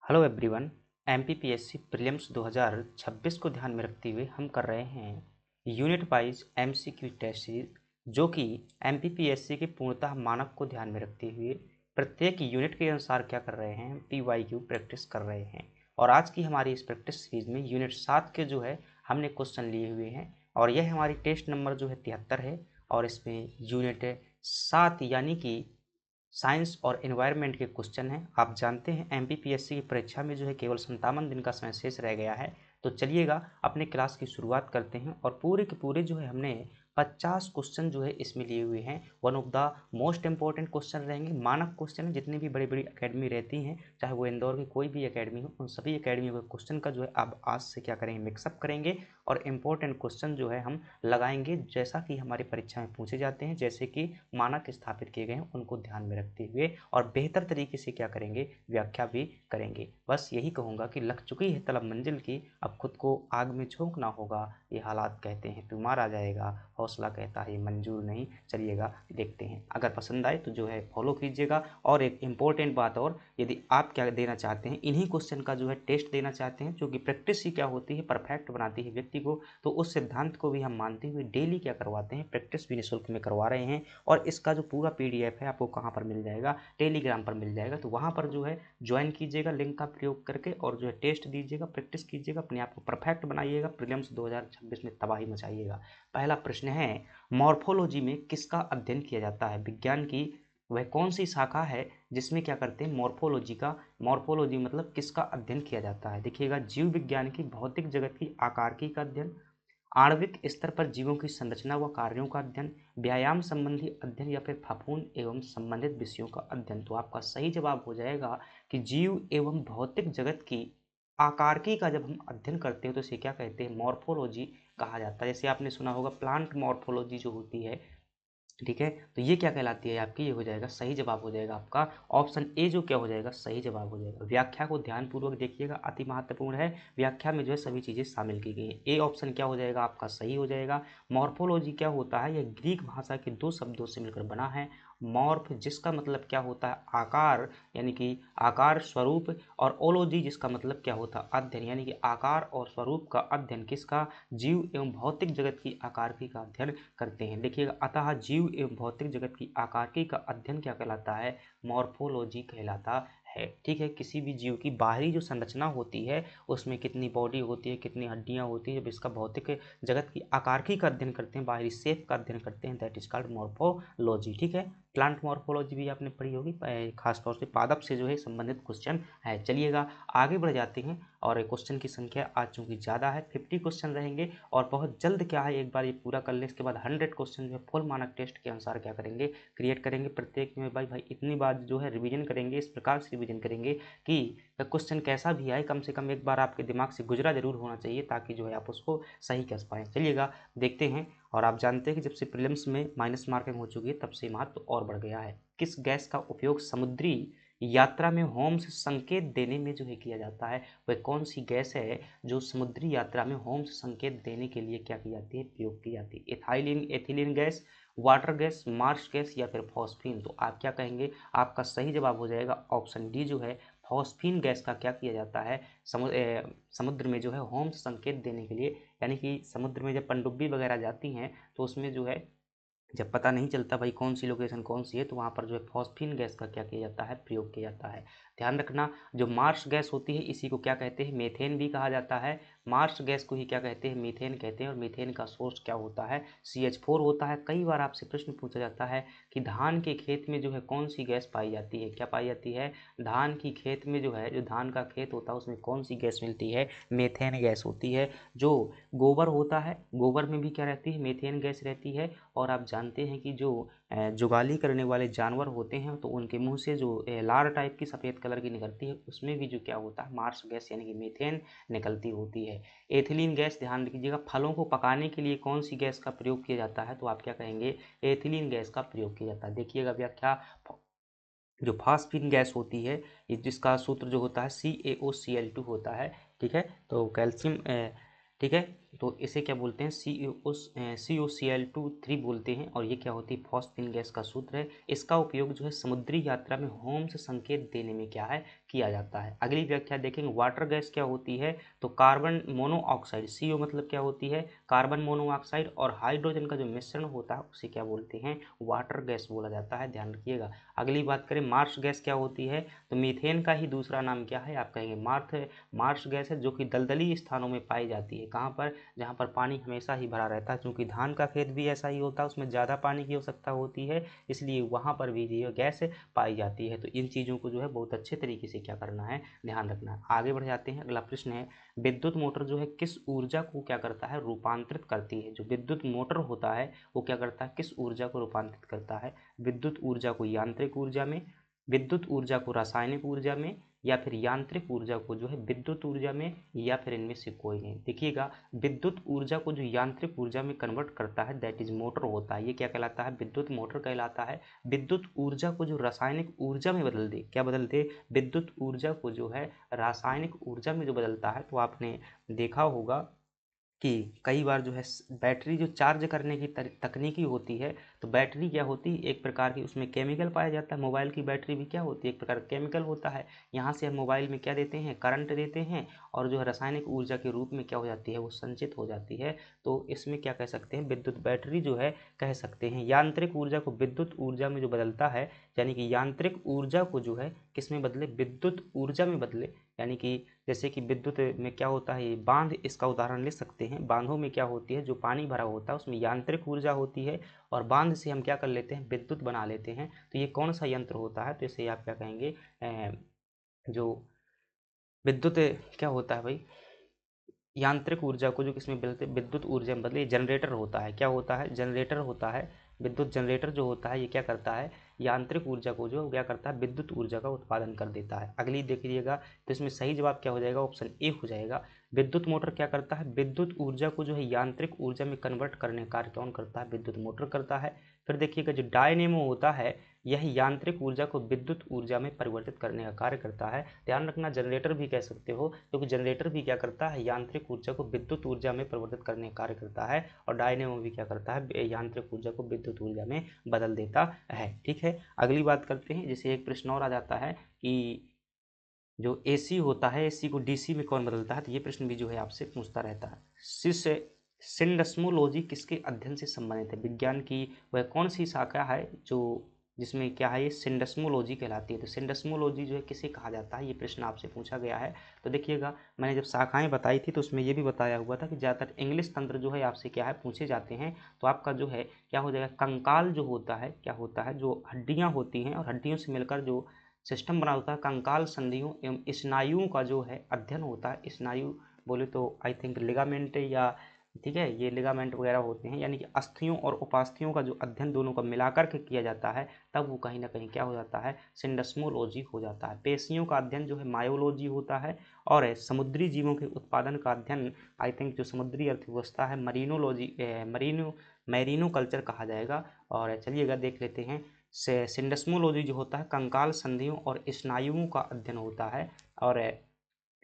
Hello everyone. MPPSC prelims 2026 को ध्यान में रखते हुए हम कर रहे हैं unit wise MCQ test series, जो कि एमपीपीएससी के पूर्णतः मानक को ध्यान में रखते हुए प्रत्येक यूनिट के अनुसार क्या कर रहे हैं, पीवाईक्यू प्रैक्टिस कर रहे हैं। और आज की हमारी इस प्रैक्टिस सीरीज में यूनिट 7 के जो है हमने क्वेश्चन लिए हुए हैं, और यह हमारी टेस्ट नंबर जो है 73 है। और इसमें यूनिट 7 यानी कि साइंस और एनवायरनमेंट के क्वेश्चन हैं। आप जानते हैं एमपीपीएससी की परीक्षा में जो है केवल 57 दिन का समय शेष रह गया है। तो चलिएगा अपने क्लास की शुरुआत करते हैं, और पूरे के पूरे जो है हमने 50 क्वेश्चन जो है इसमें लिए हुए हैं। One of the most important question रहेंगे, मानक क्वेश्चन है। जितनी भी बड़ी बड़ी अकेडमी रहती हैं, चाहे वो इंदौर की कोई भी अकेडमी हो, उन सभी अकेडमियों के क्वेश्चन का जो है आप आज से क्या करेंगे, मिक्सअप करेंगे और इंपॉर्टेंट क्वेश्चन जो है हम लगाएंगे, जैसा कि हमारी परीक्षा में पूछे जाते हैं, जैसे कि मानक स्थापित किए गए हैं उनको ध्यान में रखते हुए, और बेहतर तरीके से क्या करेंगे, व्याख्या भी करेंगे। बस यही कहूँगा कि लग चुकी है तलब मंजिल की, अब खुद को आग में झोंकना होगा। ये हालात कहते हैं बीमार आ जाएगा, हौसला कहता है मंजूर नहीं। चलिएगा देखते हैं, अगर पसंद आए तो जो है फॉलो कीजिएगा। और एक इम्पोर्टेंट बात और, यदि आप क्या देना चाहते हैं, इन्हीं क्वेश्चन का जो है टेस्ट देना चाहते हैं, जो कि प्रैक्टिस ही क्या होती है, परफेक्ट बनाती है व्यक्ति को, तो उस सिद्धांत को भी हम मानते हुए डेली क्या करवाते हैं, प्रैक्टिस भी निःशुल्क में करवा रहे हैं। और इसका जो पूरा पीडीएफ है आपको कहाँ पर मिल जाएगा, टेलीग्राम पर मिल जाएगा। तो वहाँ पर जो है ज्वाइन कीजिएगा लिंक का प्रयोग करके, और जो है टेस्ट दीजिएगा, प्रैक्टिस कीजिएगा, अपने आप को परफेक्ट बनाइएगा, प्रीलिम्स 2026 में तबाही मचाइएगा। पहला प्रश्न है, मॉर्फोलॉजी में किसका अध्ययन किया जाता है? विज्ञान की वह कौन सी शाखा है जिसमें क्या करते हैं, मॉर्फोलॉजी का, मॉर्फोलॉजी मतलब किसका अध्ययन किया जाता है? देखिएगा, जीव विज्ञान की भौतिक जगत की आकारिकी का अध्ययन, आणविक स्तर पर जीवों की संरचना व कार्यों का अध्ययन, व्यायाम संबंधी अध्ययन, या फिर फफूंद एवं संबंधित विषयों का अध्ययन। तो आपका सही जवाब हो जाएगा कि जीव एवं भौतिक जगत की आकारिकी का जब हम अध्ययन करते हैं तो इसे क्या कहते हैं, मॉर्फोलॉजी कहा जाता है। जैसे आपने सुना होगा प्लांट मॉर्फोलॉजी जो होती है, ठीक है, तो ये क्या कहलाती है आपकी, ये हो जाएगा सही जवाब हो जाएगा आपका ऑप्शन ए, जो क्या हो जाएगा, सही जवाब हो जाएगा। व्याख्या को ध्यानपूर्वक देखिएगा, अति महत्वपूर्ण है। व्याख्या में जो है सभी चीज़ें शामिल की गई हैं। ए ऑप्शन क्या हो जाएगा आपका, सही हो जाएगा। मॉर्फोलॉजी क्या होता है, यह ग्रीक भाषा के दो शब्दों से मिलकर बना है। मॉर्फ जिसका मतलब क्या होता है, आकार, यानी कि आकार स्वरूप, और ओलॉजी जिसका मतलब क्या होता है, अध्ययन, यानी कि आकार और स्वरूप का अध्ययन। किसका, जीव एवं भौतिक जगत की आकारिकी का अध्ययन करते हैं। देखिएगा, अतः जीव एवं भौतिक जगत की आकारिकी का अध्ययन क्या कहलाता है, मॉर्फोलॉजी कहलाता है। ठीक है, किसी भी जीव की बाहरी जो संरचना होती है, उसमें कितनी बॉडी होती है, कितनी हड्डियां होती है, जब इसका भौतिक जगत की आकारिकी का अध्ययन करते हैं, बाहरी शेप का अध्ययन करते हैं, दैट इज कॉल्ड मॉर्फोलॉजी। ठीक है, प्लांट मॉर्फोलॉजी भी आपने पढ़ी होगी, खासतौर से पादप से जो है संबंधित क्वेश्चन है। चलिएगा आगे बढ़ जाते हैं, और क्वेश्चन की संख्या आज चूंकि ज़्यादा है, 50 क्वेश्चन रहेंगे, और बहुत जल्द क्या है, एक बार ये पूरा कर लें, इसके बाद 100 क्वेश्चन जो है फुल मानक टेस्ट के अनुसार क्या करेंगे, क्रिएट करेंगे। प्रत्येक में भाई इतनी बार जो है रिवीजन करेंगे, इस प्रकार से रिवीजन करेंगे कि क्वेश्चन कैसा भी आए, कम से कम एक बार आपके दिमाग से गुजरा जरूर होना चाहिए, ताकि जो है आप उसको सही कस पाएँ। चलिएगा देखते हैं। और आप जानते हैं कि जब से प्रीलिम्स में माइनस मार्किंग हो चुकी है, तब से महत्व और बढ़ गया है। किस गैस का उपयोग समुद्री यात्रा में होम्स संकेत देने में जो है किया जाता है? वह कौन सी गैस है जो समुद्री यात्रा में होम्स संकेत देने के लिए क्या की जाती है, प्रयोग की जाती है? Ethylene, ethylene gas, water gas, Marsh gas, या फिर फॉस्फीन? तो आप क्या कहेंगे, आपका सही जवाब हो जाएगा ऑप्शन डी, जो है फॉस्फीन गैस का क्या किया जाता है, समुद्र में जो है होम्स संकेत देने के लिए। यानी कि समुद्र में जब पनडुब्बी वगैरह जाती हैं, तो उसमें जो है जब पता नहीं चलता भाई कौन सी लोकेशन कौन सी है, तो वहाँ पर जो है फॉस्फीन गैस का क्या किया जाता है, प्रयोग किया जाता है। ध्यान रखना, जो मार्श गैस होती है इसी को क्या कहते हैं, मीथेन भी कहा जाता है। मार्श गैस को ही क्या कहते हैं, मीथेन कहते हैं। और मीथेन का सोर्स क्या होता है, CH4 होता है। कई बार आपसे प्रश्न पूछा जाता है कि धान के खेत में जो है कौन सी गैस पाई जाती है, क्या पाई जाती है, धान की खेत में जो है, जो धान का खेत होता है उसमें कौन सी गैस मिलती है, मीथेन गैस होती है। जो गोबर होता है, गोबर में भी क्या रहती है, मीथेन गैस रहती है। और आप जानते हैं कि जो जुगाली करने वाले जानवर होते हैं, तो उनके मुंह से जो लार टाइप की सफ़ेद कलर की निकलती है, उसमें भी जो क्या होता है, मार्श गैस यानी कि मीथेन निकलती होती है। एथिलीन गैस, ध्यान रखिएगा, फलों को पकाने के लिए कौन सी गैस का प्रयोग किया जाता है, तो आप क्या कहेंगे, एथिलीन गैस का प्रयोग किया जाता है। देखिएगा व्याख्या, जो फास्फीन गैस होती है, जिसका सूत्र जो होता है CaOCl2 होता है। ठीक है, तो कैल्शियम, ठीक है, तो इसे क्या बोलते हैं, CaOCl2 बोलते हैं। और ये क्या होती है, फॉस्फीन गैस का सूत्र है। इसका उपयोग जो है समुद्री यात्रा में होम्स संकेत देने में क्या है, किया जाता है। अगली व्याख्या देखेंगे, वाटर गैस क्या होती है, तो कार्बन मोनोऑक्साइड, CO मतलब क्या होती है, कार्बन मोनोऑक्साइड और हाइड्रोजन का जो मिश्रण होता है उसे क्या बोलते हैं, वाटर गैस बोला जाता है, ध्यान रखिएगा। अगली बात करें, मार्स गैस क्या होती है, तो मीथेन का ही दूसरा नाम क्या है, आप कहेंगे मार्स गैस है, जो कि दलदली स्थानों में पाई जाती है। कहाँ पर, जहाँ पर पानी हमेशा ही भरा रहता है, क्योंकि धान का खेत भी ऐसा ही होता है, उसमें ज़्यादा पानी की आवश्यकता होती है, इसलिए वहाँ पर भी जो गैस पाई जाती है। तो इन चीज़ों को जो है बहुत अच्छे तरीके से क्या करना है, ध्यान रखना है। आगे बढ़ जाते हैं, अगला प्रश्न है, विद्युत मोटर जो है किस ऊर्जा को क्या करता है, रूपांतरित करती है। जो विद्युत मोटर होता है वो क्या करता है, किस ऊर्जा को रूपांतरित करता है, विद्युत ऊर्जा को यांत्रिक ऊर्जा में, विद्युत ऊर्जा को रासायनिक ऊर्जा में, या फिर यांत्रिक ऊर्जा को जो है विद्युत ऊर्जा में, या फिर इनमें से कोई नहीं। देखिएगा, विद्युत ऊर्जा को जो यांत्रिक ऊर्जा में कन्वर्ट करता है दैट इज मोटर होता है, ये क्या कहलाता है, विद्युत मोटर कहलाता है। विद्युत ऊर्जा को जो रासायनिक ऊर्जा में बदल दे, क्या बदल दे, विद्युत ऊर्जा को जो है रासायनिक ऊर्जा में जो बदलता है, तो आपने देखा होगा कि कई बार जो है बैटरी जो चार्ज करने की तकनीकी होती है, तो बैटरी क्या होती है, एक प्रकार की उसमें केमिकल पाया जाता है। मोबाइल की बैटरी भी क्या होती है, एक प्रकार केमिकल होता है। यहाँ से हम मोबाइल में क्या देते हैं, करंट देते हैं, और जो है रासायनिक ऊर्जा के रूप में क्या हो जाती है, वो संचित हो जाती है। तो इसमें क्या कह सकते हैं, विद्युत बैटरी जो है कह सकते हैं। यांत्रिक ऊर्जा को विद्युत ऊर्जा में जो बदलता है, यानी कि यांत्रिक ऊर्जा को जो है किस में बदले, विद्युत ऊर्जा में बदले। यानी कि जैसे कि विद्युत में क्या होता है, बांध इसका उदाहरण ले सकते हैं। बांधों में क्या होती है, जो पानी भरा होता है उसमें यांत्रिक ऊर्जा होती है, और बांध से हम क्या कर लेते हैं, विद्युत बना लेते हैं। तो ये कौन सा यंत्र होता है, तो इसे आप क्या कहेंगे, जो विद्युत क्या होता है भाई, यांत्रिक ऊर्जा को जो किसमें बदलते, विद्युत ऊर्जा में बदले, जनरेटर होता है। क्या होता है, जनरेटर होता है। विद्युत जनरेटर जो होता है ये क्या करता है, यांत्रिक ऊर्जा को जो क्या करता है, विद्युत ऊर्जा का उत्पादन कर देता है। अगली देखिएगा, तो इसमें सही जवाब क्या हो जाएगा, ऑप्शन ए हो जाएगा। विद्युत मोटर क्या करता है, विद्युत ऊर्जा को जो है यांत्रिक ऊर्जा में कन्वर्ट करने का कार्य कौन करता है, विद्युत मोटर करता है। फिर देखिएगा, जो डायनेमो होता है यह यांत्रिक ऊर्जा को विद्युत ऊर्जा में परिवर्तित करने का कार्य करता है। ध्यान रखना, जनरेटर भी कह सकते हो, क्योंकि जनरेटर भी क्या करता है, यांत्रिक ऊर्जा को विद्युत ऊर्जा में परिवर्तित करने का कार्य करता है, और डायनेमो भी क्या करता है, यांत्रिक ऊर्जा को विद्युत ऊर्जा में बदल देता है। ठीक है, अगली बात करते हैं। जैसे एक प्रश्न और आ जाता है कि जो एसी होता है, एसी को डीसी में कौन बदलता है, तो ये प्रश्न भी जो है आपसे पूछता रहता है। सिंडस्मोलॉजी किसके अध्ययन से संबंधित है, विज्ञान की वह कौन सी शाखा है जो जिसमें क्या है, ये सिंडस्मोलॉजी कहलाती है। तो सिंडस्मोलॉजी जो है किसे कहा जाता है, ये प्रश्न आपसे पूछा गया है। तो देखिएगा, मैंने जब शाखाएं बताई थी तो उसमें ये भी बताया हुआ था कि ज़्यादातर इंग्लिश तंत्र जो है आपसे क्या है पूछे जाते हैं। तो आपका जो है क्या हो जाएगा, कंकाल जो होता है, क्या होता है, जो हड्डियाँ होती हैं और हड्डियों से मिलकर जो सिस्टम बना होता है, कंकाल संधियों एवं स्नायुओं का जो है अध्ययन होता है। स्नायु बोले तो आई थिंक लिगामेंट, या ठीक है, ये लिगामेंट वगैरह होते हैं, यानी कि अस्थियों और उपास्थियों का जो अध्ययन दोनों का मिलाकर के किया जाता है, तब वो कहीं ना कहीं क्या हो जाता है, सिंडस्मोलॉजी हो जाता है। पेशियों का अध्ययन जो है मायोलॉजी होता है, और समुद्री जीवों के उत्पादन का अध्ययन आई थिंक जो समुद्री अर्थव्यवस्था है, मरीनोलॉजी, मैरिनो कल्चर कहा जाएगा। और चलिएगा देख लेते हैं, से सिंडस्मोलॉजी जो होता है कंकाल संधियों और स्नायुओं का अध्ययन होता है, और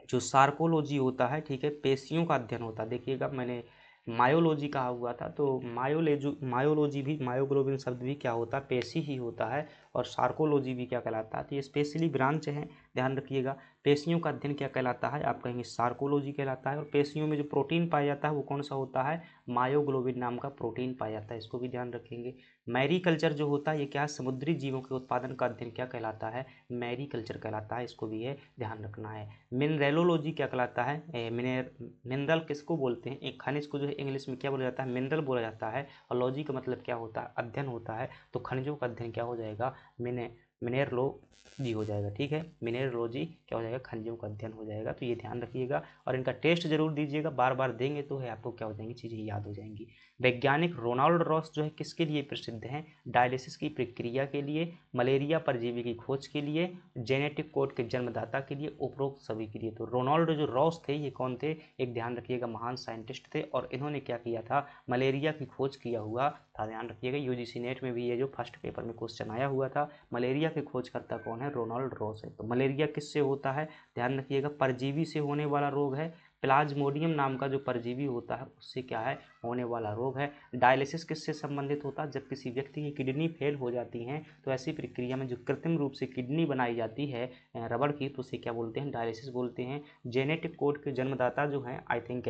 जो सार्कोलॉजी होता है, ठीक है, पेशियों का अध्ययन होता है। देखिएगा, मैंने मायोलॉजी कहा हुआ था, तो मायोलॉजी भी, मायोग्लोबिन शब्द भी क्या होता है, पेशी ही होता है, और सार्कोलॉजी भी क्या कहलाता है, तो ये स्पेशली ब्रांच है, ध्यान रखिएगा। पेशियों का अध्ययन क्या कहलाता है, आप कहेंगे सार्कोलॉजी कहलाता है। और पेशियों में जो प्रोटीन पाया जाता है वो कौन सा होता है, मायोग्लोबिन नाम का प्रोटीन पाया जाता है, इसको भी ध्यान रखेंगे। मैरीकल्चर जो होता है ये क्या है, समुद्री जीवों के उत्पादन का अध्ययन क्या कहलाता है, मैरीकल्चर कहलाता है, इसको भी है ध्यान रखना है। मिनरेलोलॉजी क्या कहलाता है, मिनरल किसको बोलते हैं, एक खनिज को जो है इंग्लिश में क्या बोला जाता है, मिनरल बोला जाता है, और लॉजी का मतलब क्या होता है, अध्ययन होता है। तो खनिजों का अध्ययन क्या हो जाएगा, मिनरलोजी हो जाएगा। ठीक है, मिनरलोजी क्या हो जाएगा, खनिजों का अध्ययन हो जाएगा। तो ये ध्यान रखिएगा, और इनका टेस्ट जरूर दीजिएगा, बार बार देंगे तो है आपको क्या हो जाएंगी, चीज़ें याद हो जाएंगी। वैज्ञानिक रोनाल्ड रॉस जो है किसके लिए प्रसिद्ध हैं, डायलिसिस की प्रक्रिया के लिए, मलेरिया परजीवी की खोज के लिए, जेनेटिक कोड के जन्मदाता के लिए, उपरोक्त सभी के लिए। तो रोनाल्ड जो रॉस थे ये कौन थे, एक ध्यान रखिएगा महान साइंटिस्ट थे, और इन्होंने क्या किया था, मलेरिया की खोज किया हुआ था। ध्यान रखिएगा, यूजीसी नेट में भी ये जो फर्स्ट पेपर में क्वेश्चन आया हुआ था, मलेरिया के खोजकर्ता कौन है, रोनाल्ड रॉस है। तो मलेरिया किससे होता है, ध्यान रखिएगा, परजीवी से होने वाला रोग है। प्लाज्मोडियम नाम का जो परजीवी होता है उससे क्या है होने वाला रोग है। डायलिसिस किससे संबंधित होता है? जब किसी व्यक्ति की किडनी फेल हो जाती है तो ऐसी प्रक्रिया में जो कृत्रिम रूप से किडनी बनाई जाती है रबड़ की, तो उसे क्या बोलते हैं? डायलिसिस बोलते हैं। जेनेटिक कोड के जन्मदाता जो हैं आई थिंक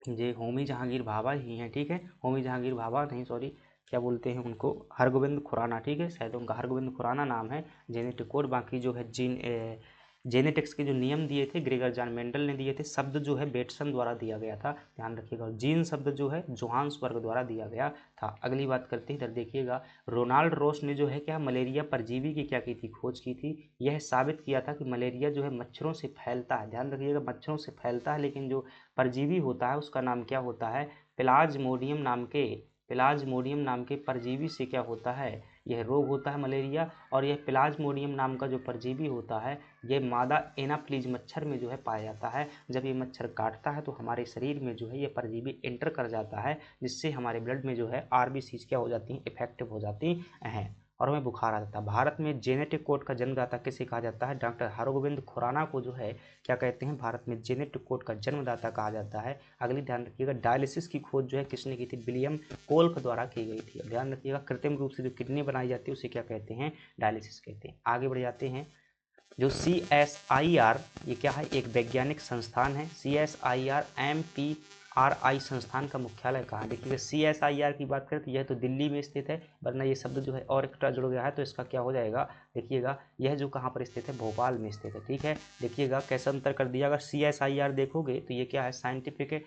ये होमी जहांगीर भाभा ही हैं, ठीक है। होमी जहांगीर भाभा नहीं, सॉरी, क्या बोलते हैं उनको? हरगोविंद खुराना, ठीक है, शायद उनका हरगोविंद खुराना नाम है। जेनेटिक कोड, बाकी जो है जेनेटिक्स के जो नियम दिए थे ग्रेगर जॉन मेंडल ने दिए थे। शब्द जो है बेटसन द्वारा दिया गया था, ध्यान रखिएगा। जीन शब्द जो है जोहान्सबर्ग द्वारा दिया गया था। अगली बात करते हैं, इधर देखिएगा। रोनाल्ड रोस ने जो है क्या मलेरिया परजीवी की क्या की थी? खोज की थी। यह साबित किया था कि मलेरिया जो है मच्छरों से फैलता है, ध्यान रखिएगा, मच्छरों से फैलता है, लेकिन जो परजीवी होता है उसका नाम क्या होता है? प्लाज्मोडियम नाम के परजीवी से क्या होता है? यह रोग होता है मलेरिया। और यह प्लाज्मोडियम नाम का जो परजीवी होता है ये मादा एनाफ्लीज मच्छर में जो है पाया जाता है। जब ये मच्छर काटता है तो हमारे शरीर में जो है ये परजीवी एंटर कर जाता है, जिससे हमारे ब्लड में जो है आरबीसी क्या हो जाती हैं? इफेक्टिव हो जाती हैं और हमें बुखार आ जाता है। भारत में जेनेटिक कोड का जन्मदाता किसे कहा जाता है? डॉक्टर हरगोविंद खुराना को जो है क्या कहते हैं? भारत में जेनेटिक कोड का जन्मदाता कहा जाता है। अगली ध्यान रखिएगा, डायलिसिस की खोज जो है किसने की थी? विलियम कोल्क द्वारा की गई थी। ध्यान रखिएगा, कृत्रिम रूप से जो किडनी बनाई जाती है उसे क्या कहते हैं? डायलिसिस कहते हैं। आगे बढ़ जाते हैं। जो CSIR ये क्या है? एक वैज्ञानिक संस्थान है। CSIR MPRI संस्थान का मुख्यालय कहाँ है? देखिएगा, CSIR की बात करें तो यह तो दिल्ली में स्थित है, वरना ये शब्द जो है और एक्स्ट्रा जुड़ गया है तो इसका क्या हो जाएगा? देखिएगा, यह जो कहाँ पर स्थित है? भोपाल में स्थित है, ठीक है। देखिएगा कैसा अंतर कर दिया। अगर CSIR देखोगे तो ये क्या है? Scientific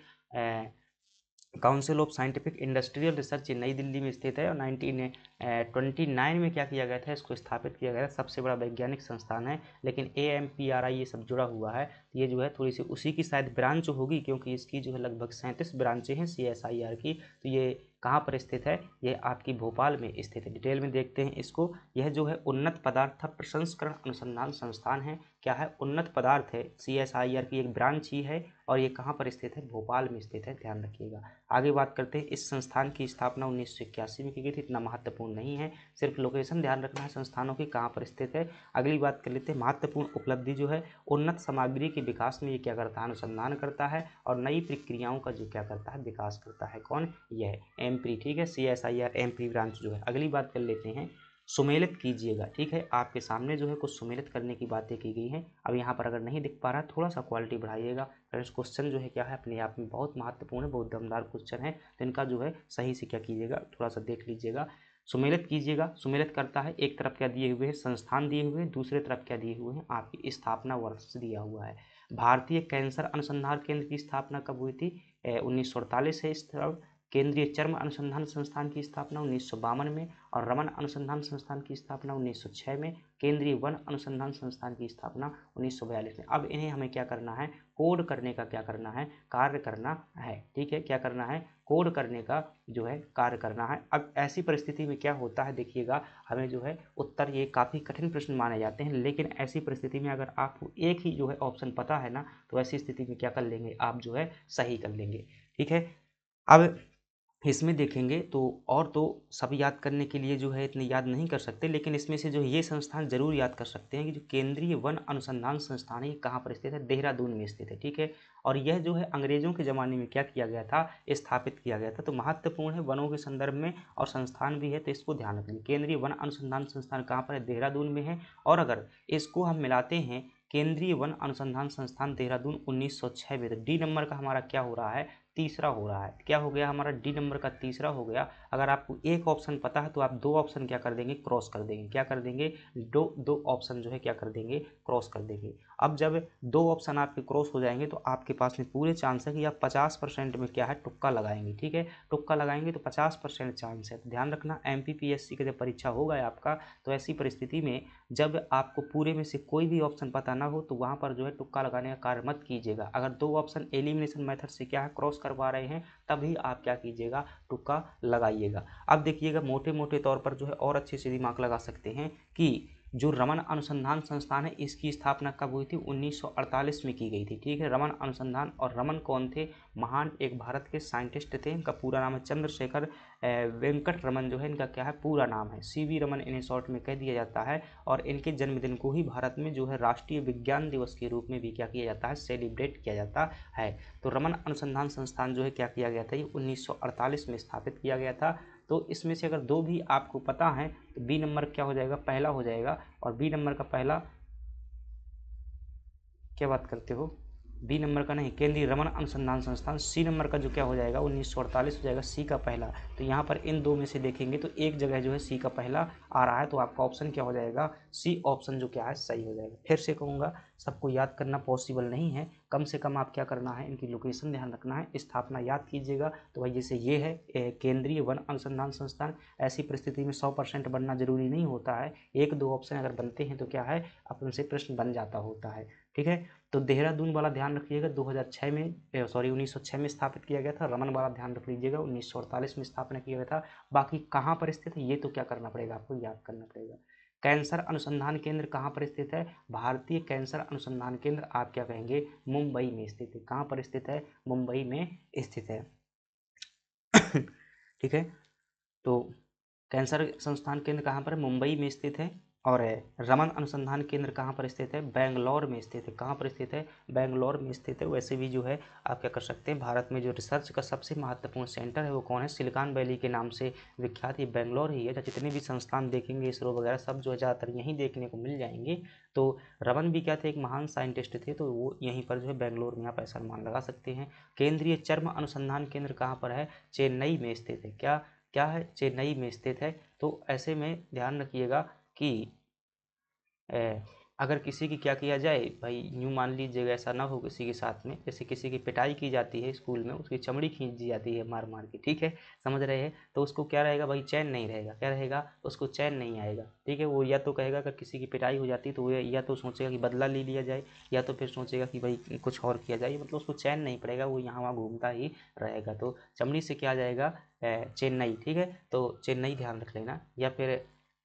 council of scientific industrial research नई दिल्ली में स्थित है और 1929 में क्या किया गया था? इसको स्थापित किया गया था। सबसे बड़ा वैज्ञानिक संस्थान है। लेकिन AMPRI ये सब जुड़ा हुआ है, ये जो है थोड़ी सी उसी की शायद ब्रांच होगी, क्योंकि इसकी जो है लगभग 37 ब्रांचें हैं CSIR की। तो ये कहाँ पर स्थित है? ये आपकी भोपाल में स्थित है। डिटेल में देखते हैं इसको। यह जो है उन्नत पदार्थ प्रसंस्करण अनुसंधान संस्थान है। क्या है? उन्नत पदार्थ है, CSIR की एक ब्रांच ही है और ये कहाँ पर स्थित है? भोपाल में स्थित है, ध्यान रखिएगा। आगे बात करते हैं, इस संस्थान की स्थापना 1981 में की गई थी। इतना महत्वपूर्ण नहीं है, सिर्फ लोकेशन ध्यान रखना है संस्थानों की कहाँ पर स्थित है। अगली बात कर लेते हैं, महत्वपूर्ण उपलब्धि जो है उन्नत सामग्री के विकास में ये क्या करता है? अनुसंधान करता है और नई प्रक्रियाओं का जो क्या करता है? विकास करता है। कौन? यह एमपी, ठीक है, CSIR एमपी ब्रांच जो है। अगली बात कर लेते हैं, सुमेलित कीजिएगा, ठीक है। आपके सामने जो है कुछ सुमेलित करने की बातें की गई हैं। अब यहाँ पर अगर नहीं दिख पा रहा थोड़ा सा क्वालिटी बढ़ाइएगा। फ्रेंड्स, क्वेश्चन जो है क्या है? अपने आप में बहुत महत्वपूर्ण है, बहुत दमदार क्वेश्चन है, तो इनका जो है सही से क्या कीजिएगा? थोड़ा सा देख लीजिएगा। सुमेलित कीजिएगा। सुमेलित करता है, एक तरफ क्या दिए हुए हैं? संस्थान दिए हुए हैं, दूसरे तरफ क्या दिए हुए हैं? आपकी स्थापना वर्ष दिया हुआ है। भारतीय कैंसर अनुसंधान केंद्र की स्थापना कब हुई थी? 1948 है। इस तरफ केंद्रीय चर्म अनुसंधान संस्थान की स्थापना 1952 में और रमन अनुसंधान संस्थान की स्थापना 1906 में। केंद्रीय वन अनुसंधान संस्थान की स्थापना 1942 में। अब इन्हें हमें क्या करना है? कोड करने का क्या करना है? कार्य करना है, ठीक है। क्या करना है? कोड करने का जो है कार्य करना है। अब ऐसी परिस्थिति में क्या होता है? देखिएगा, हमें जो है उत्तर, ये काफ़ी कठिन प्रश्न माने जाते हैं, लेकिन ऐसी परिस्थिति में अगर आपको एक ही जो है ऑप्शन पता है ना, तो ऐसी स्थिति में क्या कर लेंगे? आप जो है सही कर लेंगे, ठीक है। अब इसमें देखेंगे तो और तो सब याद करने के लिए जो है इतने याद नहीं कर सकते, लेकिन इसमें से जो ये संस्थान जरूर याद कर सकते हैं कि जो केंद्रीय वन अनुसंधान संस्थान है ये कहाँ पर स्थित है? देहरादून में स्थित है, ठीक है। और यह जो है अंग्रेजों के ज़माने में क्या किया गया था? स्थापित किया गया था। तो महत्वपूर्ण है वनों के संदर्भ में और संस्थान भी है, तो इसको ध्यान रखिए। केंद्रीय वन अनुसंधान संस्थान कहाँ पर है? देहरादून में है। और अगर इसको हम मिलाते हैं, केंद्रीय वन अनुसंधान संस्थान देहरादून 1906 में, तो डी नंबर का हमारा क्या हो रहा है? तीसरा हो रहा है। क्या हो गया हमारा? डी नंबर का तीसरा हो गया। अगर आपको एक ऑप्शन पता है तो आप दो ऑप्शन क्या कर देंगे? क्रॉस कर देंगे। क्या कर देंगे? दो दो ऑप्शन जो है क्या कर देंगे? क्रॉस कर देंगे। अब जब दो ऑप्शन आपके क्रॉस हो जाएंगे तो आपके पास में पूरे चांस है कि आप 50% में क्या है? तुक्का लगाएंगे, ठीक है। तुक्का लगाएंगे तो 50% चांस है। तो ध्यान रखना, MPPSC का जब परीक्षा होगा आपका, तो ऐसी परिस्थिति में जब आपको पूरे में से कोई भी ऑप्शन पता ना हो तो वहाँ पर जो है तुक्का लगाने का कार्य मत कीजिएगा। अगर दो ऑप्शन एलिमिनेशन मेथड से क्या है? क्रॉस करवा रहे हैं, तभी आप क्या कीजिएगा? तुक्का लगाइएगा। अब देखिएगा, मोटे मोटे तौर पर जो है और अच्छे से दिमाग लगा सकते हैं कि जो रमन अनुसंधान संस्थान है इसकी स्थापना कब हुई थी? 1948 में की गई थी। ठीक है, रमन अनुसंधान। और रमन कौन थे? महान एक भारत के साइंटिस्ट थे। इनका पूरा नाम है चंद्रशेखर वेंकट रमन, जो है इनका क्या है पूरा नाम है। सीवी रमन इन्हें शॉर्ट में कह दिया जाता है। और इनके जन्मदिन को ही भारत में जो है राष्ट्रीय विज्ञान दिवस के रूप में भी क्या किया जाता है? सेलिब्रेट किया जाता है। तो रमन अनुसंधान संस्थान जो है क्या किया गया था? ये 1948 में स्थापित किया गया था। तो इसमें से अगर दो भी आपको पता है तो बी नंबर क्या हो जाएगा? पहला हो जाएगा। और बी नंबर का पहला क्या बात करते हो? बी नंबर का नहीं, केंद्रीय रमन अनुसंधान संस्थान। सी नंबर का जो क्या हो जाएगा? 1948 हो जाएगा, सी का पहला। तो यहाँ पर इन दो में से देखेंगे तो एक जगह जो है सी का पहला आ रहा है, तो आपका ऑप्शन क्या हो जाएगा? सी ऑप्शन जो क्या है सही हो जाएगा। फिर से कहूँगा, सबको याद करना पॉसिबल नहीं है, कम से कम आप क्या करना है, इनकी लोकेशन ध्यान रखना है, स्थापना याद कीजिएगा। तो भाई जैसे ये है केंद्रीय वन अनुसंधान संस्थान। ऐसी परिस्थिति में 100% बनना जरूरी नहीं होता है, एक दो ऑप्शन अगर बनते हैं तो क्या है, अपन से प्रश्न बन जाता होता है। ठीक है, तो देहरादून वाला ध्यान रखिएगा, 2006 में सॉरी 1906 में स्थापित किया गया था। रमन वाला ध्यान रख लीजिएगा, 1948 में स्थापना किया गया था। बाकी कहाँ पर स्थित है ये तो क्या करना पड़ेगा, आपको याद करना पड़ेगा। कैंसर अनुसंधान केंद्र कहाँ पर स्थित है? भारतीय कैंसर अनुसंधान केंद्र आप क्या कहेंगे? मुंबई में स्थित है। कहाँ पर स्थित है? मुंबई में स्थित है। ठीक है, तो कैंसर संस्थान केंद्र कहाँ पर है? मुंबई में स्थित है। और रमन अनुसंधान केंद्र कहाँ पर स्थित है? बेंगलोर में स्थित है। कहाँ पर स्थित है? बेंगलोर में स्थित है। वैसे भी जो है आप क्या कर सकते हैं, भारत में जो रिसर्च का सबसे महत्वपूर्ण सेंटर है वो कौन है? सिलिकॉन वैली के नाम से विख्यात ये बेंगलोर ही है। जितने भी संस्थान देखेंगे, इसरो वगैरह सब जो है ज़्यादातर यहीं देखने को मिल जाएंगे। तो रमन भी क्या थे? एक महान साइंटिस्ट थे, तो वो यहीं पर जो है बेंगलोर में आप ऐसा अनुमान लगा सकते हैं। केंद्रीय चर्म अनुसंधान केंद्र कहाँ पर है? चेन्नई में स्थित है। क्या क्या है? चेन्नई में स्थित है। तो ऐसे में ध्यान रखिएगा कि अगर किसी की क्या किया जाए भाई, यूँ मान लीजिएगा ऐसा ना हो किसी के साथ में, जैसे किसी की पिटाई की जाती है स्कूल में, उसकी चमड़ी खींच दी जाती है मार मार के, ठीक है, समझ रहे हैं, तो उसको क्या रहेगा भाई? चैन नहीं रहेगा। क्या रहेगा? उसको चैन नहीं आएगा। ठीक है, वो या तो कहेगा अगर किसी की पिटाई हो जाती है तो वो या तो सोचेगा कि बदला ले लिया जाए, या तो फिर सोचेगा कि भाई कुछ और किया जाए, मतलब उसको चैन नहीं पड़ेगा, वो यहाँ वहाँ घूमता ही रहेगा। तो चमड़ी से क्या आ जाएगा? चेन्नई। ठीक है, तो चेन्नई ध्यान रख लेना। या फिर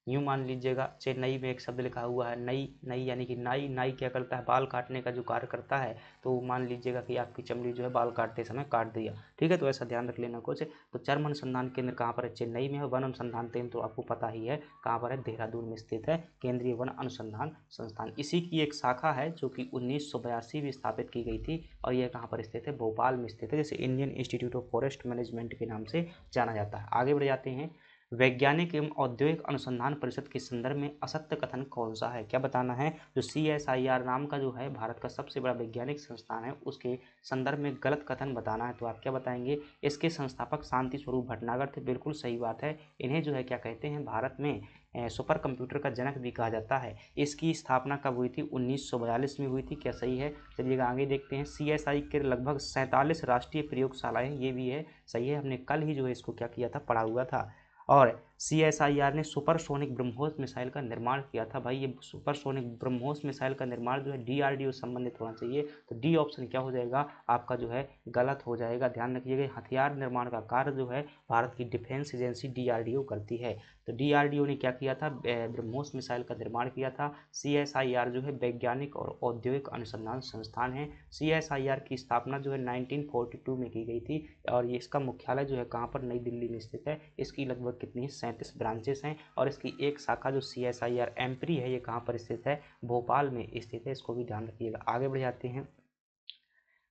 यूँ मान लीजिएगा, चेन्नई में एक शब्द लिखा हुआ है नई। नई यानी कि नाई। नाई क्या करता है? बाल काटने का जो कार्य करता है। तो मान लीजिएगा कि आपकी चमड़ी जो है बाल काटते समय काट दिया। ठीक है, तो ऐसा ध्यान रख लेना कुछ। तो चर्म अनुसंधान केंद्र कहाँ पर है? चेन्नई में है। वन अनुसंधान केंद्र तो आपको पता ही है कहाँ पर है, देहरादून में स्थित है, केंद्रीय वन अनुसंधान संस्थान। इसी की एक शाखा है जो कि 1982 में स्थापित की गई थी, और यह कहाँ पर स्थित है? भोपाल में स्थित है, जैसे Indian institute of forest management के नाम से जाना जाता है। आगे बढ़ जाते हैं। वैज्ञानिक एवं औद्योगिक अनुसंधान परिषद के संदर्भ में असत्य कथन कौन सा है? क्या बताना है? जो CSIR नाम का जो है भारत का सबसे बड़ा वैज्ञानिक संस्थान है, उसके संदर्भ में गलत कथन बताना है। तो आप क्या बताएंगे? इसके संस्थापक शांति स्वरूप भटनागर थे। बिल्कुल सही बात है। इन्हें जो है क्या कहते हैं, भारत में सुपर कंप्यूटर का जनक भी कहा जाता है। इसकी स्थापना कब हुई थी? 1942 में हुई थी। क्या सही है? चलिएगा आगे देखते हैं। CSI के लगभग 47 राष्ट्रीय प्रयोगशालाएं, ये भी है, सही है, हमने कल ही जो है इसको क्या किया था, पढ़ा हुआ था। और CSIR ने सुपरसोनिक ब्रह्मोस मिसाइल का निर्माण किया था। भाई ये सुपरसोनिक ब्रह्मोस मिसाइल का निर्माण जो है DRDO संबंधित होना चाहिए। तो डी ऑप्शन क्या हो जाएगा आपका? जो है गलत हो जाएगा। ध्यान रखिएगा, हथियार निर्माण का कार्य जो है भारत की डिफेंस एजेंसी DRDO करती है। तो DRDO ने क्या किया था? ब्रह्मोस मिसाइल का निर्माण किया था। CSIR जो है वैज्ञानिक और औद्योगिक अनुसंधान संस्थान है। CSIR की स्थापना जो है 1942 में की गई थी, और ये इसका मुख्यालय जो है कहाँ पर? नई दिल्ली में स्थित है। इसकी लगभग कितनी? 37 ब्रांचेस हैं, और इसकी एक शाखा जो CSIR एम्प्री है, ये कहाँ पर स्थित है? भोपाल में स्थित है। इसको भी ध्यान रखिएगा। आगे बढ़ जाते हैं।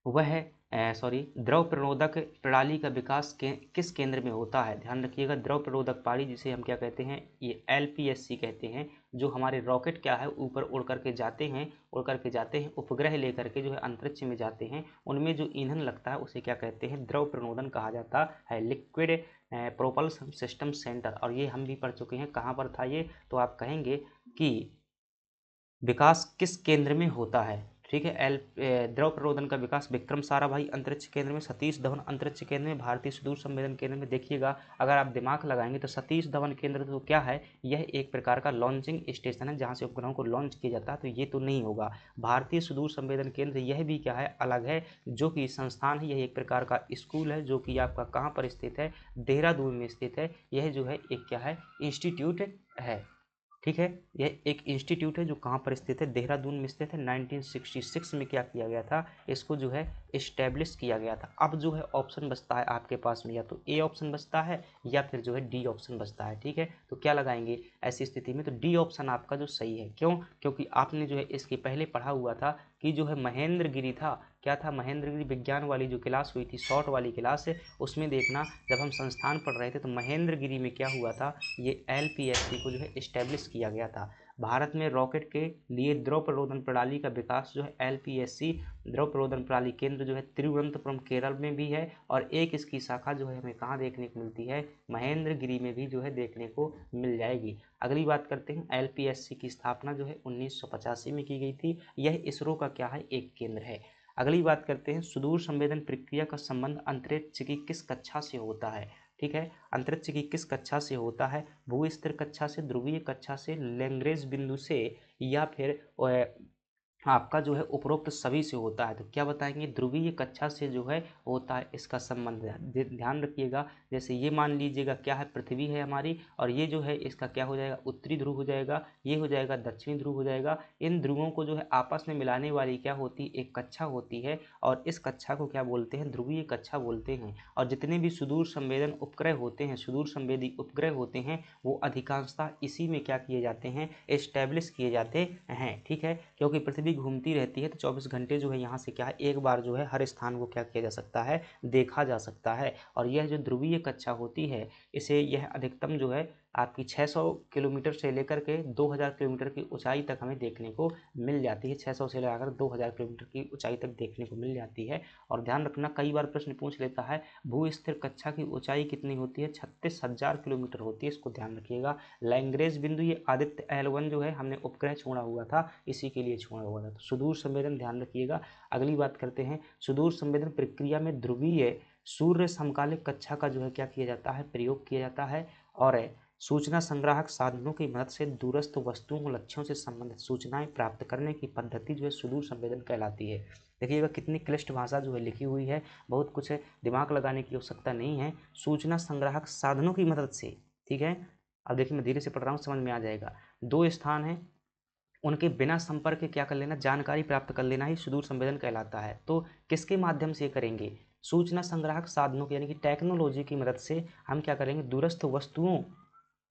वह द्रव प्रणोदक प्रणाली का विकास किस केंद्र में होता है? ध्यान रखिएगा, द्रव प्रणोदक प्रणाली जिसे हम क्या कहते हैं? ये LPSC कहते हैं। जो हमारे रॉकेट क्या है, ऊपर उड़ करके जाते हैं, उपग्रह लेकर के जो है अंतरिक्ष में जाते हैं, उनमें जो ईंधन लगता है उसे क्या कहते हैं? द्रव प्रणोदन कहा जाता है। लिक्विड प्रोपल्सन सिस्टम सेंटर, और ये हम भी पढ़ चुके हैं। कहाँ पर था ये? तो आप कहेंगे कि विकास किस केंद्र में होता है? ठीक है, द्रव प्ररोधन का विकास विक्रम साराभाई अंतरिक्ष केंद्र में, सतीश धवन अंतरिक्ष केंद्र में, भारतीय सुदूर संवेदन केंद्र में। देखिएगा, अगर आप दिमाग लगाएंगे तो सतीश धवन केंद्र तो क्या है? यह एक प्रकार का लॉन्चिंग स्टेशन है, जहां से उपग्रहों को लॉन्च किया जाता है, तो ये तो नहीं होगा। भारतीय सुदूर संवेदन केंद्र यह भी क्या है? अलग है, जो कि संस्थान है। यह एक प्रकार का स्कूल है, जो कि आपका कहाँ पर स्थित है? देहरादून में स्थित है। यह जो है एक क्या है? इंस्टीट्यूट है। ठीक है। यह एक इंस्टीट्यूट है जो कहाँ पर स्थित है, देहरादून में स्थित है। 1966 में क्या किया गया था, इसको जो है इस्टेब्लिश किया गया था। अब जो है ऑप्शन बचता है आपके पास में, या तो ए ऑप्शन बचता है या फिर जो है डी ऑप्शन बचता है। ठीक है, तो क्या लगाएंगे ऐसी स्थिति में, तो डी ऑप्शन आपका जो सही है। क्यों? क्योंकि आपने जो है इसके पहले पढ़ा हुआ था कि जो है महेंद्रगिरी था, क्या था, महेंद्रगिरी विज्ञान वाली जो क्लास हुई थी, शॉर्ट वाली क्लास है, उसमें देखना जब हम संस्थान पढ़ रहे थे तो महेंद्रगिरी में क्या हुआ था, ये एलपीएससी को जो है इस्टेब्लिश किया गया था। भारत में रॉकेट के लिए द्रव प्ररोधन प्रणाली का विकास जो है एलपीएससी द्रव प्ररोधन प्रणाली केंद्र जो है तिरुवनंतपुरम केरल में भी है, और एक इसकी शाखा जो है हमें कहाँ देखने को मिलती है, महेंद्रगिरी में भी जो है देखने को मिल जाएगी। अगली बात करते हैं, एलपीएससी की स्थापना जो है 1985 में की गई थी। यह इसरो का क्या है, एक केंद्र है। अगली बात करते हैं, सुदूर संवेदन प्रक्रिया का संबंध अंतरिक्ष की किस कक्षा से होता है। ठीक है, अंतरिक्ष की किस कक्षा से होता है, भू स्थिर कक्षा से, ध्रुवीय कक्षा से, लैग्रेंज बिंदु से, या फिर आपका जो है उपरोक्त सभी से होता है। तो क्या बताएंगे, ध्रुवीय कक्षा से जो है होता है इसका संबंध। ध्यान रखिएगा, जैसे ये मान लीजिएगा क्या है, पृथ्वी है हमारी, और ये जो है इसका क्या हो जाएगा, उत्तरी ध्रुव हो जाएगा, ये हो जाएगा दक्षिणी ध्रुव हो जाएगा। इन ध्रुवों को जो है आपस में मिलाने वाली क्या होती है, एक कक्षा होती है, और इस कक्षा को क्या बोलते हैं, ध्रुवीय कक्षा बोलते हैं। और जितने भी सुदूर संवेदन उपग्रह होते हैं, सुदूर संवेदी उपग्रह होते हैं, वो अधिकांशतः इसी में क्या किए जाते हैं, एस्टेब्लिश किए जाते हैं। ठीक है, क्योंकि पृथ्वी घूमती रहती है तो 24 घंटे जो है यहाँ से क्या है, एक बार जो है हर स्थान को क्या किया जा सकता है, देखा जा सकता है। और यह जो ध्रुवीय कक्षा होती है, इसे यह अधिकतम जो है आपकी 600 किलोमीटर से लेकर के 2000 किलोमीटर की ऊंचाई तक हमें देखने को मिल जाती है। 600 से लेकर 2000 किलोमीटर की ऊंचाई तक देखने को मिल जाती है। और ध्यान रखना, कई बार प्रश्न पूछ लेता है भू स्थिर कक्षा की ऊंचाई कितनी होती है, 36,000 किलोमीटर होती है, इसको ध्यान रखिएगा। लैग्रेंज बिंदु, ये आदित्य L1 जो है हमने उपग्रह छोड़ा हुआ था, इसी के लिए छोड़ा हुआ था। तो सुदूर संवेदन ध्यान रखिएगा। अगली बात करते हैं, सुदूर संवेदन प्रक्रिया में ध्रुवीय सूर्य समकालिक कक्षा का जो है क्या किया जाता है, प्रयोग किया जाता है। और सूचना संग्राहक साधनों की मदद से दूरस्थ वस्तुओं को लक्ष्यों से संबंधित सूचनाएं प्राप्त करने की पद्धति जो है सुदूर संवेदन कहलाती है। देखिएगा कितनी क्लिष्ट भाषा जो है लिखी हुई है, बहुत कुछ है, दिमाग लगाने की आवश्यकता नहीं है। सूचना संग्राहक साधनों की मदद से, ठीक है। अब देखिए मैं धीरे से पढ़ रहा हूँ, समझ में आ जाएगा। दो स्थान है, उनके बिना संपर्क के क्या कर लेना, जानकारी प्राप्त कर लेना ही सुदूर संवेदन कहलाता है। तो किसके माध्यम से करेंगे, सूचना संग्राहक साधनों के यानी कि टेक्नोलॉजी की मदद से हम क्या करेंगे, दूरस्थ वस्तुओं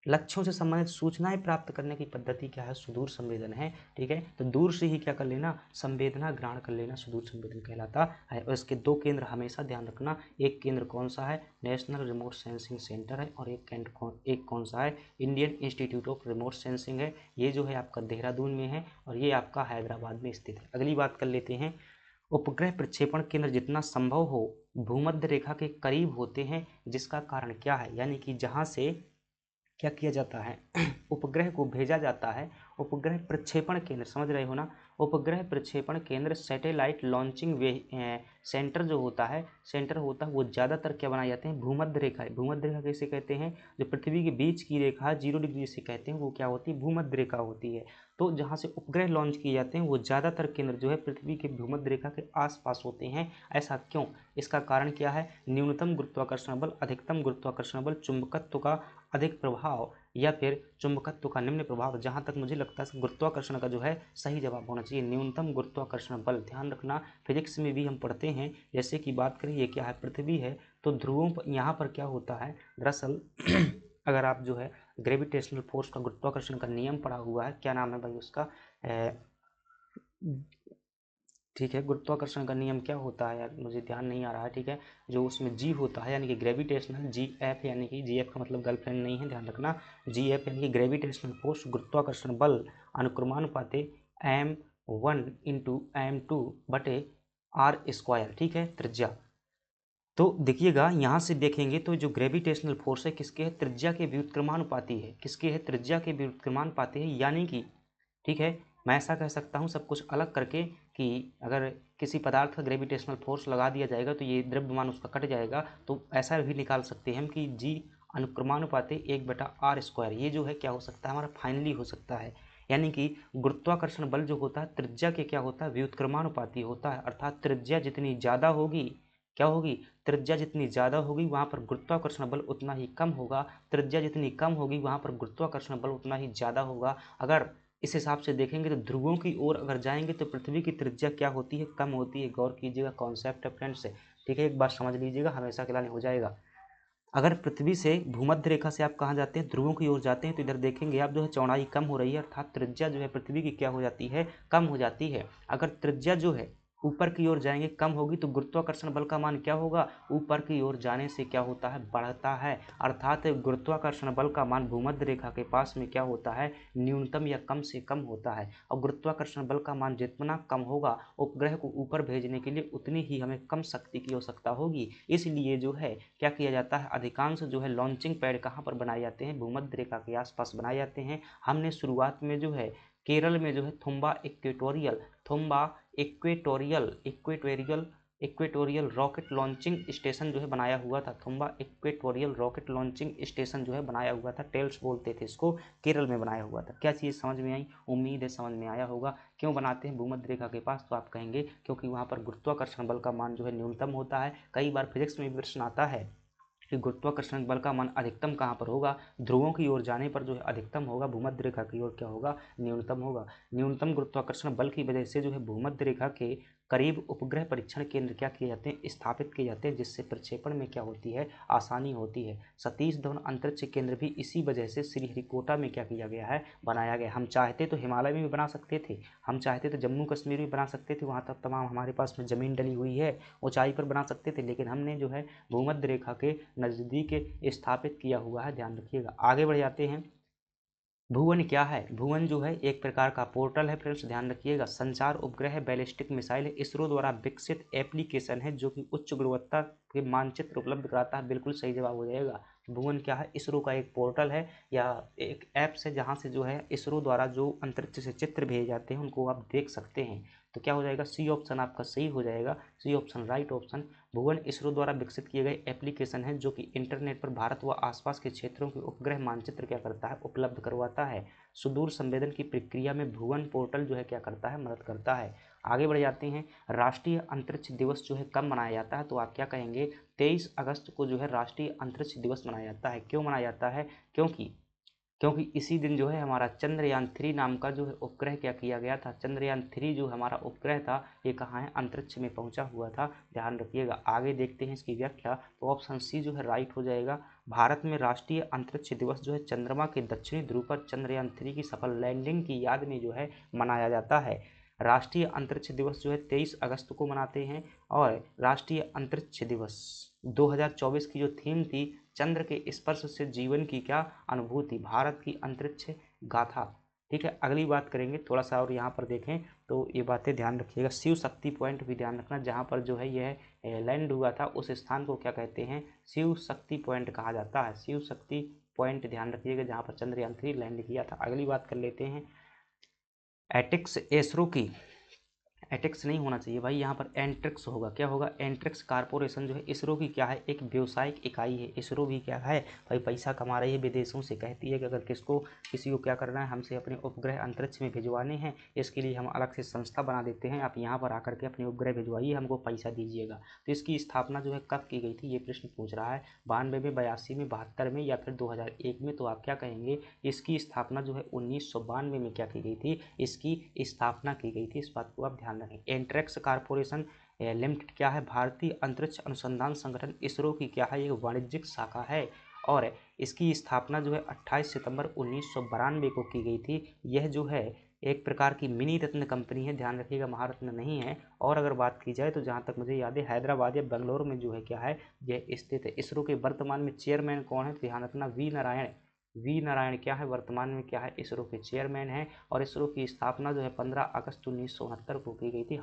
लक्ष्यों से संबंधित सूचनाएं प्राप्त करने की पद्धति क्या है, सुदूर संवेदन है। ठीक है, तो दूर से ही क्या कर लेना, संवेदना ग्रहण कर लेना सुदूर संवेदन कहलाता है। और इसके दो केंद्र हमेशा ध्यान रखना, एक केंद्र कौन सा है, नेशनल रिमोट सेंसिंग सेंटर है, और एक कौन सा है, Indian institute of remote sensing है। ये जो है आपका देहरादून में है, और ये आपका हैदराबाद में स्थित है। अगली बात कर लेते हैं, उपग्रह प्रक्षेपण केंद्र जितना संभव हो भूमध्य रेखा के करीब होते हैं, जिसका कारण क्या है, यानी कि जहाँ से क्या किया जाता है उपग्रह को भेजा जाता है। उपग्रह प्रक्षेपण केंद्र, समझ रहे हो ना, उपग्रह प्रक्षेपण केंद्र सैटेलाइट लॉन्चिंग सेंटर जो होता है, सेंटर होता है, वो ज़्यादातर क्या बनाए जाते हैं, भूमध्य रेखा। भूमध्य रेखा कैसे कहते हैं, जो पृथ्वी के बीच की रेखा 0 डिग्री से कहते हैं, वो क्या होती है, भूमध्य रेखा होती है। तो जहाँ से उपग्रह लॉन्च किए जाते हैं वो ज़्यादातर केंद्र जो है पृथ्वी के भूमध्य रेखा के आसपास होते हैं। ऐसा क्यों, इसका कारण क्या है, न्यूनतम गुरुत्वाकर्षण बल, अधिकतम गुरुत्वाकर्षण बल, चुंबकत्व का अधिक प्रभाव, या फिर चुंबकत्व का निम्न प्रभाव। जहां तक मुझे लगता है गुरुत्वाकर्षण का जो है सही जवाब होना चाहिए न्यूनतम गुरुत्वाकर्षण बल। ध्यान रखना, फिजिक्स में भी हम पढ़ते हैं, जैसे कि बात करें ये क्या है, पृथ्वी है, तो ध्रुवों पर यहाँ पर क्या होता है दरअसल अगर आप जो है ग्रेविटेशनल फोर्स का, गुरुत्वाकर्षण का नियम पढ़ा हुआ है, क्या नाम है भाई उसका, ठीक है, गुरुत्वाकर्षण का नियम क्या होता है यार, मुझे ध्यान नहीं आ रहा है। ठीक है, जो उसमें जी होता है यानी कि ग्रेविटेशनल, जी एफ, यानी कि जी एफ का मतलब गर्लफ्रेंड नहीं है, ध्यान रखना, जी एफ यानी कि ग्रेविटेशनल फोर्स, गुरुत्वाकर्षण बल अनुक्रमानुपाते m1 × m2/r²। ठीक है, त्रिज्या। तो देखिएगा यहाँ से देखेंगे तो जो ग्रेविटेशनल फोर्स है किसके है, त्रिज्या के व्युत्क्रमानुपाती है, किसके है, त्रिज्या के व्युत्क्रमानुपाती है। यानी कि ठीक है, मैं ऐसा कह सकता हूँ सब कुछ अलग करके कि अगर किसी पदार्थ का ग्रेविटेशनल फोर्स लगा दिया जाएगा तो ये द्रव्यमान उसका कट जाएगा, तो ऐसा भी निकाल सकते हैं हम कि जी अनुक्रमानुपाते 1/r²। ये जो है क्या हो सकता है, हमारा फाइनली हो सकता है। यानी कि गुरुत्वाकर्षण बल जो होता है त्रिज्या के क्या होता है, व्युत्क्रमानुपाती होता है, अर्थात त्रिज्या जितनी ज़्यादा होगी क्या होगी, त्रिज्या जितनी ज़्यादा होगी वहाँ पर गुरुत्वाकर्षण बल उतना ही कम होगा, त्रिज्या जितनी कम होगी वहाँ पर गुरुत्वाकर्षण बल उतना ही ज़्यादा होगा। अगर इस हिसाब से देखेंगे तो ध्रुवों की ओर अगर जाएंगे तो पृथ्वी की त्रिज्या क्या होती है, कम होती है। गौर कीजिएगा, कॉन्सेप्ट है फ्रेंड्स, ठीक है, एक बात समझ लीजिएगा, हमेशा के लिए नहीं हो जाएगा। अगर पृथ्वी से भूमध्य रेखा से आप कहाँ जाते हैं, ध्रुवों की ओर जाते हैं, तो इधर देखेंगे आप जो है चौड़ाई कम हो रही है, अर्थात त्रिज्या जो है पृथ्वी की क्या हो जाती है, कम हो जाती है। अगर त्रिज्या जो है ऊपर की ओर जाएंगे कम होगी तो गुरुत्वाकर्षण बल का मान क्या होगा, ऊपर की ओर जाने से क्या होता है, बढ़ता है। अर्थात गुरुत्वाकर्षण बल का मान भूमध्य रेखा के पास में क्या होता है, न्यूनतम या कम से कम होता है। और गुरुत्वाकर्षण बल का मान जितना कम होगा उपग्रह को ऊपर भेजने के लिए उतनी ही हमें कम शक्ति की आवश्यकता होगी। इसलिए जो है क्या किया जाता है, अधिकांश जो है लॉन्चिंग पैड कहाँ पर बनाए जाते हैं, भूमध्य रेखा के आसपास बनाए जाते हैं। हमने शुरुआत में जो है केरल में जो है Thumba equatorial rocket launching station जो है बनाया हुआ था। Thumba equatorial rocket launching station जो है बनाया हुआ था, टेल्स बोलते थे इसको, केरल में बनाया हुआ था। क्या चीज़ समझ में आई, उम्मीद है समझ में आया होगा। क्यों बनाते हैं भूमध्य रेखा के पास, तो आप कहेंगे क्योंकि वहाँ पर गुरुत्वाकर्षण बल का मान जो है न्यूनतम होता है। कई बार फिजिक्स में भी प्रश्न आता है कि गुरुत्वाकर्षण बल का मान अधिकतम कहाँ पर होगा, ध्रुवों की ओर जाने पर जो है अधिकतम होगा, भूमध्य रेखा की ओर क्या होगा, न्यूनतम होगा। न्यूनतम गुरुत्वाकर्षण बल की वजह से जो है भूमध्य रेखा के करीब उपग्रह परीक्षण केंद्र क्या किए जाते हैं, स्थापित किए जाते हैं, जिससे प्रक्षेपण में क्या होती है, आसानी होती है। सतीश धवन अंतरिक्ष केंद्र भी इसी वजह से श्रीहरिकोटा में क्या किया गया है, बनाया गया। हम चाहते तो हिमालय में भी बना सकते थे, हम चाहते तो जम्मू कश्मीर भी बना सकते थे, वहाँ तक तमाम हमारे पास में ज़मीन डली हुई है, ऊंचाई पर बना सकते थे, लेकिन हमने जो है भूमध्य रेखा के नज़दीक स्थापित किया हुआ है, ध्यान रखिएगा। आगे बढ़ जाते हैं। भुवन क्या है, भुवन जो है एक प्रकार का पोर्टल है फ्रेंड्स, ध्यान रखिएगा। संचार उपग्रह बैलिस्टिक मिसाइल है, इसरो द्वारा विकसित एप्लीकेशन है जो कि उच्च गुणवत्ता के मानचित्र उपलब्ध कराता है। बिल्कुल सही जवाब हो जाएगा। भुवन क्या है, इसरो का एक पोर्टल है या एक ऐप्स है जहाँ से जो है इसरो द्वारा जो अंतरिक्ष से चित्र भेजे जाते हैं उनको आप देख सकते हैं। तो क्या हो जाएगा, सी ऑप्शन आपका सही हो जाएगा, सी ऑप्शन राइट ऑप्शन। भुवन इसरो द्वारा विकसित किए गए एप्लीकेशन है जो कि इंटरनेट पर भारत व आसपास के क्षेत्रों के उपग्रह मानचित्र क्या करता है, उपलब्ध करवाता है। सुदूर संवेदन की प्रक्रिया में भुवन पोर्टल जो है क्या करता है, मदद करता है। आगे बढ़ जाते हैं। राष्ट्रीय अंतरिक्ष दिवस जो है कब मनाया जाता है, तो आप क्या कहेंगे, 23 अगस्त को जो है राष्ट्रीय अंतरिक्ष दिवस मनाया जाता है। क्यों मनाया जाता है, क्योंकि क्योंकि इसी दिन जो है हमारा चंद्रयान 3 नाम का जो है उपग्रह क्या किया गया था। चंद्रयान 3 जो हमारा उपग्रह था ये कहाँ है, अंतरिक्ष में पहुंचा हुआ था, ध्यान रखिएगा। आगे देखते हैं इसकी व्याख्या, तो ऑप्शन सी जो है राइट हो जाएगा। भारत में राष्ट्रीय अंतरिक्ष दिवस जो है चंद्रमा के दक्षिणी ध्रुव पर चंद्रयान 3 की सफल लैंडिंग की याद में जो है मनाया जाता है। राष्ट्रीय अंतरिक्ष दिवस जो है 23 अगस्त को मनाते हैं। और राष्ट्रीय अंतरिक्ष दिवस 2024 की जो थीम थी, चंद्र के स्पर्श से जीवन की क्या अनुभूति, भारत की अंतरिक्ष गाथा। ठीक है, अगली बात करेंगे थोड़ा सा और यहाँ पर देखें तो ये बातें ध्यान रखिएगा। शिव शक्ति पॉइंट भी ध्यान रखना, जहाँ पर जो है यह लैंड हुआ था उस स्थान को क्या कहते हैं, शिव शक्ति पॉइंट कहा जाता है। शिव शक्ति पॉइंट ध्यान रखिएगा, जहाँ पर चंद्रयान 3 लैंड किया था। अगली बात कर लेते हैं एटिक्स एसरो की। एटिक्स नहीं होना चाहिए भाई, यहाँ पर एंट्रिक्स होगा। क्या होगा, एंट्रिक्स कारपोरेशन जो है इसरो की क्या है, एक व्यावसायिक इकाई है। इसरो भी क्या है भाई, पैसा कमा रही है विदेशों से, कहती है कि अगर किसी को क्या करना है, हमसे अपने उपग्रह अंतरिक्ष में भिजवाने हैं, इसके लिए हम अलग से संस्था बना देते हैं, आप यहाँ पर आकर के अपने उपग्रह भिजवाइए, हमको पैसा दीजिएगा। तो इसकी स्थापना जो है कब की गई थी, ये प्रश्न पूछ रहा है। 92 में, 82 में, 72 में या फिर 2001 में, तो आप क्या कहेंगे, इसकी स्थापना जो है 1992 में क्या की गई थी, इसकी स्थापना की गई थी। इस बात को आप ध्यान रखें। एंट्रेक्स कारपोरेशन लिमिटेड क्या है, भारतीय अंतरिक्ष अनुसंधान संगठन इसरो की क्या है, एक वाणिज्यिक शाखा है। और इसकी स्थापना जो है 28 सितंबर 1992 को की गई थी। यह जो है एक प्रकार की मिनी रत्न कंपनी है, ध्यान रखिएगा, महारत्न नहीं है। और अगर बात की जाए तो जहाँ तक मुझे याद है हैदराबाद या बेंगलोर में जो है क्या है, यह स्थित है। इसरो के वर्तमान में चेयरमैन कौन है, ध्यान रखना, वी नारायण क्या है, वर्तमान में क्या है, इसरो के चेयरमैन हैं। और इसरो की स्थापना जो है 15 अगस्त 1969 को की गई थी।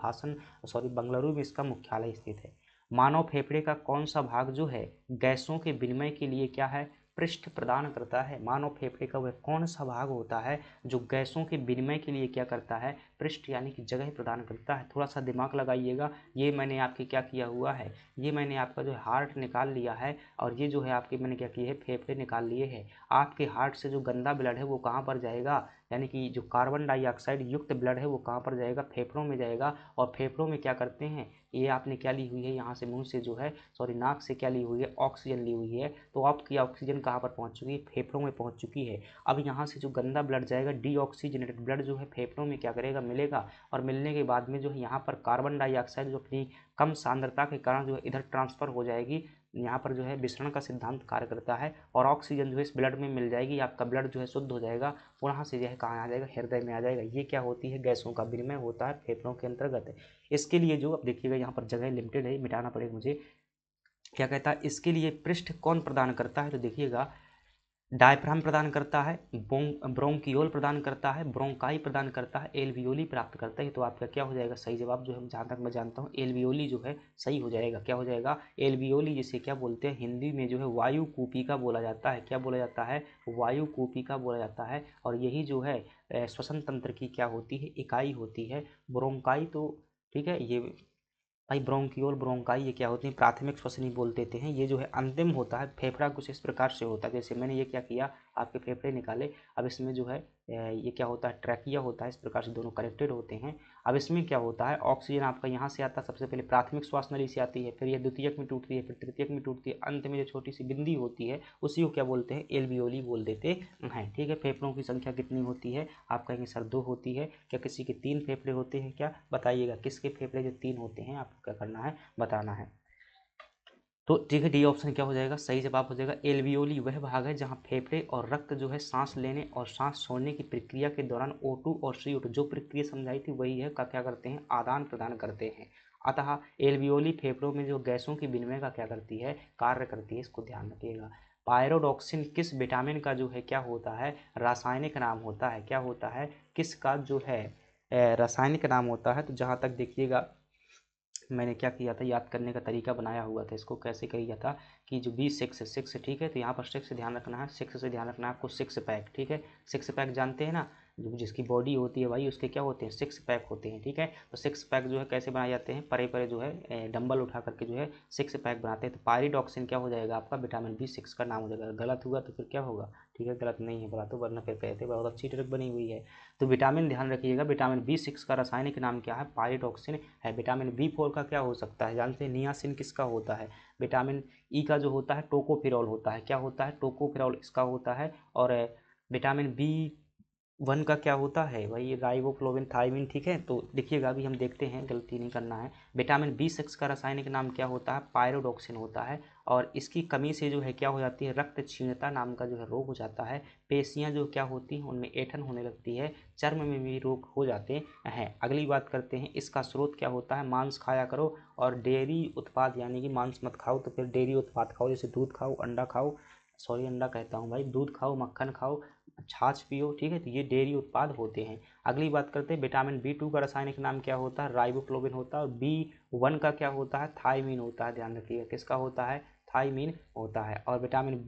बंगलुरु में इसका मुख्यालय स्थित है। मानव फेफड़े का कौन सा भाग जो है गैसों के विनिमय के लिए क्या है, पृष्ठ प्रदान करता है। मानव फेफड़े का वह कौन सा भाग होता है जो गैसों के विनिमय के लिए क्या करता है, पृष्ठ यानी कि जगह प्रदान करता है। थोड़ा सा दिमाग लगाइएगा। ये मैंने आपके क्या किया हुआ है, ये मैंने आपका जो है हार्ट निकाल लिया है, और ये जो है आपके मैंने क्या किए है, फेफड़े निकाल लिए हैं। आपके हार्ट से जो गंदा ब्लड है वो कहाँ पर जाएगा, यानी कि जो कार्बन डाइऑक्साइड युक्त ब्लड है वो कहाँ पर जाएगा, फेफड़ों में जाएगा। और फेफड़ों में क्या करते हैं, ये आपने क्या ली हुई है, यहाँ से मुंह से जो है सॉरी नाक से क्या ली हुई है, ऑक्सीजन ली हुई है। तो आपकी ऑक्सीजन कहाँ पर पहुँच चुकी है, फेफड़ों में पहुँच चुकी है। अब यहाँ से जो गंदा ब्लड जाएगा, डीऑक्सीजनेटेड ब्लड जो है फेफड़ों में क्या करेगा, मिलेगा, और मिलने के बाद में जो है यहाँ पर कार्बन डाइऑक्साइड जो अपनी कम सांद्रता के कारण जो है इधर ट्रांसफर हो जाएगी, यहाँ पर जो है विसरण का सिद्धांत कार्य करता है, और ऑक्सीजन जो है इस ब्लड में मिल जाएगी, आपका ब्लड जो है शुद्ध हो जाएगा, वहाँ से जो है कहाँ आ जाएगा, हृदय में आ जाएगा। ये क्या होती है, गैसों का विनिमय होता है फेफड़ों के अंतर्गत। इसके लिए जो अब देखिएगा यहाँ पर जगह लिमिटेड है, मिटाना पड़ेगा मुझे। क्या कहता है, इसके लिए पृष्ठ कौन प्रदान करता है, तो देखिएगा डायफ्राम प्रदान करता है, ब्रोंकियोल प्रदान करता है, ब्रोंकाई प्रदान करता है, एल्वियोली प्राप्त करता है। तो आपका क्या हो जाएगा, सही जवाब जो है जहाँ तक मैं जानता हूँ एल्वियोली जो है सही हो जाएगा। क्या हो जाएगा, एल्वियोली, जिसे क्या बोलते हैं हिंदी में जो है वायु कूपिका बोला जाता है। क्या बोला जाता है, वायु कूपिका बोला जाता है। और यही जो है श्वसन तंत्र की क्या होती है, इकाई होती है। ब्रोंकाई तो ठीक है, ये भाई ब्रोंकियोल ब्रोंकाई ये क्या होती है, प्राथमिक श्वसनी बोल देते हैं। ये जो है अंतिम होता है, फेफड़ा कुछ इस प्रकार से होता है, जैसे मैंने ये क्या किया, आपके फेफड़े निकाले। अब इसमें जो है ये क्या होता है, ट्रैकिया होता है, इस प्रकार से दोनों कनेक्टेड होते हैं। अब इसमें क्या होता है, ऑक्सीजन आपका यहाँ से आता है, सबसे पहले प्राथमिक श्वास नली से आती है, फिर ये द्वितीयक में टूटती है, फिर तृतीयक में टूटती है, अंत में जो छोटी सी बिंदी होती है उसी को क्या बोलते हैं, एल्वियोली बोल देते हैं। ठीक है, फेफड़ों की संख्या कितनी होती है, आप कहेंगे सर 2 होती है। क्या किसी के 3 फेफड़े होते हैं, क्या बताइएगा, किसके फेफड़े जो 3 होते हैं, आपको क्या करना है, बताना है। तो ठीक है, डी ऑप्शन क्या हो जाएगा, सही जवाब हो जाएगा। एल्वियोली वह भाग है जहां फेफड़े और रक्त जो है सांस लेने और सांस छोड़ने की प्रक्रिया के दौरान O2 और CO2 जो प्रक्रिया समझाई थी वही है, का क्या करते हैं, आदान प्रदान करते हैं। अतः एल्वियोली फेफड़ों में जो गैसों की विनिमय का क्या करती है, कार्य करती है, इसको ध्यान रखिएगा। पायरोडॉक्सिन किस विटामिन का जो है क्या होता है, रासायनिक नाम होता है, क्या होता है, किसका जो है रासायनिक नाम होता है। तो जहाँ तक देखिएगा मैंने क्या किया था, याद करने का तरीका बनाया हुआ था, इसको कैसे किया था कि जो B6 ठीक है, तो यहाँ पर 6 ध्यान रखना है, 6 से ध्यान रखना है आपको, 6 पैक। ठीक है, 6 पैक जानते हैं ना, जो जिसकी बॉडी होती है भाई उसके क्या होते हैं, 6 पैक होते हैं। ठीक है, तो 6 पैक जो है कैसे बनाए जाते हैं, परे परे जो है डंबल उठा करके जो है 6 पैक बनाते हैं। तो पायरिडॉक्सिन क्या हो जाएगा आपका, विटामिन B6 का नाम हो जाएगा। गलत हुआ तो फिर क्या होगा, ठीक है, गलत नहीं है बोला तो, वरना फिर कहते बहुत अच्छी ट्रिक बनी हुई है। तो विटामिन ध्यान रखिएगा, विटामिन B6 का रासायनिक नाम क्या है, पायरिडॉक्सिन है। विटामिन B4 का क्या हो सकता है, जानते हैं, नियासिन किसका होता है। विटामिन ई का जो होता है टोकोफेरॉल होता है, क्या होता है, टोकोफेरॉल इसका होता है। और विटामिन B1 का क्या होता है भाई, राइबोफ्लोविन थायमिन। ठीक है, तो देखिएगा अभी हम देखते हैं, गलती नहीं करना है। विटामिन B6 का रासायनिक नाम क्या होता है, पायरोडॉक्सिन होता है। और इसकी कमी से जो है क्या हो जाती है, रक्त क्षीणता नाम का जो है रोग हो जाता है। पेशियां जो क्या होती हैं उनमें ऐंठन होने लगती है, चर्म में भी रोग हो जाते हैं। अगली बात करते हैं, इसका स्रोत क्या होता है, मांस खाया करो और डेयरी उत्पाद, यानी कि मांस मत खाओ तो फिर डेयरी उत्पाद खाओ, जैसे दूध खाओ, अंडा खाओ, सॉरी अंडा कहता हूँ भाई, दूध खाओ, मक्खन खाओ, छाछ पियो। ठीक है, तो ये डेयरी उत्पाद होते हैं। अगली बात करते हैं, विटामिन B2 का रासायनिक नाम क्या होता है, राइबोफ्लोविन होता है। और B1 का क्या होता है, थायमीन होता है। ध्यान रखिएगा किसका होता है, थायमीन होता है। और विटामिन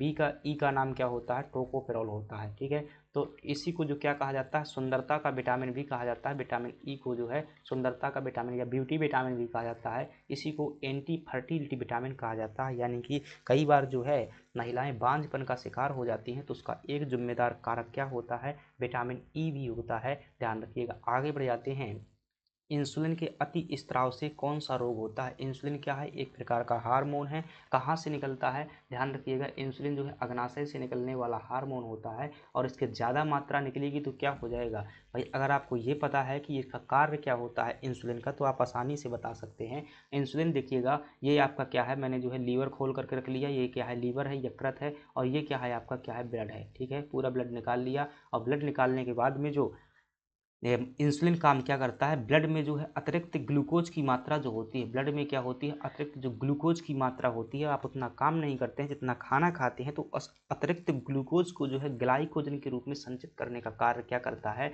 ई का नाम क्या होता है, टोकोफेरॉल होता है। ठीक है, तो इसी को जो क्या कहा जाता है, सुंदरता का विटामिन भी कहा जाता है। विटामिन ई को जो है सुंदरता का विटामिन या ब्यूटी विटामिन भी कहा जाता है। इसी को एंटी फर्टिलिटी विटामिन कहा जाता है, यानी कि कई बार जो है महिलाएं बांझपन का शिकार हो जाती हैं, तो उसका एक जिम्मेदार कारक क्या होता है, विटामिन ई भी होता है। ध्यान रखिएगा। आगे बढ़ जाते हैं, इंसुलिन के अति स्त्राव से कौन सा रोग होता है। इंसुलिन क्या है, एक प्रकार का हार्मोन है। कहाँ से निकलता है, ध्यान रखिएगा, इंसुलिन जो है अग्नाशय से निकलने वाला हार्मोन होता है। और इसके ज़्यादा मात्रा निकलेगी तो क्या हो जाएगा भाई, अगर आपको ये पता है कि इसका कार्य क्या होता है इंसुलिन का, तो आप आसानी से बता सकते हैं। इंसुलिन देखिएगा, ये आपका क्या है, मैंने जो है लीवर खोल करके रख लिया, ये क्या है, लीवर है, यकृत है, और ये क्या है आपका, क्या है, ब्लड है। ठीक है, पूरा ब्लड निकाल लिया। और ब्लड निकालने के बाद में जो इंसुलिन काम क्या करता है, ब्लड में जो है अतिरिक्त ग्लूकोज की मात्रा जो होती है, ब्लड में क्या होती है, अतिरिक्त जो ग्लूकोज की मात्रा होती है, आप उतना काम नहीं करते हैं जितना खाना खाते हैं, तो अतिरिक्त ग्लूकोज को जो है ग्लाइकोजन के रूप में संचित करने का कार्य क्या करता है,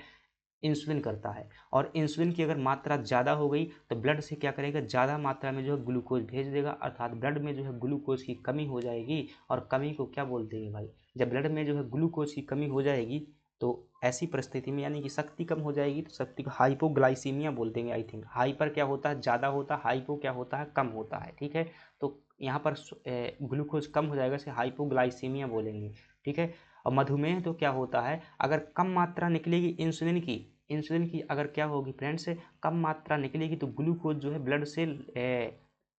इंसुलिन करता है। और इंसुलिन की अगर मात्रा ज़्यादा हो गई तो ब्लड से क्या करेगा, ज़्यादा मात्रा में जो है ग्लूकोज भेज देगा, अर्थात ब्लड में जो है ग्लूकोज की कमी हो जाएगी। और कमी को क्या बोलते हैं भाई, जब ब्लड में जो है ग्लूकोज की कमी हो जाएगी तो ऐसी परिस्थिति में, यानी कि शक्ति कम हो जाएगी, तो शक्ति को हाइपोग्लाइसीमिया बोल देंगे आई थिंक। हाइपर क्या होता है, ज़्यादा होता है, हाइपो क्या होता है, कम होता है। ठीक है, तो यहाँ पर ग्लूकोज कम हो जाएगा, इसे हाइपोग्लाइसीमिया बोलेंगे। ठीक है, और मधुमेह तो क्या होता है, अगर कम मात्रा निकलेगी इंसुलिन की, इंसुलिन की अगर क्या होगी फ्रेंड्स, कम मात्रा निकलेगी तो ग्लूकोज जो है ब्लड से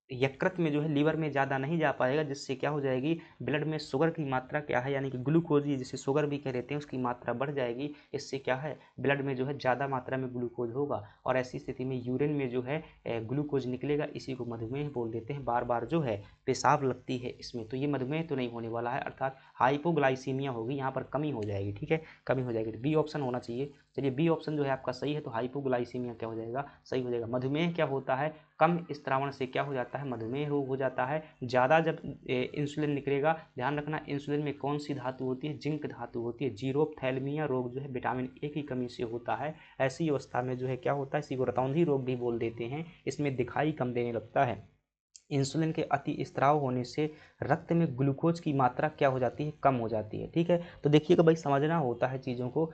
यकृत में जो है लीवर में ज़्यादा नहीं जा पाएगा, जिससे क्या हो जाएगी, ब्लड में शुगर की मात्रा क्या है, यानी कि ग्लूकोज जिसे शुगर भी कह देते हैं, उसकी मात्रा बढ़ जाएगी। इससे क्या है, ब्लड में जो है ज़्यादा मात्रा में ग्लूकोज होगा और ऐसी स्थिति में यूरिन में जो है ग्लूकोज निकलेगा। इसी को मधुमेह बोल देते हैं। बार बार जो है पेशाब लगती है इसमें, तो ये मधुमेह तो नहीं होने वाला है, अर्थात हाइपोग्लाइसीमिया होगी, यहाँ पर कमी हो जाएगी। ठीक है, कमी हो जाएगी। बी ऑप्शन होना चाहिए। चलिए बी ऑप्शन जो है आपका सही है, तो हाइपोग्लाइसीमिया क्या हो जाएगा, सही हो जाएगा। मधुमेह क्या होता है, कम स्त्रावण से क्या हो जाता है, मधुमेह रोग हो जाता है। ज़्यादा जब इंसुलिन निकलेगा, ध्यान रखना इंसुलिन में कौन सी धातु होती है, जिंक धातु होती है। जीरोप्थैल्मिया रोग जो है विटामिन ए की कमी से होता है। ऐसी अवस्था में जो है क्या होता है, इसी को रतौंधी रोग भी बोल देते हैं। इसमें दिखाई कम देने लगता है। इंसुलिन के अति स्त्राव होने से रक्त में ग्लूकोज की मात्रा क्या हो जाती है, कम हो जाती है। ठीक है, तो देखिएगा भाई, समझना होता है चीज़ों को।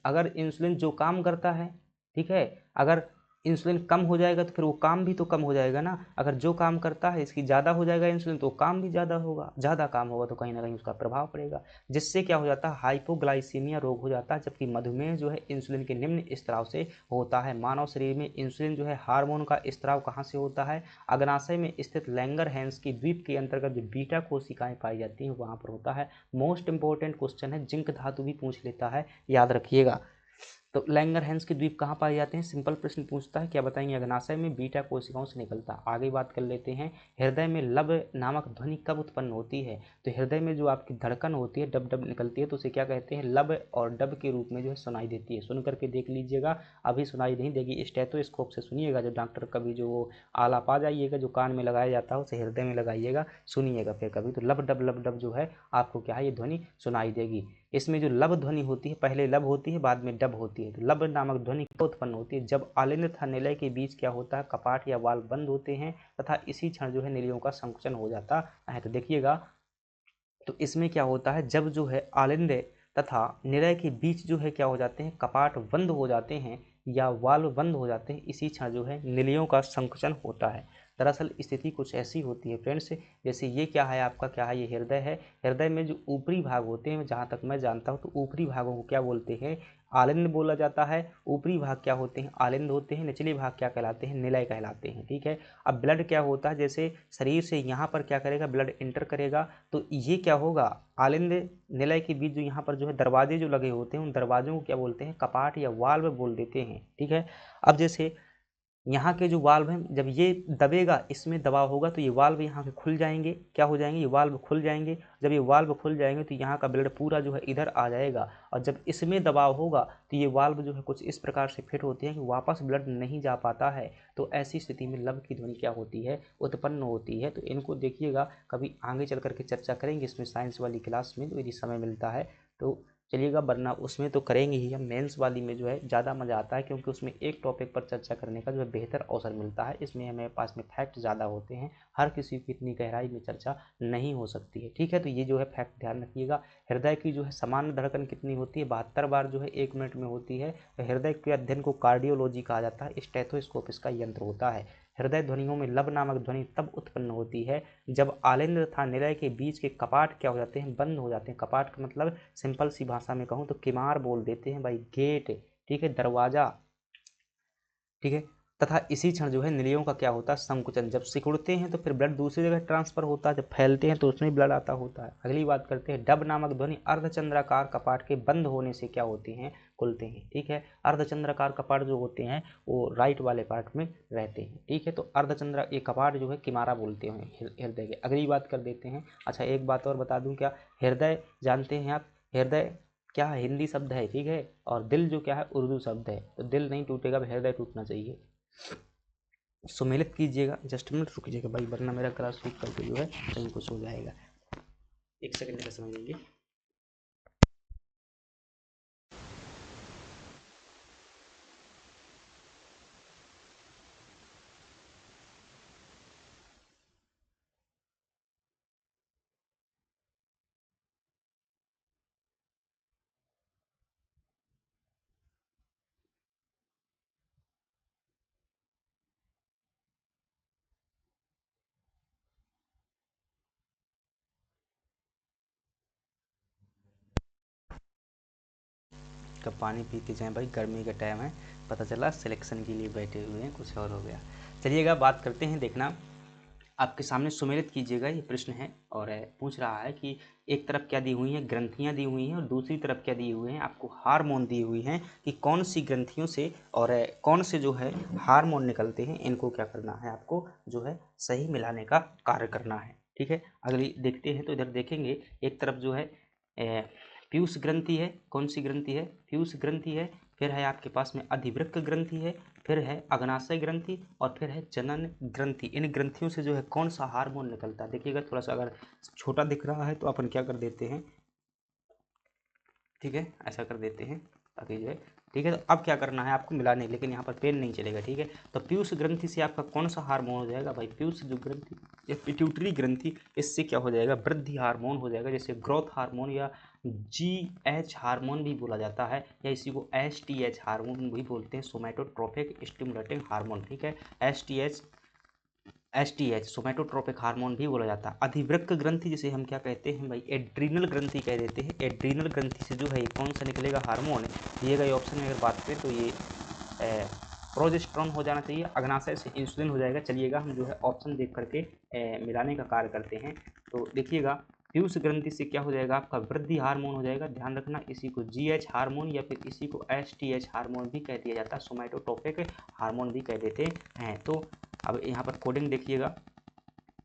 अगर इंसुलिन जो काम करता है, ठीक है, अगर इंसुलिन कम हो जाएगा तो फिर वो काम भी तो कम हो जाएगा ना। अगर जो काम करता है इसकी ज़्यादा हो जाएगा इंसुलिन, तो काम भी ज़्यादा होगा, ज़्यादा काम होगा तो कहीं ना कहीं उसका प्रभाव पड़ेगा, जिससे क्या हो जाता है, हाइपोग्लाइसीमिया रोग हो जाता है। जबकि मधुमेह जो है इंसुलिन के निम्न स्त्राव से होता है। मानव शरीर में इंसुलिन जो है हार्मोन का स्त्राव कहाँ से होता है, अग्नाशय में स्थित लैंगरहैंस की द्वीप के अंतर्गत जो बीटा कोशिकाएं पाई जाती हैं वहां पर होता है। मोस्ट इंपॉर्टेंट क्वेश्चन है, जिंक धातु भी पूछ लेता है, याद रखिएगा। तो लैंगरहैंस के द्वीप कहाँ पाए जाते हैं, सिंपल प्रश्न पूछता है, क्या बताएंगे, अग्नाशय में बीटा कोशिकाओं से निकलता है। आगे बात कर लेते हैं, हृदय में लब नामक ध्वनि कब उत्पन्न होती है। तो हृदय में जो आपकी धड़कन होती है, डब डब निकलती है, तो उसे क्या कहते हैं, लब और डब के रूप में जो है सुनाई देती है। सुन करके देख लीजिएगा, अभी सुनाई नहीं देगी, स्टेथोस्कोप से सुनिएगा। जो डॉक्टर कभी जो वो आलाप आ जाइएगा जो कान में लगाया जाता है, उसे हृदय में लगाइएगा, सुनिएगा फिर कभी, तो लब डब जो है आपको क्या है, ये ध्वनि सुनाई देगी। इसमें जो लब ध्वनि होती है, पहले लब होती है बाद में डब होती है। तो लब नामक ध्वनि कब उत्पन्न होती है, जब आलिंद तथा निलय के बीच क्या होता है, कपाट या वाल्व बंद होते हैं तथा इसी क्षण जो है निलयों का संकुचन हो जाता है। तो देखिएगा, तो इसमें क्या होता है, जब जो है आलिंद तथा निलय के बीच जो है क्या हो जाते हैं, कपाट बंद हो जाते हैं या वाल्व बंद हो जाते हैं, इसी क्षण जो है निलयों का संकुचन होता है। दरअसल स्थिति कुछ ऐसी होती है फ्रेंड्स, जैसे ये क्या है आपका, क्या है, ये हृदय है। हृदय में जो ऊपरी भाग होते हैं, जहाँ तक मैं जानता हूँ तो ऊपरी भागों को क्या बोलते हैं, आलिंद बोला जाता है। ऊपरी भाग क्या होते हैं, आलिंद होते हैं। निचले भाग क्या कहलाते हैं, निलय कहलाते हैं। ठीक है, अब ब्लड क्या होता है, जैसे शरीर से यहाँ पर क्या करेगा, ब्लड इंटर करेगा, तो ये क्या होगा, आलिंद निलय के बीच जो यहाँ पर जो है दरवाजे जो लगे होते हैं, उन दरवाजों को क्या बोलते हैं, कपाट या वाल्व बोल देते हैं। ठीक है, अब जैसे यहाँ के जो वाल्व हैं, जब ये दबेगा, इसमें दबाव होगा, तो ये वाल्व यहाँ के खुल जाएंगे। क्या हो जाएंगे, ये वाल्व खुल जाएंगे। जब ये वाल्व खुल जाएंगे तो यहाँ का ब्लड पूरा जो है इधर आ जाएगा, और जब इसमें दबाव होगा तो ये वाल्व जो है कुछ इस प्रकार से फिट होते हैं कि वापस ब्लड नहीं जा पाता है। तो ऐसी स्थिति में लब की ध्वनि क्या होती है, उत्पन्न होती है। तो इनको देखिएगा, कभी आगे चल करके चर्चा करेंगे इसमें साइंस वाली क्लास में, तो यदि समय मिलता है तो चलिएगा, वरना उसमें तो करेंगे ही हम। मेंस वाली में जो है ज़्यादा मज़ा आता है, क्योंकि उसमें एक टॉपिक पर चर्चा करने का जो है बेहतर अवसर मिलता है। इसमें हमारे पास में फैक्ट ज़्यादा होते हैं, हर किसी की इतनी गहराई में चर्चा नहीं हो सकती है। ठीक है, तो ये जो है फैक्ट ध्यान रखिएगा। हृदय की जो है सामान्य धड़कन कितनी होती है, 72 बार जो है 1 मिनट में होती है। तो हृदय के अध्ययन को कार्डियोलॉजी कहा जाता है। स्टेथोस्कोप इसका यंत्र होता है। हृदय ध्वनियों में लब नामक ध्वनि तब उत्पन्न होती है जब आलिंद तथा निलय के बीच के कपाट क्या हो जाते हैं, बंद हो जाते हैं। कपाट का मतलब सिंपल सी भाषा में कहूँ तो किमार बोल देते हैं भाई, गेट। ठीक है, दरवाजा। ठीक है, तथा इसी क्षण जो है निलियों का क्या होता है, संकुचन। जब सिकुड़ते हैं तो फिर ब्लड दूसरी जगह ट्रांसफर होता है, जब फैलते हैं तो उसमें ब्लड आता होता है। अगली बात करते हैं, डब नामक ध्वनि अर्धचंद्राकार कपाट के बंद होने से क्या होते हैं, खुलते हैं। ठीक है, अर्धचंद्राकार कपाट जो होते हैं वो राइट वाले पार्ट में रहते हैं। ठीक है, तो अर्धचंद्र ये कपाट जो है किमारा बोलते हैं हृदय के। अगली बात कर देते हैं। अच्छा, एक बात और बता दूं, क्या हृदय जानते हैं आप, हृदय क्या है, हिंदी शब्द है। ठीक है, और दिल जो क्या है, उर्दू शब्द है। तो दिल नहीं टूटेगा, हृदय टूटना चाहिए। सुमेलित कीजिएगा, जस्ट मिनट रुकीजिएगा भाई, वरना मेरा क्लास सूख करके जो है कहीं कुछ हो जाएगा। 1 सेकंड का समय लेंगे। का पानी पी के जाएँ भाई, गर्मी का टाइम है, पता चला सिलेक्शन के लिए बैठे हुए हैं, कुछ और हो गया। चलिएगा बात करते हैं, देखना आपके सामने सुमेलित कीजिएगा, ये प्रश्न है और पूछ रहा है कि एक तरफ क्या दी हुई है, ग्रंथियां दी हुई हैं, और दूसरी तरफ क्या दिए हुए हैं, आपको हार्मोन दी हुई हैं कि कौन सी ग्रंथियों से और कौन से जो है हार्मोन निकलते हैं, इनको क्या करना है, आपको जो है सही मिलाने का कार्य करना है। ठीक है, अगली देखते हैं तो इधर देखेंगे, एक तरफ जो है पीयूष ग्रंथि है, कौन सी ग्रंथि है, पीयूष ग्रंथि है, फिर है आपके पास में अधिवृक्क ग्रंथि है, फिर है अग्नाशय ग्रंथि, और फिर है जनन ग्रंथि। इन ग्रंथियों से जो है कौन सा हार्मोन निकलता है, देखिएगा थोड़ा सा अगर छोटा दिख रहा है तो अपन क्या कर देते हैं, ठीक है, ऐसा कर देते हैं ताकि जो है, ठीक है। तो अब क्या करना है आपको मिलाने, लेकिन यहाँ पर पेन नहीं चलेगा, ठीक है। तो पीयूष ग्रंथि से आपका कौन सा हार्मोन हो जाएगा भाई, पीयूष जो ग्रंथि या पिट्यूटरी ग्रंथि, इससे क्या हो जाएगा, वृद्धि हार्मोन हो जाएगा, जैसे ग्रोथ हार्मोन या GH हार्मोन भी बोला जाता है, या इसी को STH हार्मोन भी बोलते हैं, सोमैटोट्रोपिक स्टिमुलेटिंग हार्मोन, ठीक है। STH सोमैटोट्रोपिक हार्मोन भी बोला जाता है। अधिवृक्क ग्रंथि जिसे हम क्या कहते हैं भाई, एड्रीनल ग्रंथि कह देते हैं। एड्रीनल ग्रंथि से जो है कौन सा निकलेगा हार्मोन, दिए गए ऑप्शन में अगर बात करें तो ये प्रोजेस्टेरॉन हो जाना चाहिए, अग्नाशय से इंसुलिन हो जाएगा। चलिएगा हम जो है ऑप्शन देख करके मिलाने का कार्य करते हैं। तो देखिएगा पीयूष ग्रंथि से क्या हो जाएगा, आपका वृद्धि हार्मोन हो जाएगा, ध्यान रखना, इसी को GH हार्मोन या फिर इसी को STH हार्मोन भी कह दिया जाता है, सोमैटोट्रोपिक हार्मोन भी कह देते हैं। तो अब यहाँ पर कोडिंग देखिएगा,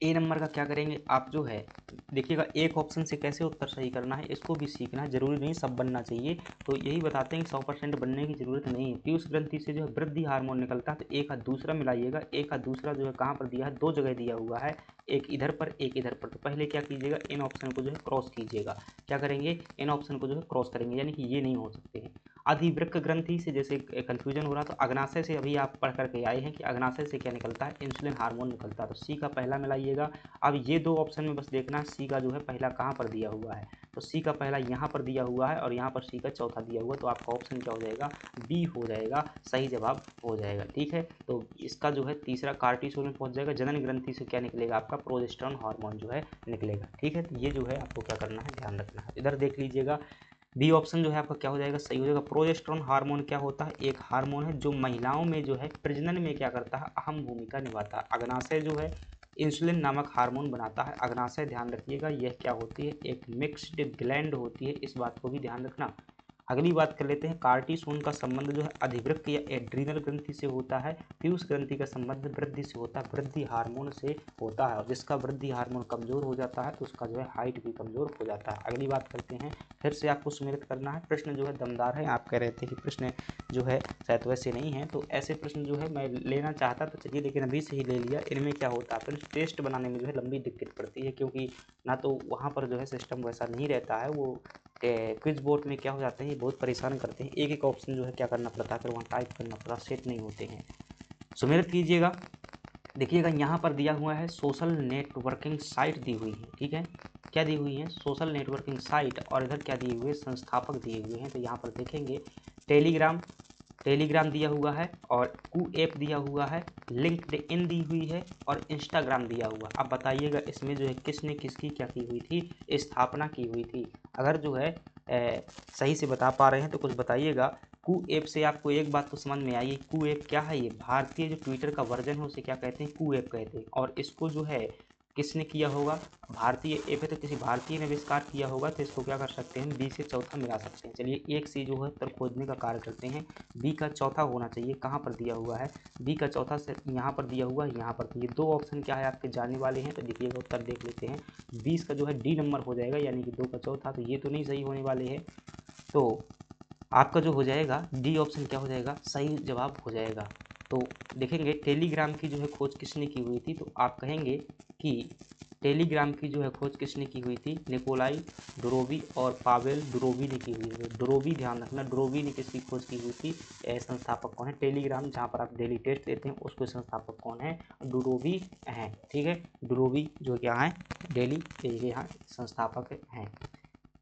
ए नंबर का क्या करेंगे आप, जो है देखिएगा एक ऑप्शन से कैसे उत्तर सही करना है, इसको भी सीखना है, जरूरी नहीं सब बनना चाहिए। तो यही बताते हैं कि 100% बनने की जरूरत नहीं है। पीयूष ग्रंथि से जो है वृद्धि हार्मोन निकलता है, तो एक हाथ दूसरा मिलाइएगा, एक हाथ दूसरा जो है कहाँ पर दिया है, दो जगह दिया हुआ है, एक इधर पर एक इधर पर। तो पहले क्या कीजिएगा, इन ऑप्शन को जो है क्रॉस कीजिएगा, क्या करेंगे, इन ऑप्शन को जो है क्रॉस करेंगे, यानी कि ये नहीं हो सकते हैं। अधिवृक्क ग्रंथि से जैसे कन्फ्यूजन हो रहा, तो अग्नाशय से अभी आप पढ़ करके आए हैं कि अग्नाशय से क्या निकलता है, इंसुलिन हार्मोन निकलता है, तो सी का पहला मिलाइएगा। अब ये दो ऑप्शन में बस देखना सी का जो है पहला कहाँ पर दिया हुआ है, तो सी का पहला यहाँ पर दिया हुआ है और यहाँ पर सी का चौथा दिया हुआ है, तो आपका ऑप्शन क्या हो जाएगा, बी हो जाएगा, सही जवाब हो जाएगा। ठीक है, तो इसका जो है तीसरा कार्टिसोल में पहुंच जाएगा। जनन ग्रंथि से क्या निकलेगा, आपका प्रोजेस्टेरॉन हार्मोन जो है निकलेगा। ठीक है, तो ये जो है आपको क्या करना है, ध्यान रखना है। इधर देख लीजिएगा, बी ऑप्शन जो है आपका क्या हो जाएगा, सही हो जाएगा। प्रोजेस्टेरॉन हार्मोन क्या होता है, एक हार्मोन है जो महिलाओं में जो है प्रजनन में क्या करता है, अहम भूमिका निभाता है। अग्नाशय जो है इंसुलिन नामक हार्मोन बनाता है। अग्नाशय ध्यान रखिएगा, यह क्या होती है, एक मिक्स्ड ग्लैंड होती है, इस बात को भी ध्यान रखना। अगली बात कर लेते हैं, कार्टिसोन का संबंध जो है अधिवृक्क या एड्रीनल ग्रंथि से होता है। पीयूष ग्रंथि का संबंध वृद्धि से होता है, वृद्धि हार्मोन से होता है, और जिसका वृद्धि हार्मोन कमजोर हो जाता है तो उसका जो है हाइट भी कमजोर हो जाता है। अगली बात करते हैं, फिर से आपको सुमेलित करना है। प्रश्न जो है दमदार है, आप कह रहे थे कि प्रश्न जो है शायद वैसे नहीं है, तो ऐसे प्रश्न जो है मैं लेना चाहता तो चलिए, लेकिन अभी से ही ले लिया। इनमें क्या होता है, फिर टेस्ट बनाने में जो है लंबी दिक्कत पड़ती है, क्योंकि ना तो वहाँ पर जो है सिस्टम वैसा नहीं रहता है, वो क्विज बोर्ड में क्या हो जाते हैं, बहुत परेशान करते हैं, एक एक ऑप्शन जो है क्या करना पड़ता है, फिर वहाँ टाइप करना पड़ता है, सेट नहीं होते हैं। सुमेलित कीजिएगा, देखिएगा यहाँ पर दिया हुआ है सोशल नेटवर्किंग साइट दी हुई है, ठीक है, क्या दी हुई है, सोशल नेटवर्किंग साइट, और इधर क्या दिए हुए, संस्थापक दिए हुए हैं। तो यहाँ पर देखेंगे टेलीग्राम, टेलीग्राम दिया हुआ है, और कू ऐप दिया हुआ है, लिंक्डइन दी हुई है, और इंस्टाग्राम दिया हुआ। अब बताइएगा इसमें जो है किसने किसकी क्या की हुई थी, स्थापना की हुई थी। अगर जो है सही से बता पा रहे हैं तो कुछ बताइएगा। कू ऐप से आपको एक बात तो समझ में आई, कू ऐप क्या है, ये भारतीय जो ट्विटर का वर्जन है उसे क्या कहते हैं, कू ऐप कहते हैं। और इसको जो है किसने किया होगा, भारतीय ऐप है तो किसी भारतीय ने आविष्कार किया होगा, तो इसको क्या कर सकते हैं, बी से चौथा मिला सकते हैं। चलिए एक से जो है उत्तर खोजने का कार्य करते हैं, बी का चौथा होना चाहिए, कहाँ पर दिया हुआ है, बी का चौथा से यहाँ पर दिया हुआ है, यहाँ पर। तो ये दो ऑप्शन क्या है आपके जाने वाले हैं, तो देखिएगा उत्तर देख लेते हैं। 20 का जो है डी नंबर हो जाएगा, यानी कि 2 का चौथा, तो ये तो नहीं सही होने वाले हैं। तो आपका जो हो जाएगा डी ऑप्शन क्या हो जाएगा, सही जवाब हो जाएगा। तो देखेंगे टेलीग्राम की जो है खोज किसने की हुई थी, तो आप कहेंगे कि टेलीग्राम की जो है खोज किसने की हुई थी, निकोलाई डुरोवी और पावेल डुरोवी ने की हुई है। डुरोवी ध्यान रखना, डुरोवी ने किसकी खोज की हुई थी, संस्थापक कौन है, टेलीग्राम जहाँ पर आप डेली टेस्ट देते हैं उसके संस्थापक कौन है, डुरोवी हैं। ठीक है, डुरोवी जो क्या है, डेली यहाँ संस्थापक हैं।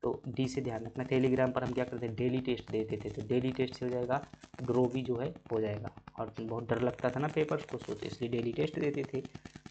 तो डी से ध्यान रखना, टेलीग्राम पर हम क्या करते हैं, डेली टेस्ट देते थे, तो डेली टेस्ट से हो जाएगा, ड्रोवी जो है हो जाएगा। और बहुत डर लगता था ना पेपर्स को, तो इसलिए डेली टेस्ट देते थे।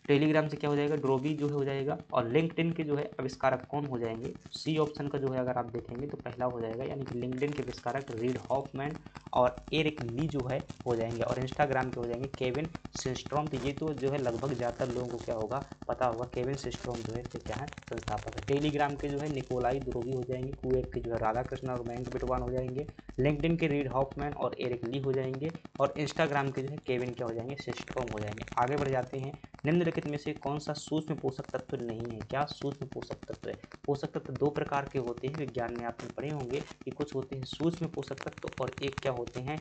टेलीग्राम से क्या हो जाएगा, ड्रोबी जो है हो जाएगा। और लिंक्डइन के जो है आविष्कारक कौन हो जाएंगे, सी ऑप्शन का जो है अगर आप देखेंगे तो पहला हो जाएगा, यानी कि लिंक्डइन के आविष्कारक रीड हॉफमैन और एरिक ली जो है हो जाएंगे। और इंस्टाग्राम के हो जाएंगे केविन सिस्ट्रॉम। तो ये तो जो है लगभग ज़्यादातर लोगों को क्या होगा, पता होगा। केविन सिस्ट्रॉम जो है क्या है, संस्थापक है। टेलीग्राम के जो है निकोलाई द्रोवी हो जाएंगे। क्यूएक के जो है राधाकृष्ण और मयंक बिटवान हो जाएंगे। लिंक्डइन के रीड हॉफमैन और एरिक ली हो जाएंगे। और इंस्टाग्राम के जो है केविन क्या हो जाएंगे, सिस्ट्रॉम हो जाएंगे। आगे बढ़ जाते हैं। निम्नलिखित में से कौन सा सूक्ष्म पोषक तत्व नहीं है, क्या सूक्ष्म पोषक तत्व है। पोषक तत्व दो प्रकार के होते हैं, विज्ञान में आपने पढ़े होंगे कि कुछ होते हैं सूक्ष्म पोषक तत्व और एक क्या होते हैं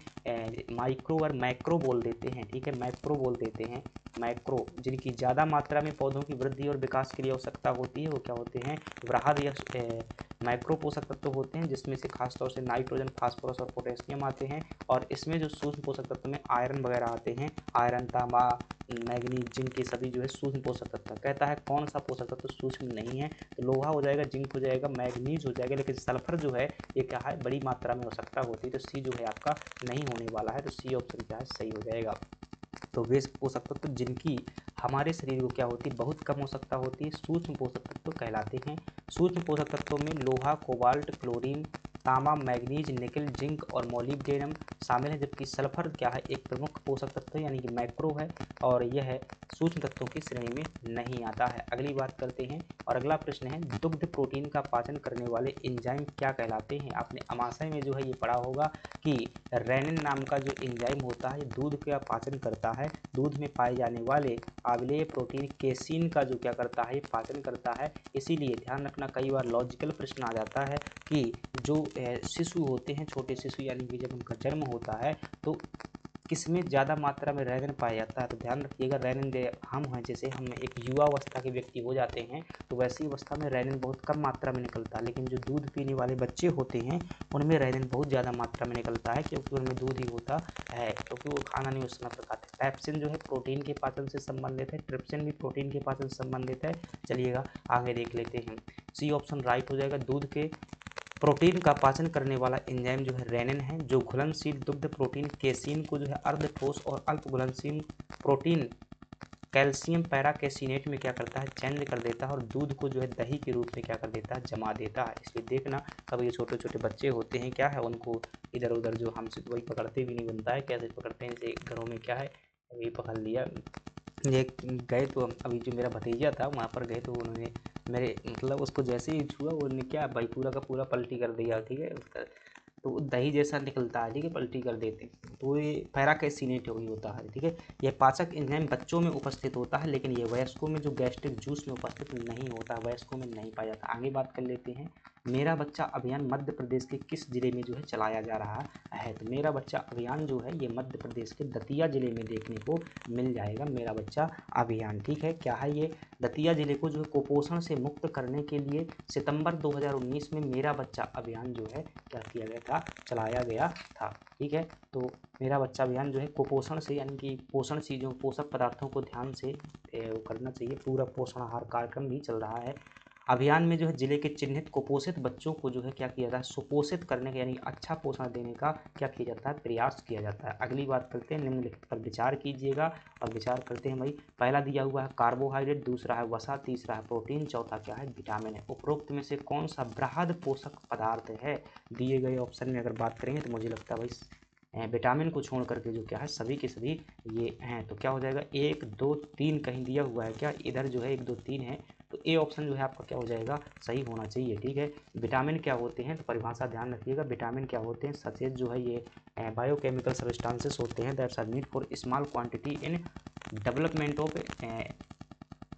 माइक्रो और मैक्रो बोल देते हैं, ठीक है, मैक्रो बोल देते हैं। मैक्रो जिनकी ज़्यादा मात्रा में पौधों की वृद्धि और विकास के लिए आवश्यकता होती है वो क्या होते हैं, वृहद या माइक्रो पोषक तत्व होते हैं, जिसमें से खासतौर से नाइट्रोजन, फास्फोरस और पोटेशियम आते हैं। और इसमें जो सूक्ष्म पोषक तत्व में आयरन वगैरह आते हैं, आयरन, तांबा, मैग्नीज, जिंक, के सभी जो है सूक्ष्म पोषक तत्व। कहता है कौन सा पोषक तत्व सूक्ष्म नहीं है, तो लोहा हो जाएगा, जिंक हो जाएगा, मैग्नीज हो जाएगा। लेकिन सल्फर जो है ये क्या है, बड़ी मात्रा में आवश्यकता होती है, तो सी जो है आपका नहीं होने वाला है। तो सी ऑप्शन क्या है, सही हो जाएगा। तो वे पोषक तत्व जिनकी हमारे शरीर को क्या होती है, बहुत कम आवश्यकता होती है, सूक्ष्म पोषक तत्व कहलाते हैं। सूक्ष्म पोषक तत्वों में लोहा, कोबाल्ट, क्लोरीन, तांबा, मैग्नीज, निकल, जिंक और मोलिब्डेनम शामिल है। जबकि सल्फर क्या है, एक प्रमुख पोषक तत्व है, यानी कि मैक्रो है, और यह सूक्ष्म तत्वों की श्रेणी में नहीं आता है। अगली बात करते हैं, और अगला प्रश्न है, दुग्ध प्रोटीन का पाचन करने वाले एंजाइम क्या कहलाते हैं। आपने अमाशय में जो है ये पढ़ा होगा कि रेनिन नाम का जो एंजाइम होता है दूध का पाचन करता है। दूध में पाए जाने वाले अम्लीय प्रोटीन केसीन का जो क्या करता है, पाचन करता है। इसीलिए ध्यान रखना, कई बार लॉजिकल प्रश्न आ जाता है कि जो शिशु होते हैं, छोटे शिशु, यानी कि जब उनका जन्म होता है तो किसमें ज़्यादा मात्रा में रेनिन पाया जाता है। तो ध्यान रखिएगा, रेनिन हम हैं, जैसे हम एक युवा अवस्था के व्यक्ति हो जाते हैं तो वैसी अवस्था में रेनिन बहुत कम मात्रा में निकलता है। लेकिन जो दूध पीने वाले बच्चे होते हैं उनमें रेनिन बहुत ज़्यादा मात्रा में निकलता है, क्योंकि उनमें दूध ही होता है, क्योंकि वो खाना नहीं उस समय पर खाते। पैप्सिन जो है प्रोटीन के पाचन से संबंधित है, ट्रिप्सिन भी प्रोटीन के पाचन से संबंधित है। चलिएगा आगे देख लेते हैं। सी ऑप्शन राइट हो जाएगा। दूध के प्रोटीन का पाचन करने वाला एंजाइम जो है रेनिन है, जो घुलनशील दुग्ध प्रोटीन केसीन को जो है अर्ध ठोस और अल्प घुलनशील प्रोटीन कैल्शियम पैराकेसिनेट में क्या करता है, चेंज कर देता है, और दूध को जो है दही के रूप में क्या कर देता है, जमा देता है। इसलिए देखना, कभी ये छोटे छोटे बच्चे होते हैं क्या है, उनको इधर उधर जो हमसे तो वही पकड़ते भी नहीं बनता है, कैसे पकड़ते हैं, जैसे घरों में क्या है, वही पकड़ लिया। ये गए तो अभी जो मेरा भतीजा था वहाँ पर गए तो उन्होंने मेरे मतलब उसको जैसे ही छुआ उन्होंने क्या भाई पूरा का पूरा पलटी कर दिया, ठीक है, उसका तो दही जैसा निकलता है, ठीक है, पलटी कर देते हैं, तो ये पैराकेसिनेट ही होता है, ठीक है। यह पाचक एंजाइम बच्चों में उपस्थित होता है, लेकिन ये वयस्कों में जो गैस्ट्रिक जूस में उपस्थित नहीं होता, वयस्कों में नहीं पाया जाता। आगे बात कर लेते हैं। मेरा बच्चा अभियान मध्य प्रदेश के किस जिले में जो है चलाया जा रहा है। तो मेरा बच्चा अभियान जो है ये मध्य प्रदेश के दतिया जिले में देखने को मिल जाएगा। मेरा बच्चा अभियान, ठीक है, क्या है ये, दतिया जिले को जो है कुपोषण से मुक्त करने के लिए सितंबर 2019 में मेरा बच्चा अभियान जो है क्या किया गया था, चलाया गया था, ठीक है। तो मेरा बच्चा अभियान जो है कुपोषण से, यानी कि पोषण चीज़ों, पोषक पदार्थों को ध्यान से वो करना चाहिए। पूरा पोषण आहार कार्यक्रम भी चल रहा है। अभियान में जो है जिले के चिन्हित कुपोषित बच्चों को जो है क्या किया जाता है, सुपोषित करने का, यानी अच्छा पोषण देने का क्या किया जाता है, प्रयास किया जाता है। अगली बात करते हैं, निम्नलिखित पर विचार कीजिएगा, और विचार करते हैं भाई। पहला दिया हुआ है कार्बोहाइड्रेट, दूसरा है वसा, तीसरा है प्रोटीन, चौथा क्या है, विटामिन है। उपरोक्त में से कौन सा बृहद पोषक पदार्थ है। दिए गए ऑप्शन में अगर बात करेंगे तो मुझे लगता है भाई विटामिन को छोड़ करके जो क्या है सभी के सभी ये हैं। तो क्या हो जाएगा, 1 2 3 कहीं दिया हुआ है क्या, इधर जो है 1 2 3 है, तो ए ऑप्शन जो है आपका क्या हो जाएगा, सही होना चाहिए, ठीक है। विटामिन क्या होते हैं, तो परिभाषा ध्यान रखिएगा। विटामिन क्या होते हैं, सचेत जो है ये बायोकेमिकल सब्सटेंसेस होते हैं that's are need for small quantity in development of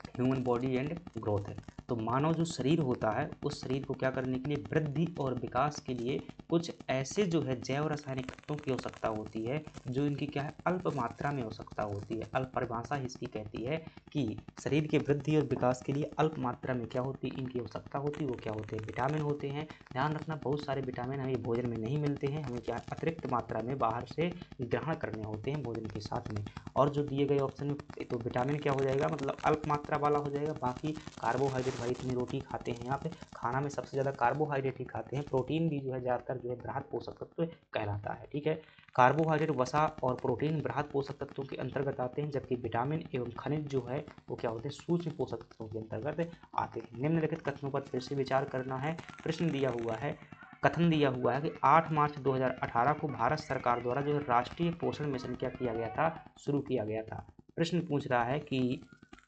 human body and growth है। तो मानव जो शरीर होता है उस शरीर को क्या करने के लिए, वृद्धि और विकास के लिए कुछ ऐसे जो है जैव रासायनिक तत्वों की आवश्यकता होती है जो इनकी क्या है, अल्प मात्रा में आवश्यकता होती है। अल्प परिभाषा इसकी कहती है कि शरीर के वृद्धि और विकास के लिए अल्प मात्रा में क्या होती है, इनकी आवश्यकता होती है, वो क्या होते हैं, विटामिन होते हैं। ध्यान रखना, बहुत सारे विटामिन हमें भोजन में नहीं मिलते हैं, हमें क्या अतिरिक्त मात्रा में बाहर से ग्रहण करने होते हैं भोजन के साथ में। और जो दिए गए ऑप्शन में तो विटामिन क्या हो जाएगा, मतलब अल्प मात्रा वाला हो जाएगा, बाकी कार्बोहाइड्रेट भाई इतनी रोटी खाते हैं यहाँ पे, खाना में सबसे ज़्यादा कार्बोहाइड्रेट ही खाते हैं, प्रोटीन भी जो है ज़्यादातर जो है बृहद पोषक तत्व कहलाता है। ठीक है, कार्बोहाइड्रेट, वसा और प्रोटीन बृहद पोषक तत्वों के अंतर्गत आते हैं, जबकि विटामिन एवं खनिज जो है वो क्या होते हैं, सूक्ष्म पोषक तत्वों के अंतर्गत आते हैं। निम्नलिखित कथनों पर फिर से विचार करना है। प्रश्न दिया हुआ है, कथन दिया हुआ है कि 8 मार्च 2018 को भारत सरकार द्वारा जो है राष्ट्रीय पोषण मिशन क्या किया गया था, शुरू किया गया था। प्रश्न पूछ रहा है कि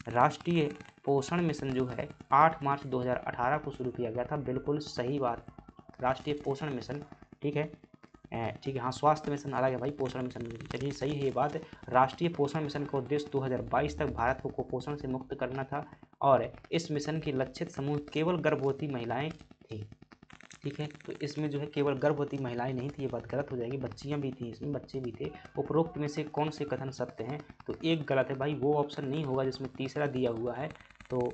राष्ट्रीय पोषण मिशन जो है 8 मार्च 2018 को शुरू किया गया था। बिल्कुल सही बात, राष्ट्रीय पोषण मिशन। ठीक है, ठीक है, हाँ, स्वास्थ्य मिशन अलग है भाई, पोषण मिशन। चलिए सही है ये बात। राष्ट्रीय पोषण मिशन का उद्देश्य 2022 तक भारत को कुपोषण से मुक्त करना था और इस मिशन के लक्षित समूह केवल गर्भवती महिलाएं थी। ठीक है, तो इसमें जो है केवल गर्भवती महिलाएं नहीं थी, ये बात गलत हो जाएगी, बच्चियां भी थी, इसमें बच्चे भी थे। उपरोक्त में से कौन से कथन सत्य हैं, तो एक गलत है भाई, वो ऑप्शन नहीं होगा जिसमें तीसरा दिया हुआ है। तो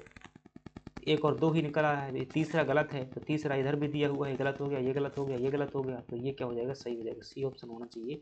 एक और दो ही निकला है, तीसरा गलत है, तो तीसरा इधर भी दिया हुआ है, गलत हो गया, ये गलत हो गया, ये गलत हो गया, तो ये क्या हो जाएगा, सही हो जाएगा, सी ऑप्शन होना चाहिए।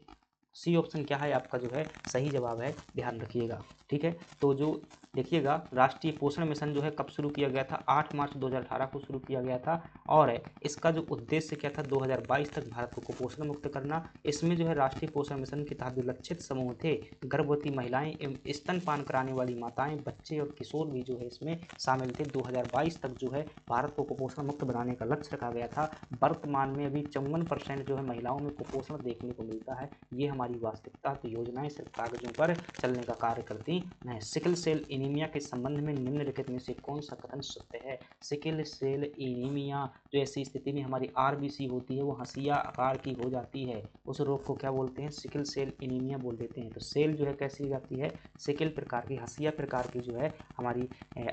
सी ऑप्शन क्या है आपका जो है सही जवाब है, ध्यान रखिएगा। ठीक है, तो जो देखिएगा राष्ट्रीय पोषण मिशन जो है कब शुरू किया गया था, 8 मार्च 2018 को शुरू किया गया था और इसका जो उद्देश्य क्या था, 2022 तक भारत को कुपोषण मुक्त करना। इसमें जो है राष्ट्रीय पोषण मिशन के तहत जो लक्षित समूह थे, गर्भवती महिलाएं एवं स्तनपान कराने वाली माताएं, बच्चे और किशोर भी जो है इसमें शामिल थे। 2022 तक जो है भारत को कुपोषण मुक्त बनाने का लक्ष्य रखा गया था। वर्तमान में अभी 54% जो है महिलाओं में कुपोषण देखने को मिलता है, ये हमारी वास्तविकता। तो योजनाएं सिर्फ कागजों पर चलने का कार्य करती हैं। सिकल सेल एनीमिया के संबंध में निम्नलिखित में से कौन सा कथन सत्य है। सिकल सेल एनीमिया जो ऐसी स्थिति में हमारी आरबीसी होती है वो हंसिया आकार की हो जाती है, उस रोग को क्या बोलते हैं, सिकल सेल एनीमिया बोल देते हैं। तो सेल जो है कैसी हो जाती है, सिकल प्रकार की, हंसिया प्रकार की जो है हमारी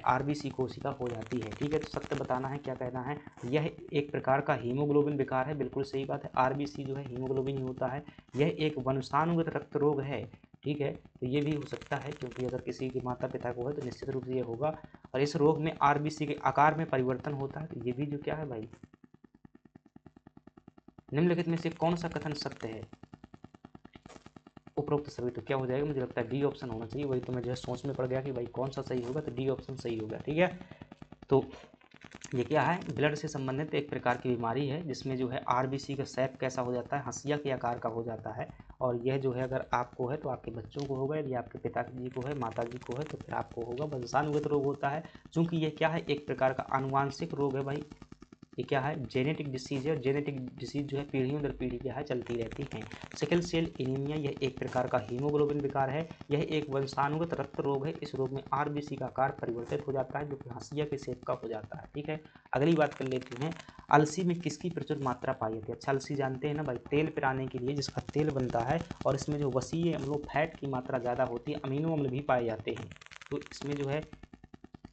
आरबीसी कोशिका हो जाती है। ठीक है, तो सत्य बताना है, क्या कहना है, यह एक प्रकार का हीमोग्लोबिन विकार है। बिल्कुल सही बात है, आरबीसी जो है हीमोग्लोबिन ही होता है। यह एक वंशानुगत रक्त रोग है। ठीक है, तो ये भी हो सकता है, क्योंकि अगर किसी के माता पिता को है तो निश्चित रूप से ये होगा। और इस रोग में आरबीसी के आकार में परिवर्तन होता है, तो ये भी जो क्या है भाई, निम्नलिखित में से कौन सा कथन सत्य है। उपरोक्त सभी, तो क्या हो जाएगा, मुझे लगता है डी ऑप्शन होना चाहिए। वही तो मैं जो है सोच में पड़ गया कि भाई कौन सा सही होगा, तो डी ऑप्शन सही होगा। ठीक है, तो ये क्या है, ब्लड से संबंधित एक प्रकार की बीमारी है जिसमें जो है आरबीसी का शेप कैसा हो जाता है, हंसिया के आकार का हो जाता है। और यह जो है अगर आपको है तो आपके बच्चों को होगा, यदि आपके पिताजी को है, माताजी को है तो फिर आपको होगा। वंशानुगत रोग होता है, चूंकि यह क्या है, एक प्रकार का आनुवांशिक रोग है भाई। ये क्या है, जेनेटिक डिसीज है, और जेनेटिक डिसीज जो है पीढ़ियों दर पीढ़ी क्या है चलती रहती है। सिकल सेल एनीमिया यह एक प्रकार का हीमोग्लोबिन विकार है। यह एक वंशानुगत रक्त रोग है। इस रोग में आरबीसी का आकार परिवर्तित हो जाता है, जो कि हंसिया के शेप का हो जाता है। ठीक है, अगली बात कर लेते हैं, अलसी में किसकी प्रचुर मात्रा पाई जाती है। अच्छा, अलसी जानते हैं ना भाई, तेल पिराने के लिए जिसका तेल बनता है, और इसमें जो वसीय अम्लों फैट की मात्रा ज़्यादा होती है, अमीनो अम्ल भी पाए जाते हैं। तो इसमें जो है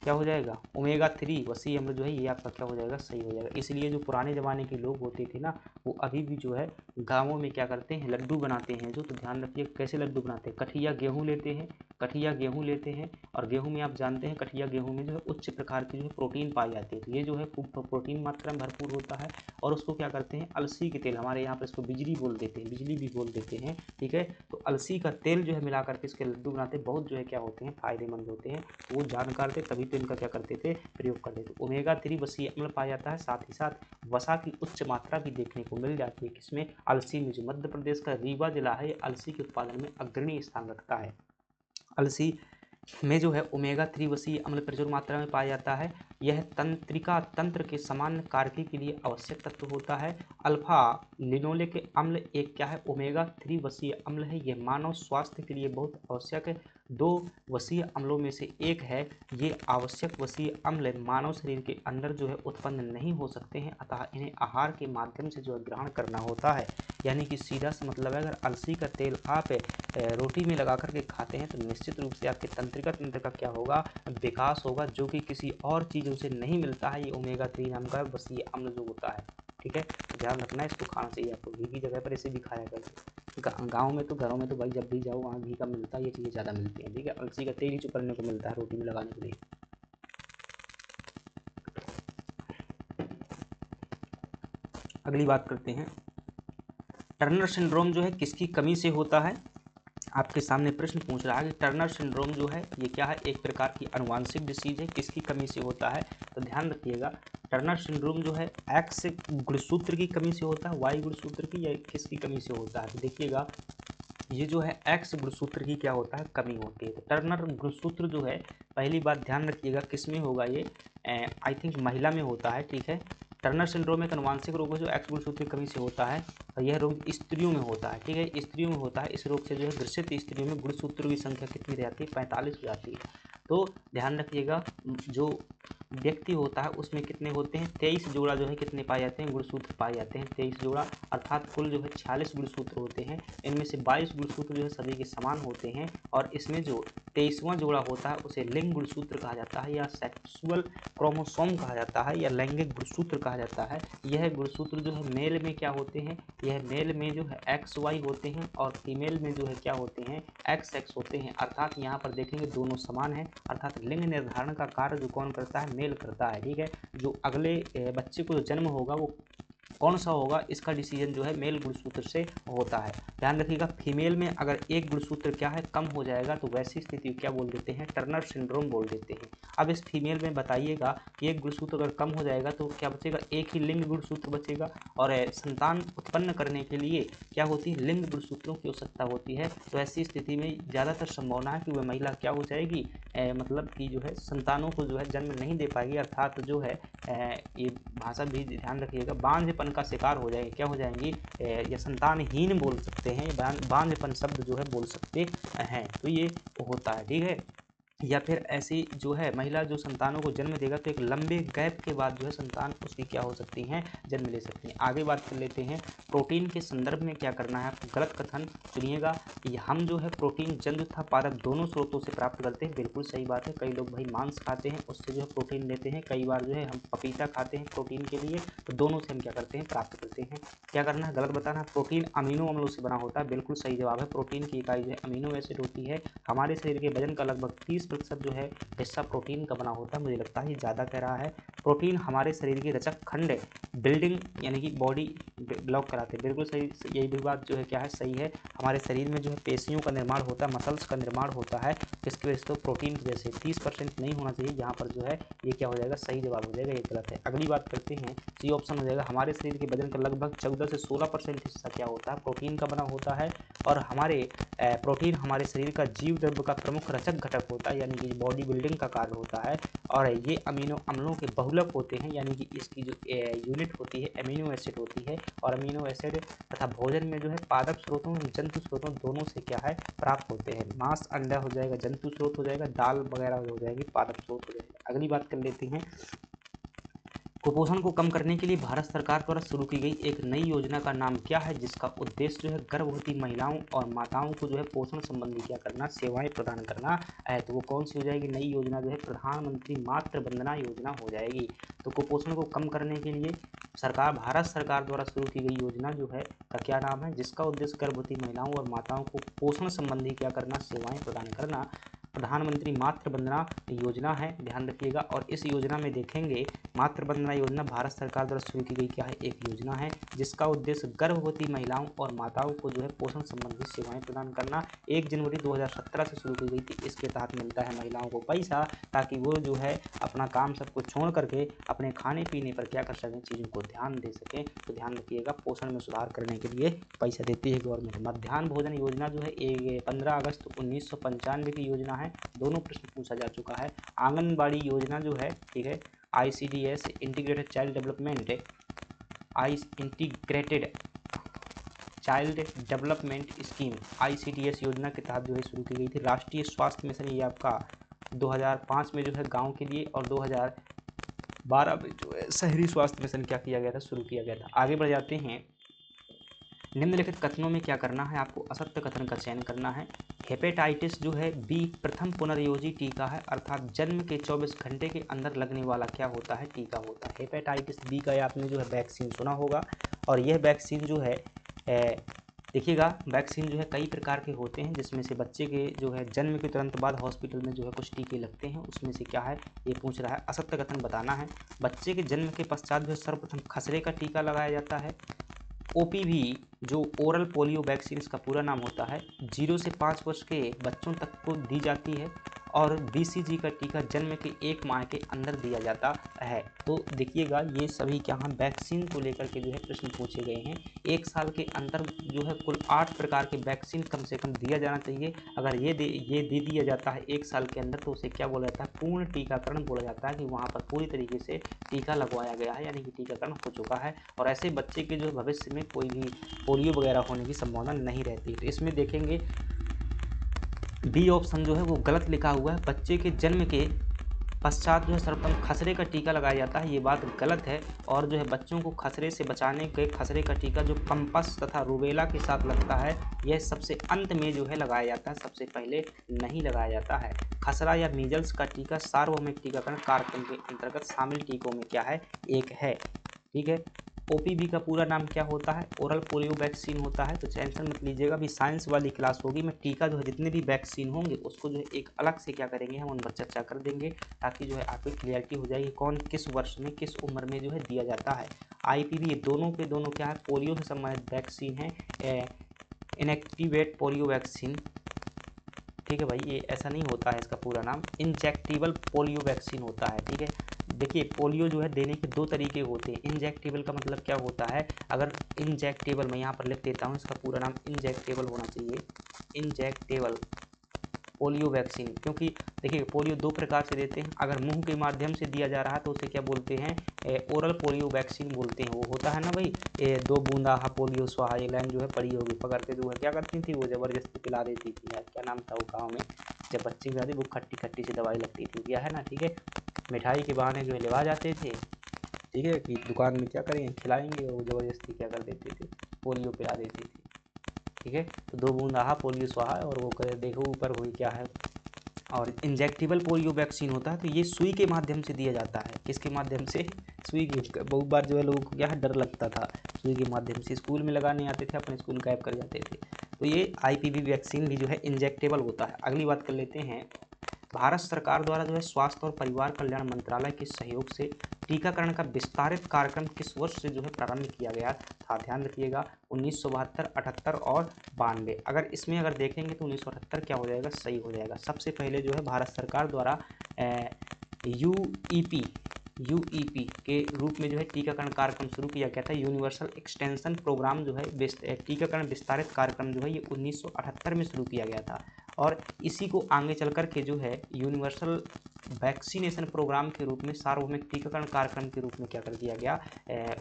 क्या हो जाएगा, ओमेगा 3 वसी अम्ल जो है ये आपका क्या हो जाएगा, सही हो जाएगा। इसलिए जो पुराने ज़माने के लोग होते थे ना, वो अभी भी जो है गाँवों में क्या करते हैं, लड्डू बनाते हैं जो, तो ध्यान रखिए कैसे लड्डू बनाते हैं। कठिया गेहूँ लेते हैं, कठिया गेहूँ लेते हैं, और गेहूँ में आप जानते हैं कठिया गेहूँ में जो है उच्च प्रकार की जो है प्रोटीन पाई जाती है। तो ये जो है खूब प्रोटीन मात्रा में भरपूर होता है। और उसको क्या करते हैं, अलसी के तेल, हमारे यहाँ पर इसको बिजली बोल देते हैं, बिजली भी बोल देते हैं। ठीक है, तो अलसी का तेल जो है मिला करके इसके लड्डू बनाते हैं, बहुत जो है क्या होते हैं, फायदेमंद होते हैं। वो जानकार थे तभी तो इनका क्या करते थे, प्रयोग करते थे। ओमेगा 3 वसीय अम्ल पाया जाता है, साथ ही साथ वसा की उच्च मात्रा भी देखने को मिल जाती है। किसमें, अलसी में। जो मध्य प्रदेश का रीवा जिला है, अलसी के उत्पादन में अग्रणी स्थान रखता है। अलसी में जो है ओमेगा 3 वसीय अम्ल प्रचुर मात्रा में पाया जाता है। यह तंत्रिका तंत्र के समान कार्य के लिए आवश्यक तत्व होता है। अल्फा लिनोलिक अम्ल एक क्या है, ओमेगा 3 वसीय अम्ल है। यह मानव स्वास्थ्य के लिए बहुत आवश्यक है। 2 वसीय अम्लों में से एक है। ये आवश्यक वसीय अम्ल मानव शरीर के अंदर जो है उत्पन्न नहीं हो सकते हैं, अतः इन्हें आहार के माध्यम से जो है ग्रहण करना होता है। यानी कि सीधा सा मतलब है, अगर अलसी का तेल आप रोटी में लगा करके खाते हैं तो निश्चित रूप से आपके तंत्रिका तंत्र का क्या होगा, विकास होगा, जो कि किसी और चीज़ों से नहीं मिलता है। ये ओमेगा 3 नाम का वसीय अम्ल जो होता है। ठीक है, तो ध्यान रखना है, इसको खाना चाहिए आपको। घी की जगह पर इसे भी खाया करें। गाँव में तो, घरों में तो भाई जब भी जाओ वहाँ घी का मिलता है, ये चीज़ें ज़्यादा मिलती हैं। ठीक है, अलसी का तेल ही चुपड़ने को मिलता है रोटी में लगाने के लिए। अगली बात करते हैं, टर्नर सिंड्रोम जो है किसकी कमी से होता है। आपके सामने प्रश्न पूछ रहा है कि टर्नर सिंड्रोम जो है ये क्या है, एक प्रकार की आनुवांशिक डिसीज है, किसकी कमी से होता है। तो ध्यान रखिएगा, टर्नर सिंड्रोम जो है एक्स गुणसूत्र की कमी से होता है, वाई गुणसूत्र की, या किसकी कमी से होता है। तो देखिएगा, ये जो है एक्स गुणसूत्र की क्या होता है, कमी होती है। तो टर्नर गुणसूत्र जो है, पहली बात ध्यान रखिएगा किस में होगा ये, आई थिंक महिला में होता है, ठीक है। टर्नर सिंड्रोम एक अनुवांशिक रोग है जो एक्स गुणसूत्र की कमी से होता है, और यह रोग स्त्रियों में होता है, ठीक है, स्त्रियों में होता है। इस रोग से जो है ग्रसित स्त्रियों में गुणसूत्रों की संख्या कितनी रह जाती है, 45 हो जाती है। तो ध्यान रखिएगा, जो व्यक्ति होता है उसमें कितने होते हैं, 23 जोड़ा जो है कितने पाए जाते हैं, गुणसूत्र पाए जाते हैं, 23 जोड़ा, अर्थात कुल जो है 46 गुणसूत्र होते हैं। इनमें से 22 गुणसूत्र जो है सभी के समान होते हैं, और इसमें जो 23वां जोड़ा होता है उसे लिंग गुणसूत्र कहा जाता है, या सेक्सुअल क्रोमोसोम कहा जाता है, या लैंगिक गुणसूत्र कहा जाता है। यह गुणसूत्र जो है मेल में क्या होते हैं, यह मेल में जो है एक्स वाई होते हैं, और फीमेल में जो है क्या होते हैं, एक्स एक्स होते हैं। अर्थात यहाँ पर देखेंगे दोनों समान है, अर्थात लिंग निर्धारण का कार्य जो कौन करता है, मेल करता है, ठीक है। जो अगले बच्चे को जो जन्म होगा वो कौन सा होगा, इसका डिसीजन जो है मेल गुणसूत्र से होता है। ध्यान रखिएगा, फीमेल में अगर एक गुणसूत्र क्या है, कम हो जाएगा तो वैसी स्थिति क्या बोल देते हैं, टर्नर सिंड्रोम बोल देते हैं। अब इस फीमेल में बताइएगा कि एक गुणसूत्र अगर कम हो जाएगा तो क्या बचेगा, एक ही लिंग गुणसूत्र बचेगा, और संतान उत्पन्न करने के लिए क्या होती है, लिंग गुणसूत्रों की आवश्यकता होती है। तो ऐसी स्थिति में ज़्यादातर संभावना है कि वह महिला क्या हो जाएगी, मतलब कि जो है संतानों को जो है जन्म नहीं दे पाएगी, अर्थात जो है ये भाषा भी ध्यान रखिएगा, बांझपन का शिकार हो जाएगी, क्या हो जाएंगी, या संतानहीन बोल सकते हैं, बांझपन शब्द जो है बोल सकते हैं। तो ये होता है, ठीक है। या फिर ऐसी जो है महिला जो संतानों को जन्म देगा तो एक लंबे गैप के बाद जो है संतान उसकी क्या हो सकती हैं, जन्म ले सकती हैं। आगे बात कर लेते हैं, प्रोटीन के संदर्भ में क्या करना है आपको, गलत कथन सुनिएगा। हम जो है प्रोटीन जंतु तथा पादप दोनों स्रोतों से प्राप्त करते हैं, बिल्कुल सही बात है। कई लोग भाई मांस खाते हैं, उससे जो है प्रोटीन लेते हैं, कई बार जो है हम पपीता खाते हैं प्रोटीन के लिए, तो दोनों से हम क्या करते हैं, प्राप्त करते हैं। क्या करना है, गलत बताना। प्रोटीन अमीनो अम्लों से बना होता है, बिल्कुल सही जवाब है। प्रोटीन की इकाई जो है अमीनो एसिड होती है। हमारे शरीर के वजन का लगभग 30% जो है हिस्सा प्रोटीन का बना होता है, मुझे लगता है ये ज़्यादा कह रहा है। प्रोटीन हमारे शरीर के रचक खंड बिल्डिंग यानी कि बॉडी ब्लॉक कराते हैं, बिल्कुल सही, यही भी बात जो है क्या है, सही है। हमारे शरीर में जो है पेशियों का निर्माण होता है, मसल्स का निर्माण होता है, इसकी वजह से तो प्रोटीन की वजह से 30% नहीं होना चाहिए, यहाँ पर जो है ये क्या हो जाएगा, सही जवाब हो जाएगा, ये गलत है। अगली बात करते हैं, सी ऑप्शन हो जाएगा, हमारे शरीर के वजन का लगभग 14 से 16% हिस्सा क्या होता है, प्रोटीन का बना होता है। और हमारे प्रोटीन हमारे शरीर का जीव द्रव्य का प्रमुख रचक घटक होता है, यानी कि बॉडी बिल्डिंग का कार्य होता है। और ये अमीनो अम्लों के बहुलक होते हैं, यानी कि इसकी जो यूनिट होती है अमीनो एसिड होती है, और अमीनो एसिड तथा भोजन में जो है पादप स्रोतों जंतु स्रोतों दोनों से क्या है, प्राप्त होते हैं। मांस अंडा हो जाएगा, जंतु स्रोत हो जाएगा, दाल वगैरह हो जाएगी, पादप स्रोत हो जाएगा। अगली बात कर लेते हैं, कुपोषण को कम करने के लिए भारत सरकार द्वारा शुरू की गई एक नई योजना का नाम क्या है, जिसका उद्देश्य जो है गर्भवती महिलाओं और माताओं को जो है पोषण संबंधी क्या करना, सेवाएं प्रदान करना है। तो वो कौन सी हो जाएगी नई योजना, जो है प्रधानमंत्री मातृ वंदना योजना हो जाएगी। तो कुपोषण को कम करने के लिए भारत सरकार द्वारा शुरू की गई योजना जो है का क्या नाम है, जिसका उद्देश्य गर्भवती महिलाओं और माताओं को पोषण संबंधी क्या करना, सेवाएं प्रदान करना, प्रधानमंत्री मातृ वंदना योजना है, ध्यान रखिएगा। और इस योजना में देखेंगे, मातृ वंदना योजना भारत सरकार द्वारा शुरू की गई क्या है, एक योजना है, जिसका उद्देश्य गर्भवती महिलाओं और माताओं को जो है पोषण संबंधी सेवाएं प्रदान करना। 1 जनवरी 2017 से शुरू की गई थी। इसके तहत मिलता है महिलाओं को पैसा, ताकि वो जो है अपना काम सबको छोड़ करके अपने खाने पीने पर क्या कर सकें, चीज़ों को ध्यान दे सकें। तो ध्यान रखिएगा, पोषण में सुधार करने के लिए पैसा देती है गवर्नमेंट। मध्याह्न भोजन योजना जो है 15 अगस्त 1995 की योजना है, दोनों प्रश्न पूछा जा चुका है। आंगनबाड़ी योजना जो है, ठीक है, ICDS integrated child development scheme ICDS योजना के तहत जो है शुरू की गई थी। राष्ट्रीय स्वास्थ्य मिशन ये आपका 2005 में जो है गांव के लिए, और 2012 में जो है शहरी स्वास्थ्य मिशन क्या किया गया था, शुरू किया गया था। आगे बढ़ जाते हैं, निम्नलिखित कथनों में क्या करना है आपको, असत्य कथन का चयन करना है। हेपेटाइटिस जो है बी प्रथम पुनर्योजी टीका है, अर्थात जन्म के 24 घंटे के अंदर लगने वाला क्या होता है, टीका होता है। हेपेटाइटिस बी का आपने जो है वैक्सीन सुना होगा, और यह वैक्सीन जो है देखिएगा, वैक्सीन जो है कई प्रकार के होते हैं, जिसमें से बच्चे के जो है जन्म के तुरंत बाद हॉस्पिटल में जो है कुछ टीके लगते हैं, उसमें से क्या है ये पूछ रहा है। असत्य कथन बताना है। बच्चे के जन्म के पश्चात जो है सर्वप्रथम खसरे का टीका लगाया जाता है, OPV जो ओरल पोलियो वैक्सीन इसका पूरा नाम होता है 0 से 5 वर्ष के बच्चों तक को दी जाती है और BCG का टीका जन्म के 1 माह के अंदर दिया जाता है। तो देखिएगा ये सभी क्या हैं वैक्सीन को लेकर के जो है प्रश्न पूछे गए हैं। 1 साल के अंतर जो है कुल 8 प्रकार के वैक्सीन कम से कम दिया जाना चाहिए। अगर ये दे दिया जाता है 1 साल के अंदर तो उसे क्या बोला जाता है, पूर्ण टीकाकरण बोला जाता है कि वहाँ पर पूरी तरीके से टीका लगवाया गया है, यानी कि टीकाकरण हो चुका है और ऐसे बच्चे के जो भविष्य में कोई भी पोलियो वगैरह होने की संभावना नहीं रहती। तो इसमें देखेंगे बी ऑप्शन जो है वो गलत लिखा हुआ है। बच्चे के जन्म के पश्चात जो है सर्वप्रथम खसरे का टीका लगाया जाता है, ये बात गलत है। और जो है बच्चों को खसरे से बचाने के खसरे का टीका जो पंपस तथा रूबेला के साथ लगता है यह सबसे अंत में जो है लगाया जाता है, सबसे पहले नहीं लगाया जाता है। खसरा या मीजल्स का टीका सार्वभौमिक टीकाकरण कार्यक्रम के अंतर्गत शामिल टीकों में क्या है, एक है। ठीक है। OPV का पूरा नाम क्या होता है, ओरल पोलियो वैक्सीन होता है। तो टेंशन मत लीजिएगा, अभी साइंस वाली क्लास होगी, मैं टीका जो है जितने भी वैक्सीन होंगे उसको जो है एक अलग से क्या करेंगे हम उन पर चर्चा कर देंगे ताकि जो है आपको क्लियरिटी हो जाएगी कौन किस वर्ष में किस उम्र में जो है दिया जाता है। IPV ये दोनों के दोनों क्या है, पोलियो से संबंधित वैक्सीन है, इनएक्टिवेट पोलियो वैक्सीन। ठीक है भाई, ये ऐसा नहीं होता है, इसका पूरा नाम इंजेक्टेबल पोलियो वैक्सीन होता है। ठीक है। देखिए पोलियो जो है देने के 2 तरीके होते हैं। इंजेक्टेबल का मतलब क्या होता है, अगर इंजेक्टेबल मैं यहाँ पर लिख देता हूँ, इसका पूरा नाम इंजेक्टेबल होना चाहिए, इंजेक्टेबल पोलियो वैक्सीन। क्योंकि देखिए पोलियो 2 प्रकार से देते हैं, अगर मुंह के माध्यम से दिया जा रहा है तो उसे क्या बोलते हैं, ओरल पोलियो वैक्सीन बोलते हैं। वो होता है ना भाई, 2 बूंदा हा पोलियो स्वाहा, ये लाइन जो है पड़ी होगी, पकड़ के जो है क्या करती थी वो ज़बरदस्ती पिला देती थी यार, क्या नाम था वो गाँव में जब बच्चे भी आते वो खट्टी खट्टी सी दवाई लगती थी, क्या है ना। ठीक है, मिठाई के बहाने जो है लेवा जाते थे, ठीक है, कि दुकान में क्या करेंगे खिलाएंगे, और वो ज़बरदस्ती क्या कर देते थे, पोलियो पिला देते थे। ठीक है, तो 2 बूंद आहा पोलियो स्वाहा, और वो करे देखो ऊपर हुई क्या है। और इंजेक्टेबल पोलियो वैक्सीन होता है तो ये सुई के माध्यम से दिया जाता है, किसके माध्यम से, सुई की। बहुत बार जो है लोगों को क्या है डर लगता था, सुई के माध्यम से स्कूल में लगाने आते थे, अपने स्कूल गायब कर जाते थे। तो ये IPV वैक्सीन भी जो है इंजेक्टेबल होता है। अगली बात कर लेते हैं, भारत सरकार द्वारा जो है स्वास्थ्य और परिवार कल्याण मंत्रालय के सहयोग से टीकाकरण का विस्तारित कार्यक्रम किस वर्ष से जो है प्रारंभ किया गया था, ध्यान रखिएगा 1972, 78 और 92। अगर इसमें अगर देखेंगे तो 1978 क्या हो जाएगा, सही हो जाएगा। सबसे पहले जो है भारत सरकार द्वारा यूईपी के रूप में जो है टीकाकरण कार्यक्रम शुरू किया गया था। यूनिवर्सल एक्सटेंशन प्रोग्राम जो है टीकाकरण विस्तारित कार्यक्रम जो है ये 1978 में शुरू किया गया था, और इसी को आगे चल कर के जो है यूनिवर्सल वैक्सीनेशन प्रोग्राम के रूप में सार्वभौमिक टीकाकरण कार्यक्रम के रूप में क्या कर दिया गया,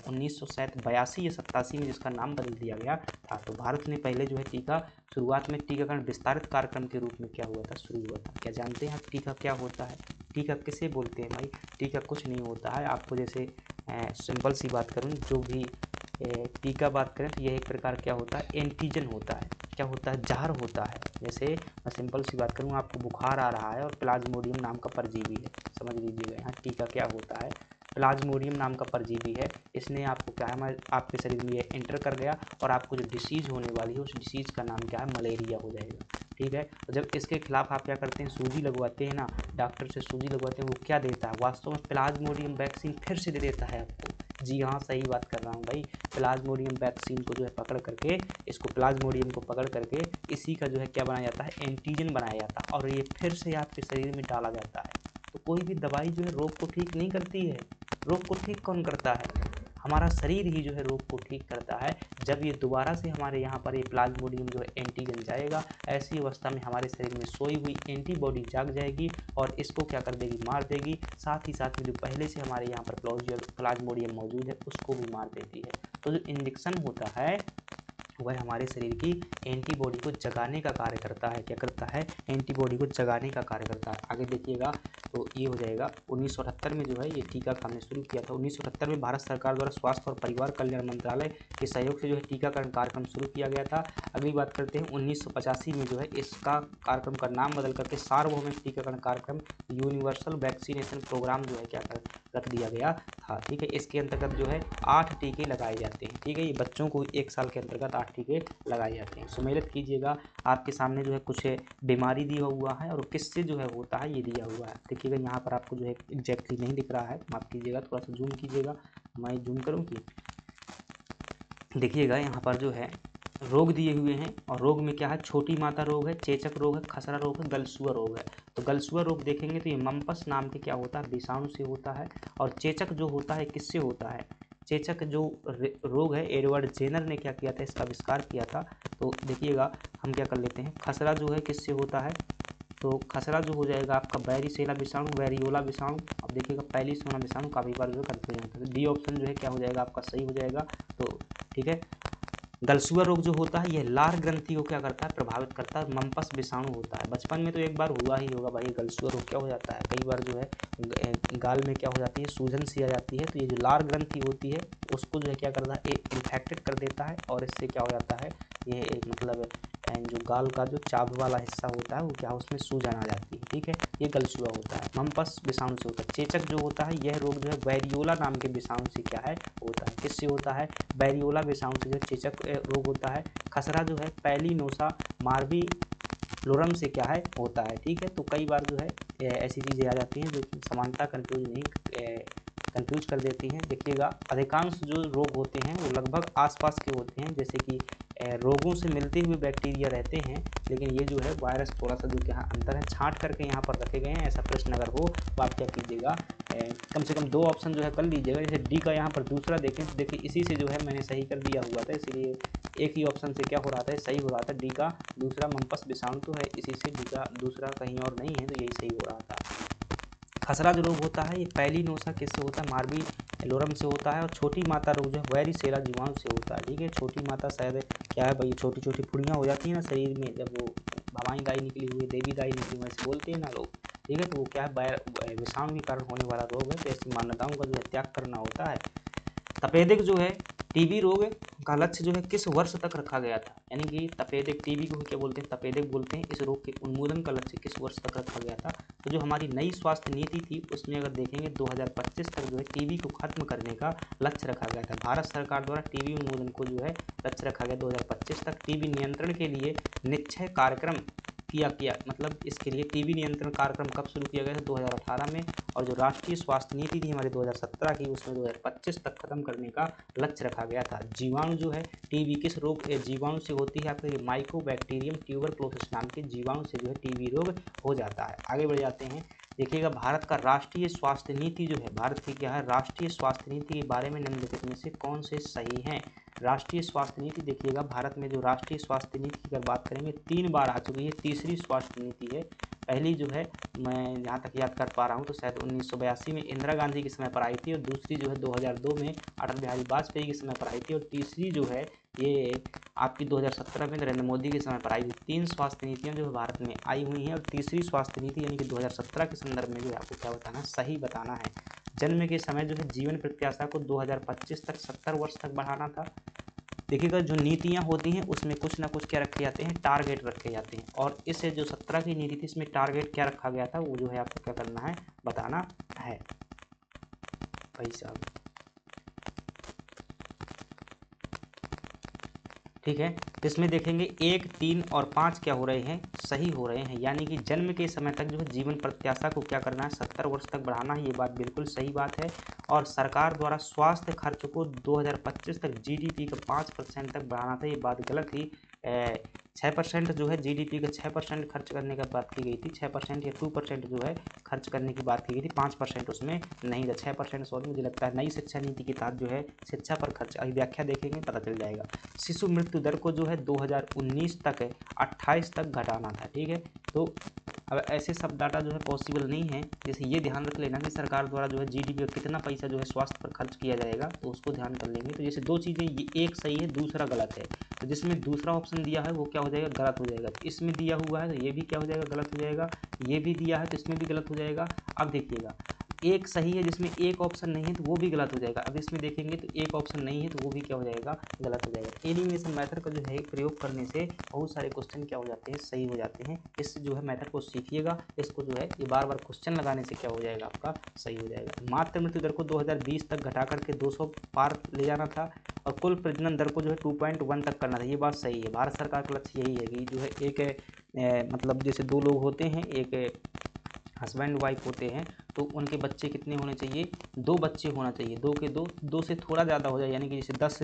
1982 या 87 में जिसका नाम बदल दिया गया था। तो भारत ने पहले जो है टीका शुरुआत में टीकाकरण विस्तारित कार्यक्रम के रूप में क्या हुआ था, शुरू हुआ था। क्या जानते हैं आप टीका क्या होता है, टीका किसे बोलते हैं भाई, टीका कुछ नहीं होता है। आपको जैसे सिंपल सी बात करूँ, जो भी टीका बात करें तो यह एक प्रकार क्या होता है, एंटीजन होता है। क्या होता है, जहर होता है। जैसे मैं सिंपल सी बात करूँ, आपको बुखार आ रहा है और प्लाज्मोडियम नाम का परजीवी है, समझ लीजिएगा यहाँ टीका क्या होता है, प्लाज्मोडियम नाम का परजीवी है। इसने आपको क्या है, आपके शरीर में ये एंटर कर गया और आपको जो डिसीज़ होने वाली है उस डिसीज़ का नाम क्या है, मलेरिया हो जाएगा। ठीक है, तो जब इसके खिलाफ आप क्या करते हैं, सूजी लगवाते हैं ना, डॉक्टर से सूजी लगवाते हैं, वो क्या देता है, वास्तव में प्लाज्मोडियम वैक्सीन फिर से दे देता है आपको। जी हाँ, सही बात कर रहा हूँ भाई, प्लाज्मोडियम वैक्सीन को जो है पकड़ करके, इसको प्लाज्मोडियम को पकड़ करके इसी का जो है क्या बनाया जाता है, एंटीजन बनाया जाता है, और ये फिर से आपके शरीर में डाला जाता है। तो कोई भी दवाई जो है रोग को ठीक नहीं करती है, रोग को ठीक कौन करता है, हमारा शरीर ही जो है रोग को ठीक करता है। जब ये दोबारा से हमारे यहाँ पर ये प्लाज्मोडियम जो है एंटीजन जाएगा, ऐसी अवस्था में हमारे शरीर में सोई हुई एंटीबॉडी जाग जाएगी और इसको क्या कर देगी, मार देगी। साथ ही साथ में जो पहले से हमारे यहाँ पर प्लाज्मोडियम मौजूद है उसको भी मार देती है। तो जो इंजेक्शन होता है वह हमारे शरीर की एंटीबॉडी को जगाने का कार्य करता है। क्या करता है, एंटीबॉडी को जगाने का कार्य करता है। आगे देखिएगा तो ये हो जाएगा 1978 में जो है ये टीका हमने शुरू किया था। 1978 में भारत सरकार द्वारा स्वास्थ्य और परिवार कल्याण मंत्रालय के सहयोग से जो है टीकाकरण कार्यक्रम शुरू किया गया था। अगली बात करते हैं 1985 में जो है इसका कार्यक्रम का नाम बदल करके सार्वभौमिक टीकाकरण कार्यक्रम यूनिवर्सल वैक्सीनेशन प्रोग्राम जो है क्या कर रख दिया गया था। ठीक है, इसके अंतर्गत जो है 8 टीके लगाए जाते हैं। ठीक है, ये बच्चों को 1 साल के अंतर्गत 8 टीके लगाए जाते हैं। सुमेलित कीजिएगा, आपके सामने जो है कुछ बीमारी दिया हुआ है और किससे जो है होता है ये दिया हुआ है। देखिएगा यहाँ पर आपको जो है एग्जैक्टली नहीं दिख रहा है, माफ़ कीजिएगा, थोड़ा सा जूम कीजिएगा, मैं जूम करूँ कि देखिएगा यहाँ पर जो है रोग दिए हुए हैं, और रोग में क्या है, छोटी माता रोग है, चेचक रोग है, खसरा रोग है, गलसुआ रोग है। तो गलसुआ रोग देखेंगे तो ये मम्पस नाम के क्या होता है, विषाणु से होता है। और चेचक जो होता है किससे होता है, चेचक जो रोग है एडवर्ड जेनर ने क्या किया था, इसका आविष्कार किया था। तो देखिएगा हम क्या कर लेते हैं, खसरा जो है किससे होता है, तो खसरा जो हो जाएगा आपका बैरिसेला विषाणु, वेरियोला विषाणु। अब देखिएगा पहली सोना विषाणु काफ़ी बार जो है कंफ्यूजन होता है। डी ऑप्शन जो है क्या हो जाएगा आपका सही हो जाएगा। तो ठीक है, गलसुआ रोग जो होता है यह लार ग्रंथि को क्या करता है, प्रभावित करता है, मम्पस विषाणु होता है। बचपन में तो एक बार हुआ ही होगा भाई, गलसुआ रोग क्या हो जाता है, कई बार जो है गाल में क्या हो जाती है, सूजन सी आ जाती है। तो ये जो लार ग्रंथि होती है उसको जो है क्या करता है, इन्फेक्टेड कर देता है, और इससे क्या हो जाता है, ये एक मतलब जो गाल का जो चाभ वाला हिस्सा होता है वो क्या, उसमें सूजन आ जाती है। ठीक है, ये गलसुआ होता है, मम्पस विषाणु से होता है। चेचक जो होता है यह रोग जो है वेरियोला नाम के विषाणु से क्या है होता है, किससे होता है, वेरियोला विषाणु से जो चेचक रोग होता है। खसरा जो है पैलिनोसा मार्वी लोरम से क्या है होता है। ठीक है, तो कई बार जो है ऐसी चीज़ें आ जाती हैं जो कि समानता कंफ्यूज कर देती हैं। देखिएगा अधिकांश जो रोग होते हैं वो लगभग आसपास के होते हैं, जैसे कि रोगों से मिलते हुए बैक्टीरिया रहते हैं, लेकिन ये जो है वायरस थोड़ा सा जो क्या अंतर है छांट करके यहाँ पर रखे गए हैं। ऐसा प्रश्न अगर हो तो आप क्या कीजिएगा, कम से कम 2 ऑप्शन जो है कर लीजिएगा। जैसे डी का यहाँ पर दूसरा देखें तो देखिए इसी से जो है मैंने सही कर दिया हुआ था, इसलिए एक ही ऑप्शन से क्या हो रहा था, सही हो रहा था। डी का दूसरा मम्पस विषाणु तो है, इसी से डी का दूसरा कहीं और नहीं है, तो यही सही हो रहा था। खसरा जो रोग होता है ये पैलिनोसा किससे होता है, मार्वी लोरम से होता है। और छोटी माता रोग जो है वेरिसेला जीवाणु से होता है। ठीक है, छोटी माता शायद क्या है भाई, छोटी छोटी फुड़ियाँ हो जाती हैं ना शरीर में, जब वो भवानी दाई निकली हुई, देवी दाई निकली हुई ऐसे बोलते हैं ना लोग। ठीक है, तो वो क्या है, विषाणु के कारण होने वाला रोग है। तो ऐसी मान्यताओं का जो है त्याग करना होता है। तपेदिक जो है टीबी रोग का लक्ष्य जो है किस वर्ष तक रखा गया था, यानी कि तपेदिक, टीबी को क्या बोलते हैं, तपेदिक बोलते हैं। इस रोग के उन्मूलन का लक्ष्य किस वर्ष तक रखा गया था। तो जो हमारी नई स्वास्थ्य नीति थी उसमें अगर देखेंगे 2025 तक जो है टीबी को खत्म करने का लक्ष्य रखा गया था। भारत सरकार द्वारा टीबी उन्मूलन को जो है लक्ष्य रखा गया 2025 तक। टीबी नियंत्रण के लिए निश्चय कार्यक्रम किया मतलब इसके लिए टीबी नियंत्रण कार्यक्रम कब शुरू किया गया था, 2018 में। और जो राष्ट्रीय स्वास्थ्य नीति थी हमारी 2017 की, उसमें 2025 तक खत्म करने का लक्ष्य रखा गया था। जीवाणु जो है टीबी किस रोग जीवाणु से होती है, आपके माइकोबैक्टीरियम ट्यूबरक्लोसिस नाम के जीवाणु से जो है टीबी रोग हो जाता है। आगे बढ़ जाते हैं। देखिएगा भारत का राष्ट्रीय स्वास्थ्य नीति जो है, भारत की क्या है राष्ट्रीय स्वास्थ्य नीति के बारे में निम्नलिखित में से कौन से सही हैं। राष्ट्रीय स्वास्थ्य नीति देखिएगा भारत में जो राष्ट्रीय स्वास्थ्य नीति की अगर बात करेंगे 3 बार आ चुकी है, तीसरी स्वास्थ्य नीति है। पहली जो है मैं जहाँ तक याद कर पा रहा हूँ तो शायद 1982 में इंदिरा गांधी के समय पर आई थी, और दूसरी जो है 2002 में अटल बिहारी वाजपेयी के समय पर आई थी, और तीसरी जो है ये आपकी 2017 में नरेंद्र मोदी के समय पर आई हुई। 3 स्वास्थ्य नीतियाँ जो है भारत में आई हुई हैं, और तीसरी स्वास्थ्य नीति यानी कि 2017 के संदर्भ में जो है आपको क्या बताना, सही बताना है। जन्म के समय जो है जीवन प्रत्याशा को 2025 तक 70 वर्ष तक बढ़ाना था। देखिएगा जो नीतियाँ होती हैं उसमें कुछ ना कुछ क्या रखे जाते हैं, टारगेट रखे जाते हैं, और इससे जो 17 की नीति थी इसमें टारगेट क्या रखा गया था वो जो है आपको क्या करना है, बताना है भाई साहब। ठीक है, तो इसमें देखेंगे 1, 3 और 5 क्या हो रहे हैं, सही हो रहे हैं। यानी कि जन्म के समय तक जो है जीवन प्रत्याशा को क्या करना है, 70 वर्ष तक बढ़ाना है, ये बात बिल्कुल सही बात है। और सरकार द्वारा स्वास्थ्य खर्च को 2025 तक जीडीपी का 5% तक बढ़ाना था, ये बात गलत थी। 6% जो है जीडीपी का 6% खर्च करने का बात की गई थी, 6% या 2% जो है खर्च करने की बात की गई थी, 5% उसमें नहीं था, 6% सॉरी मुझे लगता है। नई शिक्षा नीति के तहत जो है शिक्षा पर खर्च, अभी व्याख्या देखेंगे पता चल जाएगा। शिशु मृत्यु दर को जो है 2019 तक 28 तक घटाना था। ठीक है, तो अब ऐसे सब डाटा जो है पॉसिबल नहीं है। जैसे ये ध्यान रख लेना कि सरकार द्वारा जो है जीडीपी का कितना पैसा जो है स्वास्थ्य पर खर्च किया जाएगा, तो उसको ध्यान कर लेंगे। तो जैसे 2 चीज़ें, ये एक सही है दूसरा गलत है, तो जिसमें दूसरा ऑप्शन दिया है वो क्या हो जाएगा, गलत हो जाएगा। तो इसमें दिया हुआ है तो ये भी क्या हो जाएगा, गलत हो जाएगा। ये भी दिया है तो इसमें भी गलत हो जाएगा। अब देखिएगा एक सही है जिसमें एक ऑप्शन नहीं है तो वो भी गलत हो जाएगा। अब इसमें देखेंगे तो एक ऑप्शन नहीं है तो वो भी क्या हो जाएगा, गलत हो जाएगा। एलिमिनेशन मेथड का जो है प्रयोग करने से बहुत सारे क्वेश्चन क्या हो जाते हैं, सही हो जाते हैं। इस जो है मेथड को सीखिएगा, इसको जो है ये बार बार क्वेश्चन लगाने से क्या हो जाएगा, आपका सही हो जाएगा। मातृ मृत्यु दर को 2020 तक घटा करके 200 पार ले जाना था, और कुल प्रजनन दर को जो है 2.1 तक करना था, ये बात सही है। भारत सरकार का लक्ष्य यही है कि जो है एक मतलब जैसे 2 लोग होते हैं, एक हस्बैंड वाइफ होते हैं तो उनके बच्चे कितने होने चाहिए, 2 बच्चे होना चाहिए, 2 के 2, 2 से थोड़ा ज़्यादा हो जाए, यानी कि जैसे 10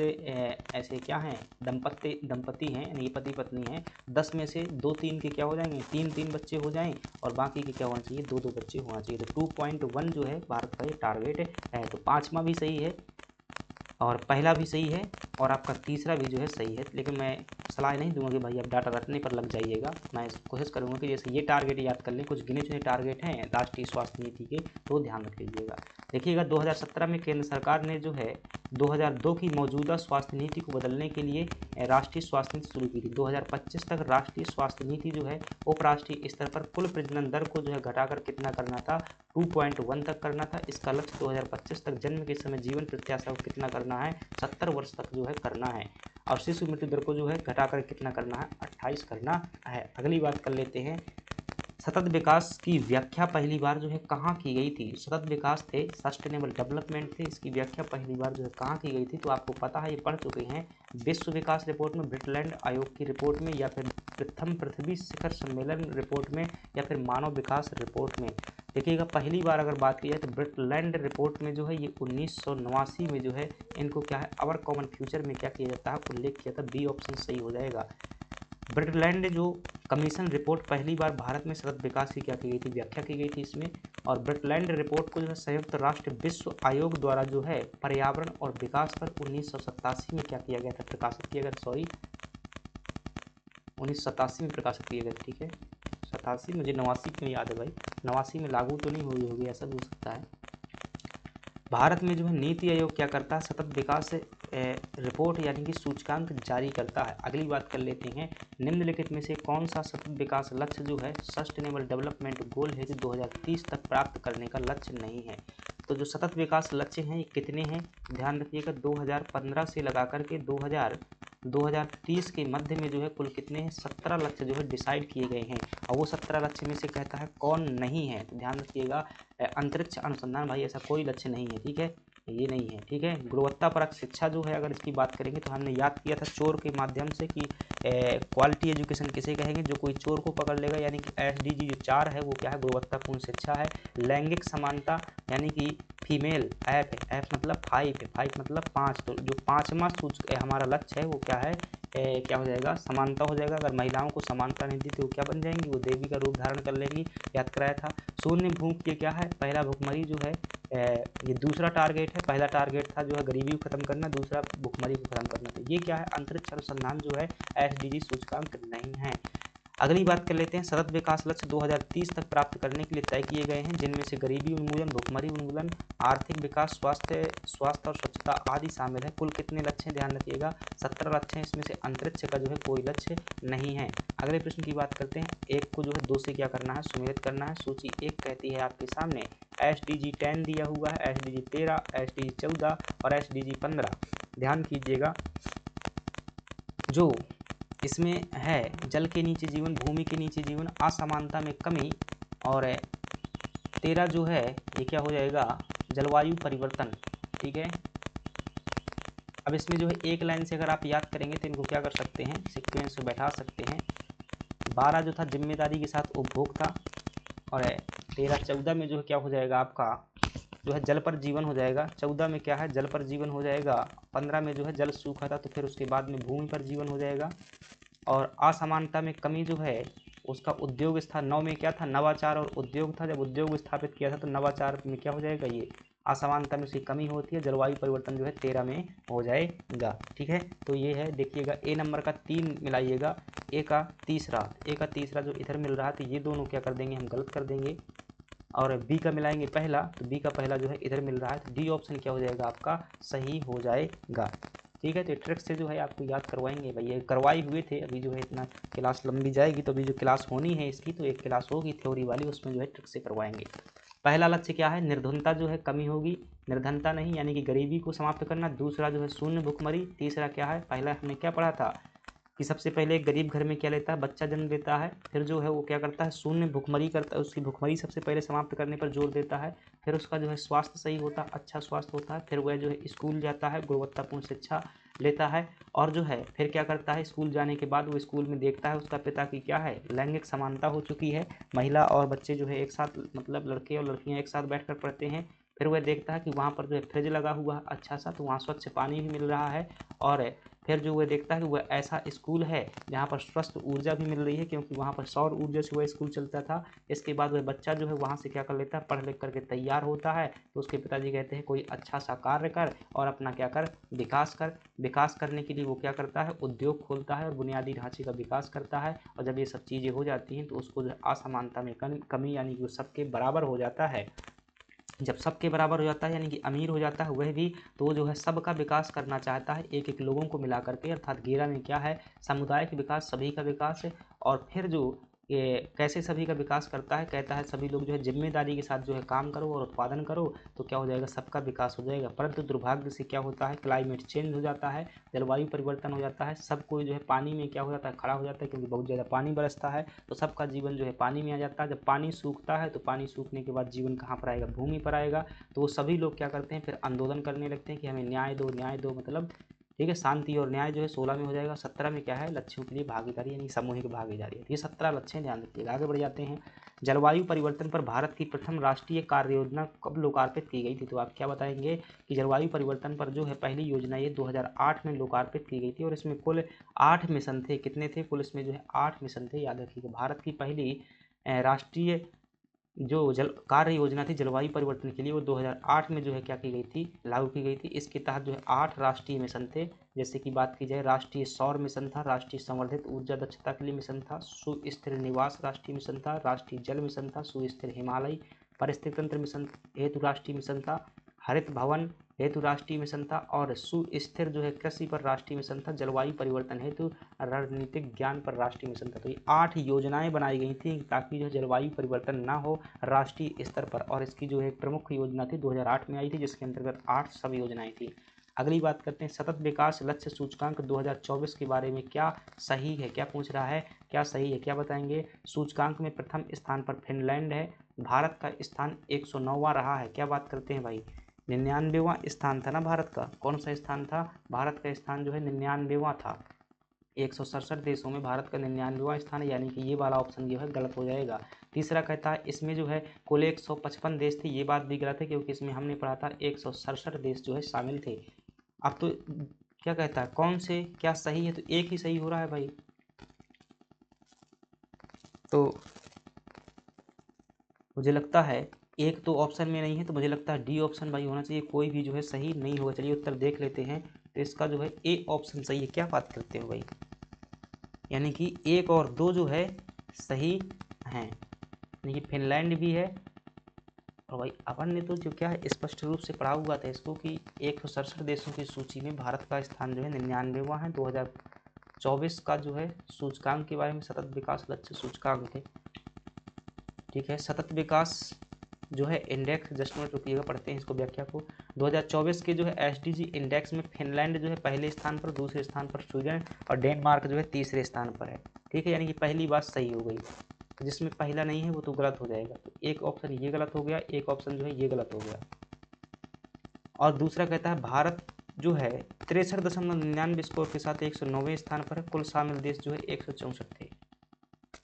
ऐसे क्या हैं दंपति हैं, यानी कि पति पत्नी हैं, 10 में से 2-3 के क्या हो जाएंगे, 3-3 बच्चे हो जाएं और बाकी के क्या होना चाहिए, 2-2 बच्चे होना चाहिए। तो 2.1 जो है भारत का ये टारगेट है। तो 5वां भी सही है और पहला भी सही है और आपका तीसरा भी जो है सही है, लेकिन मैं सलाह नहीं दूंगा कि भाई आप डाटा रखने पर लग जाइएगा। मैं कोशिश करूंगा कि जैसे ये टारगेट याद कर लें, कुछ गिने चुने टारगेट हैं राष्ट्रीय स्वास्थ्य नीति के, तो ध्यान रख लीजिएगा। देखिएगा 2017 में केंद्र सरकार ने जो है 2002 की मौजूदा स्वास्थ्य नीति को बदलने के लिए राष्ट्रीय स्वास्थ्य नीति शुरू की थी। 2025 तक राष्ट्रीय स्वास्थ्य नीति जो है उपराष्ट्रीय स्तर पर कुल प्रजनन दर को जो है घटाकर कितना करना था, 2.1 तक करना था। इसका लक्ष्य 2025 तक जन्म के समय जीवन प्रत्याशा को कितना करना है, 70 वर्ष तक जो है करना है। और शिशु मृत्यु दर को जो है घटाकर कितना करना है, 28 करना है। अगली बात कर लेते हैं, सतत विकास की व्याख्या पहली बार जो है कहाँ की गई थी। सतत विकास थे, सस्टेनेबल डेवलपमेंट थे, इसकी व्याख्या पहली बार जो है कहाँ की गई थी, तो आपको पता है, ये पढ़ चुके हैं, विश्व विकास रिपोर्ट में, ब्रिटलैंड आयोग की रिपोर्ट में, या फिर प्रथम पृथ्वी शिखर सम्मेलन रिपोर्ट में, या फिर मानव विकास रिपोर्ट में। देखिएगा पहली बार अगर बात की जाए तो ब्रिटलैंड रिपोर्ट में जो है ये 1989 में जो है इनको क्या है, अवर कॉमन फ्यूचर में क्या किया जाता है, उल्लेख किया था। बी ऑप्शन सही हो जाएगा। ब्रिटलैंड जो कमीशन रिपोर्ट पहली बार भारत में सतत विकास की क्या की गई थी, व्याख्या की गई थी इसमें। और ब्रिटलैंड रिपोर्ट को जो है संयुक्त राष्ट्र विश्व आयोग द्वारा जो है पर्यावरण और विकास पर 1987 में क्या किया गया था, प्रकाशित किया गया, सॉरी 1987 में प्रकाशित किया गया, ठीक है 87, मुझे 89 में याद है भाई, 89 में लागू तो नहीं हुई होगी, ऐसा भी हो सकता है। भारत में जो है नीति आयोग क्या करता है, सतत विकास रिपोर्ट यानी कि सूचकांक जारी करता है। अगली बात कर लेते हैं, निम्नलिखित में से कौन सा सतत विकास लक्ष्य जो है सस्टेनेबल डेवलपमेंट गोल है जो 2030 तक प्राप्त करने का लक्ष्य नहीं है। तो जो सतत विकास लक्ष्य हैं ये कितने हैं, ध्यान रखिएगा, 2015 से लगा करके 2030 के मध्य में जो है कुल कितने हैं, 17 लक्ष्य जो है डिसाइड किए गए हैं। और वो 17 लक्ष्य में से कहता है कौन नहीं है, तो ध्यान रखिएगा, अंतरिक्ष अनुसंधान भाई ऐसा कोई लक्ष्य नहीं है, ठीक है, ये नहीं है, ठीक है। गुणवत्तापरक शिक्षा जो है अगर इसकी बात करेंगे तो हमने याद किया था चोर के माध्यम से कि क्वालिटी एजुकेशन किसे कहेंगे, जो कोई चोर को पकड़ लेगा, यानी कि SDG जो 4 है वो क्या है, गुणवत्तापूर्ण शिक्षा है। लैंगिक समानता यानी कि फीमेल, एफ मतलब 5 है, 5 मतलब 5, तो जो 5वां हमारा लक्ष्य है वो क्या है, क्या हो जाएगा, समानता हो जाएगा। अगर महिलाओं को समानता नहीं दी तो वो क्या बन जाएंगी, वो देवी का रूप धारण कर लेंगी, याद कराया था। शून्य भूख ये क्या है, पहला भुखमरी जो है, ये दूसरा टारगेट है, पहला टारगेट था जो है गरीबी को खत्म करना, दूसरा भुखमरी को खत्म करना। तो ये क्या है, अंतरिक्ष अनुसंधान जो है SDG सूचकांक नहीं है। अगली बात कर लेते हैं, सतत विकास लक्ष्य 2030 तक प्राप्त करने के लिए तय किए गए हैं, जिनमें से गरीबी उन्मूलन, भुखमरी उन्मूलन, आर्थिक विकास, स्वास्थ्य और स्वच्छता आदि शामिल है। कुल कितने लक्ष्य हैं, ध्यान रखिएगा, 17 लक्ष्य हैं, इसमें से अंतरिक्ष का जो है कोई लक्ष्य नहीं है। अगले प्रश्न की बात करते हैं, एक को जो है 2 से क्या करना है, सुमेलित करना है। सूची 1 कहती है आपके सामने SDG 10 दिया हुआ है, SDG 13, SDG 14 और SDG 15। ध्यान कीजिएगा, जो इसमें है जल के नीचे जीवन, भूमि के नीचे जीवन, असमानता में कमी, और 13 जो है ये क्या हो जाएगा, जलवायु परिवर्तन, ठीक है। अब इसमें जो है एक लाइन से अगर आप याद करेंगे तो इनको क्या कर सकते हैं, सीक्वेंस में बैठा सकते हैं। 12 जो था जिम्मेदारी के साथ उपभोक्ता, और 13-14 में जो है क्या हो जाएगा आपका जो है जल पर जीवन हो जाएगा, 14 में क्या है, जल पर जीवन हो जाएगा, 15 में जो है जल सूखा था तो फिर उसके बाद में भूमि पर जीवन हो जाएगा। और असमानता में कमी जो है उसका उद्योग स्थान, 9 में क्या था, नवाचार और उद्योग था, जब उद्योग स्थापित किया था तो नवाचार में क्या हो जाएगा, ये असमानता में उसकी कमी होती है। जलवायु परिवर्तन जो है 13 में हो जाएगा, ठीक है। तो ये है, देखिएगा ए नंबर का 3 मिलाइएगा, ए का तीसरा जो इधर मिल रहा है तो ये दोनों क्या कर देंगे, हम गलत कर देंगे, और बी का मिलाएंगे पहला, तो बी का पहला जो है इधर मिल रहा है, तो डी ऑप्शन क्या हो जाएगा आपका सही हो जाएगा, ठीक है। तो ट्रिक से जो है आपको याद करवाएंगे, भाई ये करवाए हुए थे, अभी जो है इतना क्लास लंबी जाएगी तो अभी जो क्लास होनी है इसकी, तो एक क्लास होगी थ्योरी वाली, उसमें जो है ट्रिक से करवाएंगे। पहला लक्ष्य क्या है, निर्धनता जो है कमी होगी, निर्धनता नहीं यानी कि गरीबी को समाप्त करना। दूसरा जो है शून्य भुखमरी। तीसरा क्या है, पहला हमने क्या पढ़ा था कि सबसे पहले एक गरीब घर में क्या लेता है, बच्चा जन्म लेता है, फिर जो है वो क्या करता है, शून्य भुखमरी करता है, उसकी भुखमरी सबसे पहले समाप्त करने पर जोर देता है, फिर उसका जो है स्वास्थ्य सही होता है, अच्छा स्वास्थ्य होता है, फिर वह जो है स्कूल जाता है, गुणवत्तापूर्ण शिक्षा लेता है। और जो है फिर क्या करता है, स्कूल जाने के बाद वो स्कूल में देखता है उसका पिता की क्या है, लैंगिक समानता हो चुकी है, महिला और बच्चे जो है एक साथ, मतलब लड़के और लड़कियां एक साथ बैठकर पढ़ते हैं। फिर वह देखता है कि वहाँ पर जो है फ्रिज लगा हुआ है अच्छा सा, तो वहाँ स्वच्छ पानी भी मिल रहा है। और फिर जो वह देखता है कि वह ऐसा स्कूल है जहाँ पर स्वस्थ ऊर्जा भी मिल रही है, क्योंकि वहाँ पर सौर ऊर्जा से वह स्कूल चलता था। इसके बाद वह बच्चा जो है वहाँ से क्या कर लेता है, पढ़ लिख करके तैयार होता है। तो उसके पिताजी कहते हैं कोई अच्छा सा कार्य कर और अपना क्या कर, विकास कर। विकास करने के लिए वो क्या करता है, उद्योग खोलता है और बुनियादी ढांचे का विकास करता है। और जब ये सब चीज़ें हो जाती हैं तो उसको जो असमानता में कमी, यानी कि वो सबके बराबर हो जाता है। जब सबके बराबर हो जाता है यानी कि अमीर हो जाता है वह भी, तो वो जो है सबका विकास करना चाहता है, एक एक लोगों को मिला करके, अर्थात घेरा में क्या है, सामुदायिक विकास, सभी का विकास है। और फिर जो ये कैसे सभी का विकास करता है, कहता है सभी लोग जो है जिम्मेदारी के साथ जो है काम करो और उत्पादन करो, तो क्या हो जाएगा, सबका विकास हो जाएगा। परंतु दुर्भाग्य से क्या होता है, क्लाइमेट चेंज हो जाता है, जलवायु परिवर्तन हो जाता है, सब कोई जो है पानी में क्या हो जाता है, खड़ा हो जाता है, क्योंकि बहुत ज़्यादा पानी बरसता है, तो सबका जीवन जो है पानी में आ जाता है। जब पानी सूखता है तो पानी सूखने के बाद जीवन कहाँ पर आएगा, भूमि पर आएगा। तो वो सभी लोग क्या करते हैं, फिर आंदोलन करने लगते हैं कि हमें न्याय दो, न्याय दो, मतलब ठीक है, शांति और न्याय जो है 16 में हो जाएगा। 17 में क्या है, लक्ष्यों के लिए भागीदारी यानी सामूहिक भागीदारी है। ये 17 लक्ष्य हैं, ध्यान रखिएगा। आगे बढ़ जाते हैं। जलवायु परिवर्तन पर भारत की प्रथम राष्ट्रीय कार्य योजना कब लोकार्पित की गई थी, तो आप क्या बताएंगे कि जलवायु परिवर्तन पर जो है पहली योजना ये 2008 में लोकार्पित की गई थी। और इसमें कुल 8 मिशन थे। कितने थे कुल, इसमें जो है 8 मिशन थे, याद रखिएगा। भारत की पहली राष्ट्रीय जो जल कार्य योजना थी जलवायु परिवर्तन के लिए, वो 2008 में जो है क्या की गई थी, लागू की गई थी। इसके तहत जो है 8 राष्ट्रीय मिशन थे। जैसे कि बात की जाए, राष्ट्रीय सौर मिशन था, राष्ट्रीय संवर्धित ऊर्जा दक्षता के लिए मिशन था, सुस्थिर निवास राष्ट्रीय मिशन था, राष्ट्रीय जल मिशन था, सुस्थिर हिमालय परिस्थिति तंत्र मिशन हेतु राष्ट्रीय मिशन था, हरित भवन हेतु राष्ट्रीय मिशन था, और सुस्थिर जो है कृषि पर राष्ट्रीय मिशन था, जलवायु परिवर्तन हेतु रणनीतिक ज्ञान पर राष्ट्रीय मिशन था। तो ये 8 योजनाएं बनाई गई थी ताकि जो जलवायु परिवर्तन ना हो राष्ट्रीय स्तर पर। और इसकी जो एक प्रमुख योजना थी 2008 में आई थी, जिसके अंतर्गत 8 सब योजनाएं थी। अगली बात करते हैं, सतत विकास लक्ष्य सूचकांक 2024 के बारे में क्या सही है, क्या पूछ रहा है, क्या सही है, क्या बताएंगे। सूचकांक में प्रथम स्थान पर फिनलैंड है, भारत का स्थान 109वां रहा है। क्या बात करते हैं भाई, 99वां स्थान था ना भारत का, कौन सा स्थान था, भारत का स्थान जो है 99वां था। 167 देशों में भारत का 99वां स्थान है, यानी कि ये वाला ऑप्शन जो है गलत हो जाएगा। तीसरा कहता है इसमें जो है कुल 155 देश थे, ये बात भी गलत है, क्योंकि इसमें हमने पढ़ा था 167 देश जो है शामिल थे। अब तो क्या कहता है, कौन से क्या सही है, तो एक ही सही हो रहा है भाई। तो मुझे लगता है एक तो ऑप्शन में नहीं है, तो मुझे लगता है डी ऑप्शन भाई होना चाहिए, कोई भी जो है सही नहीं होगा। चलिए उत्तर देख लेते हैं। तो इसका जो है ए ऑप्शन सही है। क्या बात करते हो भाई, यानी कि 1 और 2 जो है सही हैं, यानी कि फिनलैंड भी है। और भाई अपन ने तो जो क्या है स्पष्ट रूप से पढ़ा हुआ था इसको कि 167 देशों की सूची में भारत का स्थान जो है 99वां है। 2024 का जो है सूचकांक के बारे में, सतत विकास लक्ष्य सूचकांक है, ठीक है। सतत विकास जो है इंडेक्स, जस्ट मिनट रुकिएगा, पढ़ते हैं इसको व्याख्या को। 2024 के जो है एसडीजी इंडेक्स में फिनलैंड जो है पहले स्थान पर, दूसरे स्थान पर स्वीडन, और डेनमार्क जो है तीसरे स्थान पर है, ठीक है। यानी कि पहली बात सही हो गई, जिसमें पहला नहीं है वो तो गलत हो जाएगा। तो एक ऑप्शन ये गलत हो गया, एक ऑप्शन जो है ये गलत हो गया। और दूसरा कहता है भारत जो है 63.99 स्कोर के साथ 109वें स्थान पर है, कुल शामिल देश जो है 164 थे।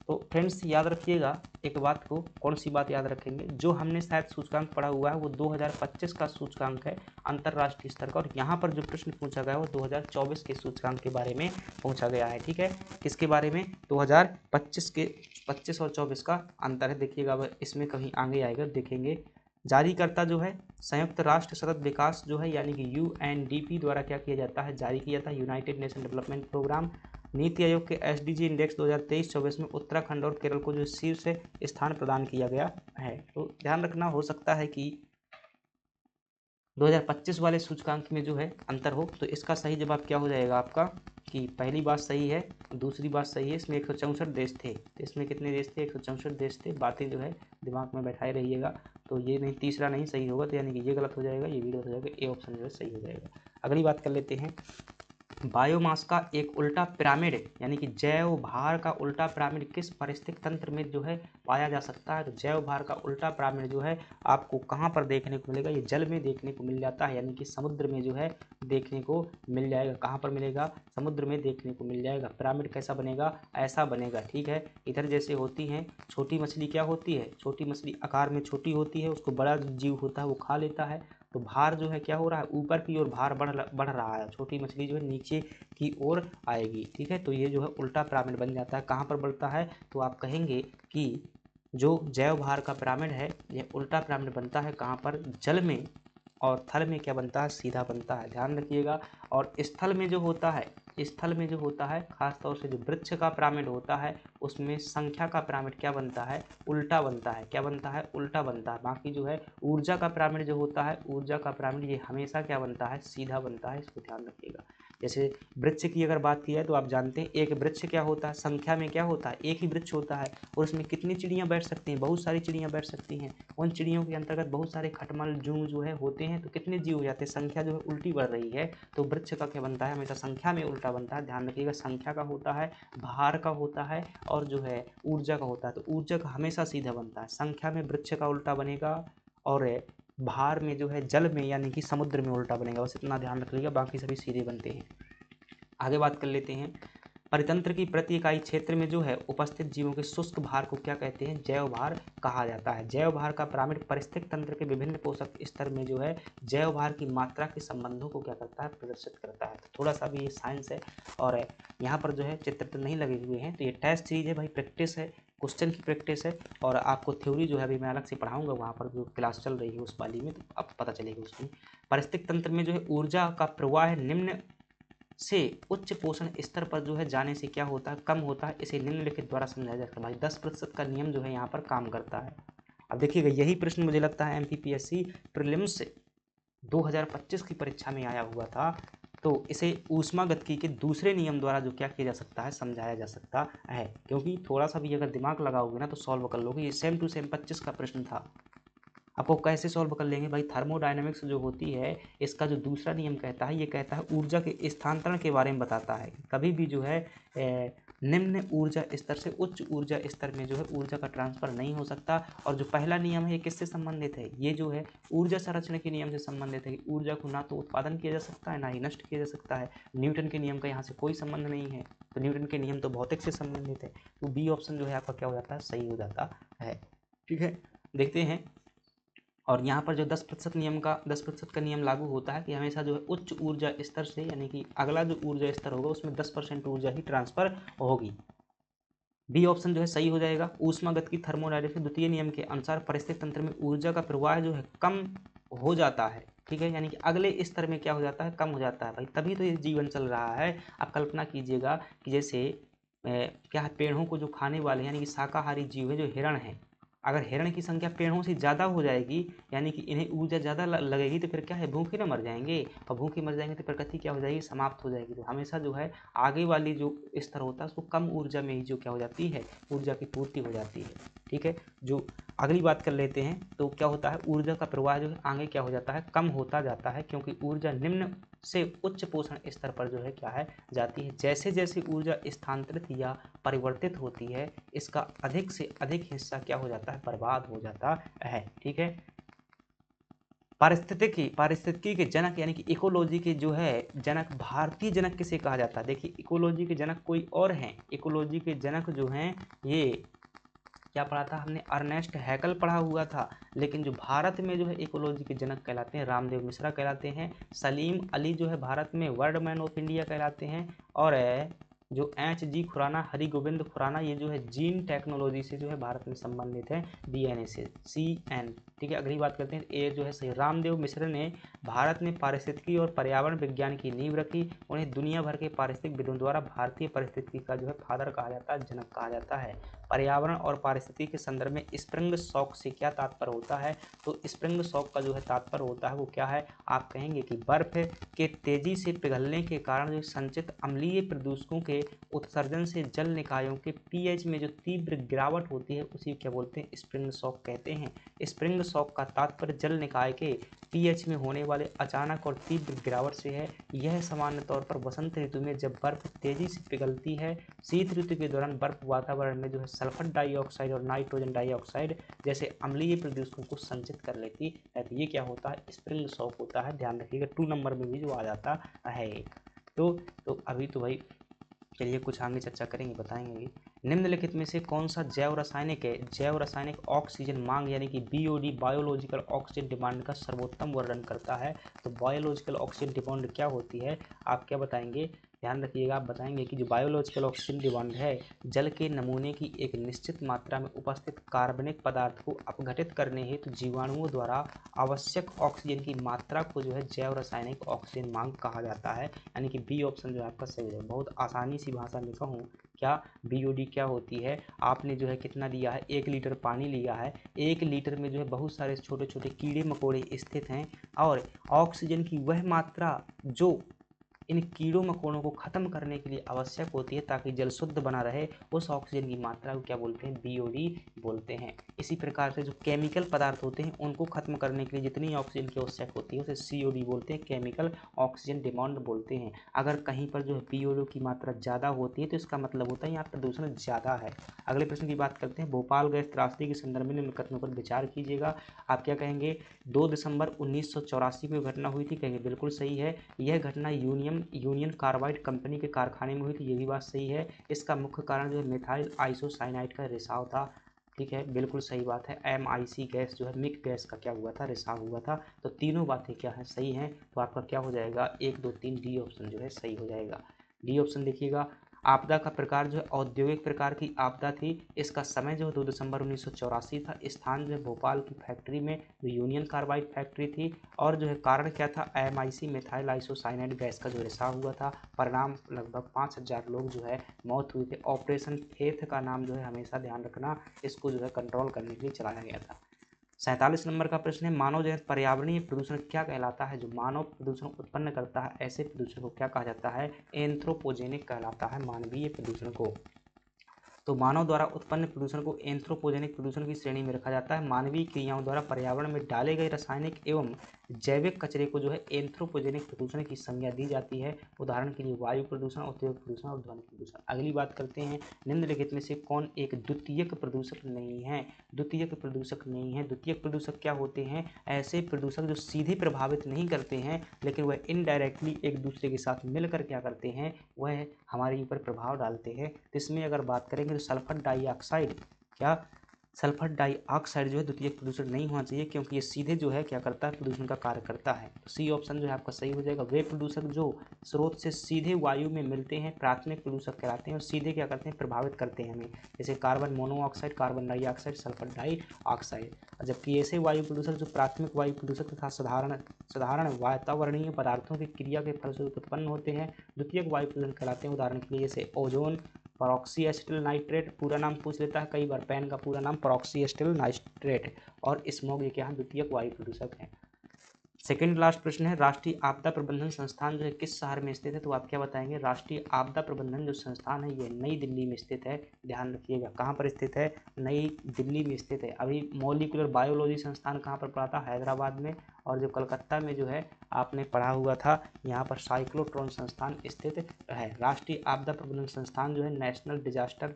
तो फ्रेंड्स याद रखिएगा एक बात को, कौन सी बात याद रखेंगे, जो हमने शायद सूचकांक पढ़ा हुआ है वो 2025 का सूचकांक है अंतर्राष्ट्रीय स्तर का, और यहाँ पर जो प्रश्न पूछा गया है वो 2024 के सूचकांक के बारे में पूछा गया है, ठीक है। किसके बारे में, 2025 के, 25 और 24 का अंतर है, देखिएगा। अब इसमें कहीं आगे आएगा, देखेंगे। जारीकर्ता जो है संयुक्त राष्ट्र सतत विकास जो है, यानी कि यूएनडीपी द्वारा क्या किया जाता है, जारी किया जाता है, United nation development programme. NITI Aayog के एसडीजी इंडेक्स 2023-24 में उत्तराखंड और केरल को जो शीर्ष स्थान प्रदान किया गया है। तो ध्यान रखना, हो सकता है कि 2025 वाले सूचकांक में जो है अंतर हो। तो इसका सही जवाब क्या हो जाएगा आपका, कि पहली बात सही है, दूसरी बात सही है। इसमें 164 देश थे, तो इसमें कितने देश थे, 164 देश थे। बातें जो है दिमाग में बैठाए रहिएगा। तो ये नहीं, तीसरा नहीं सही होगा, तो यानी कि ये गलत हो जाएगा, ये भी गलत हो जाएगा, ए ऑप्शन जो है सही हो जाएगा। अगली बात कर लेते हैं, बायोमास का एक उल्टा पिरामिड यानी कि जैव भार का उल्टा पिरामिड किस पारिस्थितिक तंत्र में जो है पाया जा सकता है? तो जैव भार का उल्टा पिरामिड जो है आपको कहाँ पर देखने को मिलेगा? ये जल में देखने को मिल जाता है, यानी कि समुद्र में जो है देखने को मिल जाएगा। कहाँ पर मिलेगा? समुद्र में देखने को मिल जाएगा। पिरामिड कैसा बनेगा? ऐसा बनेगा, ठीक है। इधर जैसे होती हैं छोटी मछली, क्या होती है? छोटी मछली आकार में छोटी होती है, उसको बड़ा जीव होता है वो खा लेता है। तो भार जो है क्या हो रहा है? ऊपर की ओर भार बढ़ रहा है, छोटी मछली जो है नीचे की ओर आएगी, ठीक है। तो ये जो है उल्टा पिरामिड बन जाता है। कहाँ पर बनता है? तो आप कहेंगे कि जो जैव भार का पिरामिड है ये उल्टा पिरामिड बनता है कहाँ पर? जल में। और थल में क्या बनता है? सीधा बनता है, ध्यान रखिएगा। और स्थल में जो होता है, स्थल में जो होता है खास तौर से जो वृक्ष का पिरामिड होता है उसमें संख्या का पिरामिड क्या बनता है? उल्टा बनता है। क्या बनता है? उल्टा बनता है। बाकी जो है ऊर्जा का पिरामिड जो होता है, ऊर्जा का पिरामिड ये हमेशा क्या बनता है? सीधा बनता है, इसको ध्यान रखिएगा। जैसे वृक्ष की अगर बात की जाए तो आप जानते हैं एक वृक्ष क्या होता है? संख्या में क्या होता है? एक ही वृक्ष होता है और उसमें कितनी चिड़ियाँ बैठ सकती हैं? बहुत सारी चिड़ियाँ बैठ सकती हैं। उन चिड़ियों के अंतर्गत बहुत सारे खटमल जूं जो है होते हैं, तो कितने जीव हो जाते हैं? संख्या जो है उल्टी बढ़ रही है, तो वृक्ष का क्या बनता है? हमेशा संख्या में उल्टा बनता है, ध्यान रखिएगा। संख्या का होता है, भार का होता है और जो है ऊर्जा का होता है। तो ऊर्जा का हमेशा सीधा बनता है, संख्या में वृक्ष का उल्टा बनेगा और भार में जो है जल में यानी कि समुद्र में उल्टा बनेगा। बस इतना ध्यान रख लीजिएगा, बाकी सभी सीधे बनते हैं। आगे बात कर लेते हैं। परितंत्र की प्रति इकाई क्षेत्र में जो है उपस्थित जीवों के शुष्क भार को क्या कहते हैं? जैव भार कहा जाता है। जैव भार का पिरामिड परिस्थितिक तंत्र के विभिन्न पोषक स्तर में जो है जैव भार की मात्रा के संबंधों को क्या करता है? प्रदर्शित करता है। तो थोड़ा सा भी ये साइंस है और यहाँ पर जो है चित्र तो नहीं लगे हुए हैं, तो ये टेस्ट सीरीज है भाई, प्रैक्टिस है, क्वेश्चन की प्रैक्टिस है। और आपको थ्योरी जो है अभी मैं अलग से पढ़ाऊंगा, वहाँ पर जो क्लास चल रही है उस वाली में, तो अब पता चलेगा उसमें। परिस्थितिक तंत्र में जो है ऊर्जा का प्रवाह निम्न से उच्च पोषण स्तर पर जो है जाने से क्या होता है? कम होता है। इसे निम्नलिखित द्वारा समझाया जाता है। भाई 10% का नियम जो है यहाँ पर काम करता है। अब देखिएगा यही प्रश्न मुझे लगता है एमपीपीएससी प्रीलिम्स 2025 की परीक्षा में आया हुआ था। तो इसे ऊष्मागतिकी के दूसरे नियम द्वारा जो क्या किया जा सकता है? समझाया जा सकता है। क्योंकि थोड़ा सा भी अगर दिमाग लगाओगे ना तो सॉल्व कर लोगे। ये सेम टू सेम 25 का प्रश्न था। आपको कैसे सॉल्व कर लेंगे भाई? थर्मोडायनेमिक्स जो होती है इसका जो दूसरा नियम कहता है, ये कहता है ऊर्जा के स्थानांतरण के बारे में बताता है। कभी भी जो है निम्न ऊर्जा स्तर से उच्च ऊर्जा स्तर में जो है ऊर्जा का ट्रांसफर नहीं हो सकता। और जो पहला नियम है ये किससे संबंधित है? ये जो है ऊर्जा संरक्षण के नियम से संबंधित है कि ऊर्जा को ना तो उत्पादन किया जा सकता है ना ही नष्ट किया जा सकता है। न्यूटन के नियम का यहाँ से कोई संबंध नहीं है। तो न्यूटन के नियम तो भौतिक से संबंधित है। तो बी ऑप्शन जो है आपका क्या हो जाता है? सही हो जाता है, ठीक है। देखते हैं। और यहाँ पर जो 10% नियम का 10% का नियम लागू होता है कि हमेशा जो है उच्च ऊर्जा स्तर से यानी कि अगला जो ऊर्जा स्तर होगा उसमें 10% ऊर्जा ही ट्रांसफर होगी। बी ऑप्शन जो है सही हो जाएगा। ऊष्मागतिकी थर्मोडायनेमिक्स के द्वितीय नियम के अनुसार परिस्थितिक तंत्र में ऊर्जा का प्रवाह जो है कम हो जाता है, ठीक है। यानी कि अगले स्तर में क्या हो जाता है? कम हो जाता है भाई, तभी तो ये जीवन चल रहा है। आप कल्पना कीजिएगा कि जैसे क्या है, पेड़ों को जो खाने वाले यानी कि शाकाहारी जीव है जो हिरण है, अगर हिरण की संख्या पेड़ों से ज़्यादा हो जाएगी यानी कि इन्हें ऊर्जा ज़्यादा लगेगी तो फिर क्या है? भूखे ना मर जाएंगे। और भूखे मर जाएंगे तो प्रकृति क्या हो जाएगी? समाप्त हो जाएगी। तो हमेशा जो है आगे वाली जो स्तर होता है उसको कम ऊर्जा में ही जो क्या हो जाती है? ऊर्जा की पूर्ति हो जाती है, ठीक है। जो अगली बात कर लेते हैं तो क्या होता है? ऊर्जा का प्रवाह जो है आगे क्या हो जाता है? कम होता जाता है, क्योंकि ऊर्जा निम्न से उच्च पोषण स्तर पर जो है क्या है? जाती है। जैसे जैसे ऊर्जा स्थानांतरित या परिवर्तित होती है इसका अधिक से अधिक हिस्सा क्या हो जाता है? बर्बाद हो जाता है, ठीक है। पारिस्थितिकी के जनक यानी कि इकोलॉजी के जो है जनक, भारतीय जनक किसे कहा जाता है? देखिए इकोलॉजी के जनक कोई और हैं। इकोलॉजी के जनक जो हैं ये क्या पढ़ा था हमने? अर्नेस्ट हैकल पढ़ा हुआ था। लेकिन जो भारत में जो है इकोलॉजी के जनक कहलाते हैं रामदेव मिश्रा कहलाते हैं। सलीम अली जो है भारत में वर्ल्ड मैन ऑफ इंडिया कहलाते हैं। और जो एच.जी. खुराना, हरि गोविंद खुराना, ये जो है जीन टेक्नोलॉजी से जो है भारत में संबंधित है, डीएनए से, CN, ठीक है। अगली बात करते हैं, ये जो है सही, रामदेव मिश्र ने भारत में पारिस्थितिकी और पर्यावरण विज्ञान की नींव रखी। उन्हें दुनिया भर के पारिस्थितिक विदों द्वारा भारतीय पारिस्थितिकी का जो है फादर कहा जाता है, जनक कहा जाता है। पर्यावरण और पारिस्थितिकी के संदर्भ में स्प्रिंग शॉक से क्या तात्पर्य होता है? तो स्प्रिंग शॉक का जो है तात्पर्य होता है वो क्या है? आप कहेंगे कि बर्फ के तेजी से पिघलने के कारण जो संचित अम्लीय प्रदूषकों के उत्सर्जन से जल निकायों के पीएच में जो तीव्र गिरावट होती है उसी क्या बोलते हैं? स्प्रिंग शॉक कहते हैं। स्प्रिंग शॉक का तात्पर्य जल निकाय के पीएच में होने वाले अचानक और तीव्र गिरावट से है। यह सामान्य तौर पर वसंत ऋतु में जब बर्फ तेजी से पिघलती है। शीत ऋतु के दौरान बर्फ वातावरण में जो है सल्फर डाइऑक्साइड और नाइट्रोजन डाइऑक्साइड जैसे अम्लीय प्रदूषकों को संचित कर लेती है। तो ये क्या होता है? स्प्रिंग शॉक होता है। ध्यान रखिएगा 2 नंबर में भी जो आ जाता है। तो अभी तो भाई चलिए कुछ आगे चर्चा करेंगे, बताएंगे। निम्नलिखित में से कौन सा जैव रासायनिक है? जैव रासायनिक ऑक्सीजन मांग यानी कि बीओडी बायोलॉजिकल ऑक्सीजन डिमांड का सर्वोत्तम वर्णन करता है। तो बायोलॉजिकल ऑक्सीजन डिमांड क्या होती है? आप क्या बताएंगे? ध्यान रखिएगा, आप बताएंगे कि जो बायोलॉजिकल ऑक्सीजन डिमांड है जल के नमूने की एक निश्चित मात्रा में उपस्थित कार्बनिक पदार्थ को अपघटित करने हेतु जीवाणुओं द्वारा आवश्यक ऑक्सीजन की मात्रा को जो है जैव रासायनिक ऑक्सीजन मांग कहा जाता है। यानी कि बी ऑप्शन जो है आपका सही है। बहुत आसानी सी भाषा में कहूँ क्या बीओडी क्या होती है? आपने जो है कितना लिया है? 1 लीटर पानी लिया है। 1 लीटर में जो है बहुत सारे छोटे छोटे कीड़े मकोड़े स्थित हैं और ऑक्सीजन की वह मात्रा जो इन कीड़ों मकोड़ों को खत्म करने के लिए आवश्यक होती है ताकि जल शुद्ध बना रहे, उस ऑक्सीजन की मात्रा को क्या बोलते हैं? बीओडी बोलते हैं। इसी प्रकार से जो केमिकल पदार्थ होते हैं उनको खत्म करने के लिए जितनी ऑक्सीजन की आवश्यक होती है उसे सीओडी बोलते हैं, केमिकल ऑक्सीजन डिमांड बोलते हैं। अगर कहीं पर जो है बीओडी की मात्रा ज़्यादा होती है तो इसका मतलब होता है यहाँ प्रदूषण ज़्यादा है। अगले प्रश्न की बात करते हैं। भोपाल गैस त्रासदी के संदर्भ में निम्न कथनों पर विचार कीजिएगा। आप क्या कहेंगे? 2 दिसंबर 1984 में घटना हुई थी। कहेंगे बिल्कुल सही है। यह घटना यूनियन कार्बाइड कंपनी के कारखाने में हुई थी। ये भी बात सही है। इसका मुख्य कारण जो है मिथाइल आइसोसाइनाइड का रिसाव था। ठीक है, बिल्कुल सही बात है। MIC गैस जो है मिक गैस का क्या हुआ था? रिसाव हुआ था। तो तीनों बातें क्या है? सही हैं। तो आपका क्या हो जाएगा? 1 2 3 डी ऑप्शन जो है सही हो जाएगा। डी ऑप्शन देखिएगा। आपदा का प्रकार जो है औद्योगिक प्रकार की आपदा थी। इसका समय जो है 2 दिसंबर 1984 था। स्थान जो है भोपाल की फैक्ट्री में जो यूनियन कार्बाइड फैक्ट्री थी। और जो है कारण क्या था? MIC मेथाइल आइसोसाइनाइड गैस का जो रिसाव हुआ था। परिणाम लगभग 5000 लोग जो है मौत हुई थी। ऑपरेशन फेथ का नाम जो है हमेशा ध्यान रखना, इसको जो है कंट्रोल करने के लिए चलाया गया था। 47 नंबर का प्रश्न है। मानव जनित पर्यावरणीय प्रदूषण क्या कहलाता है? जो मानव प्रदूषण उत्पन्न करता है ऐसे प्रदूषण को क्या कहा जाता है? एंथ्रोपोजेनिक कहलाता है, मानवीय प्रदूषण को। तो मानव द्वारा उत्पन्न प्रदूषण को एंथ्रोपोजेनिक प्रदूषण की श्रेणी में रखा जाता है। मानवीय क्रियाओं द्वारा पर्यावरण में डाले गए रासायनिक एवं जैविक कचरे को जो है एंथ्रोपोजेनिक प्रदूषण की संज्ञा दी जाती है। उदाहरण के लिए वायु प्रदूषण, औद्योगिक प्रदूषण और ध्वनि प्रदूषण। अगली बात करते हैं। निम्नलिखित में से कौन एक द्वितीयक प्रदूषक नहीं है? द्वितीयक प्रदूषक नहीं है। द्वितीयक प्रदूषक क्या होते हैं? ऐसे प्रदूषक जो सीधे प्रभावित नहीं करते हैं लेकिन वह इनडायरेक्टली एक दूसरे के साथ मिलकर क्या करते हैं? वह हमारे ऊपर प्रभाव डालते हैं। तो इसमें अगर बात करेंगे तो सल्फर डाइऑक्साइड, क्या सल्फर डाइऑक्साइड जो है द्वितीयक प्रदूषण नहीं होना चाहिए क्योंकि ये सीधे जो है क्या करता है? प्रदूषण का कार्य करता है। तो सी ऑप्शन जो है आपका सही हो जाएगा। वे प्रदूषक जो स्रोत से सीधे वायु में मिलते हैं प्राथमिक प्रदूषक कहलाते हैं और सीधे क्या करते हैं? प्रभावित करते हैं हमें, जैसे carbon monoxide, carbon dioxide, sulphur dioxide. जबकि ऐसे वायु प्रदूषक जो प्राथमिक वायु प्रदूषक तथा साधारण वातावरणीय पदार्थों की क्रिया के फलस्वरूप उत्पन्न होते हैं द्वितीयक वायु प्रदूषण कहलाते हैं। उदाहरण के लिए जैसे ओजोन, परॉक्सी एसिटिल नाइट्रेट, पूरा नाम पूछ लेता है कई बार, पैन का पूरा नाम परॉक्सी एसिटिल नाइट्रेट, और स्मोग, ये क्या है? द्वितीयक वायु प्रदूषक है। सेकेंड लास्ट प्रश्न है। राष्ट्रीय आपदा प्रबंधन संस्थान जो है किस शहर में स्थित है? तो आप क्या बताएंगे? राष्ट्रीय आपदा प्रबंधन जो संस्थान है ये नई दिल्ली में स्थित है। ध्यान रखिएगा, कहाँ पर स्थित है? नई दिल्ली में स्थित है। अभी मॉलिक्यूलर बायोलॉजी संस्थान कहाँ पर पढ़ा था? हैदराबाद में। और जो कलकत्ता में जो है आपने पढ़ा हुआ था, यहाँ पर साइक्लोट्रॉन संस्थान स्थित है। राष्ट्रीय आपदा प्रबंधन संस्थान जो है नेशनल डिजास्टर,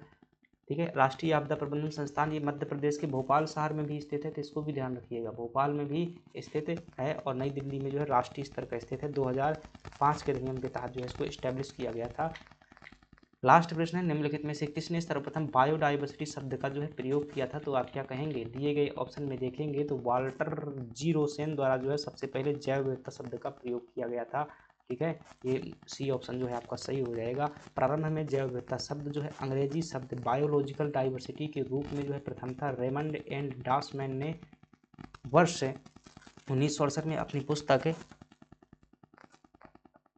ठीक है, राष्ट्रीय आपदा प्रबंधन संस्थान ये मध्य प्रदेश के भोपाल शहर में भी स्थित है। तो इसको भी ध्यान रखिएगा, भोपाल में भी स्थित है और नई दिल्ली में जो है राष्ट्रीय स्तर पर स्थित है। 2005 के अधिनियम के तहत जो है इसको इस्टेब्लिश किया गया था। लास्ट प्रश्न है। निम्नलिखित में से किसने सर्वप्रथम बायोडाइवर्सिटी शब्द का जो है प्रयोग किया था? तो आप क्या कहेंगे? दिए गए ऑप्शन में देखेंगे तो वाल्टर जी रोसेन द्वारा जो है सबसे पहले जैव विविधता शब्द का प्रयोग किया गया था। ठीक है, ये सी ऑप्शन जो है आपका सही हो जाएगा। प्रारंभ में जैव विविधता शब्द जो है अंग्रेजी शब्द बायोलॉजिकल डाइवर्सिटी के रूप में जो है प्रथम था। रेमंड एंड डासमैन ने वर्ष 1968 में अपनी पुस्तक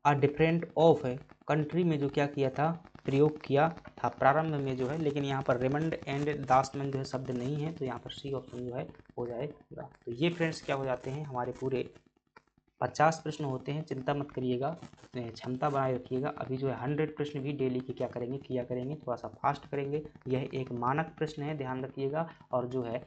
अ डिफरेंट ऑफ कंट्री में जो क्या किया था? प्रयोग किया था प्रारंभ में जो है, लेकिन यहाँ पर रेमंड एंड दासमैन जो है शब्द नहीं है, तो यहाँ पर सी ऑप्शन जो है हो जाएगा। तो ये फ्रेंड्स क्या हो जाते हैं, हमारे पूरे 50 प्रश्न होते हैं। चिंता मत करिएगा, क्षमता बनाए रखिएगा। अभी जो है 100 प्रश्न भी डेली के क्या करेंगे, किया करेंगे, थोड़ा सा फास्ट करेंगे। यह एक मानक प्रश्न है, ध्यान रखिएगा। और जो है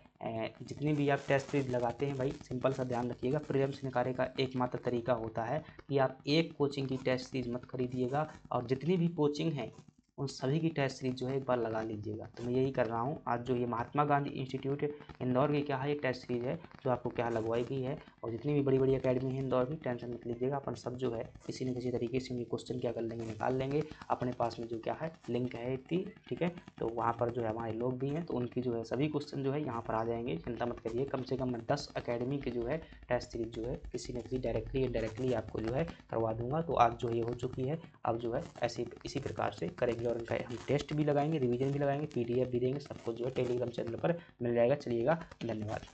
जितनी भी आप टेस्ट सीरीज लगाते हैं भाई, सिंपल सा ध्यान रखिएगा, प्रीलिम्स निकालने का एकमात्र तरीका होता है कि आप एक कोचिंग की टेस्ट सीरीज मत खरीदिएगा, और जितनी भी कोचिंग है उन सभी की टेस्ट सीरीज जो है एक बार लगा लीजिएगा। तो मैं यही कर रहा हूँ। आज जो ये महात्मा गांधी इंस्टीट्यूट इंदौर की क्या है, ये टेस्ट सीरीज है जो आपको क्या लगवाई गई है। और जितनी भी बड़ी बड़ी अकेडमी है इंदौर में, टेंशन मत लीजिएगा, अपन सब जो है किसी न किसी तरीके से उनके क्वेश्चन क्या कर लेंगे, निकाल लेंगे। अपने पास में जो क्या है लिंक है इतनी, ठीक है, तो वहाँ पर जो है हमारे लोग भी हैं, तो उनकी जो है सभी क्वेश्चन जो है यहाँ पर आ जाएंगे। चिंता मत करिए, कम से कम मैं 10 अकेडमी की जो है टेस्ट सीरीज जो है किसी न किसी डायरेक्टली इनडायरेक्टली आपको जो है करवा दूंगा। तो आज जो ये हो चुकी है, अब जो है ऐसे इसी प्रकार से करेंगे, और इनका हम टेस्ट भी लगाएंगे, रिवीजन भी लगाएंगे, PDF भी देंगे, सब कुछ जो है टेलीग्राम चैनल पर मिल जाएगा। चलिएगा, धन्यवाद।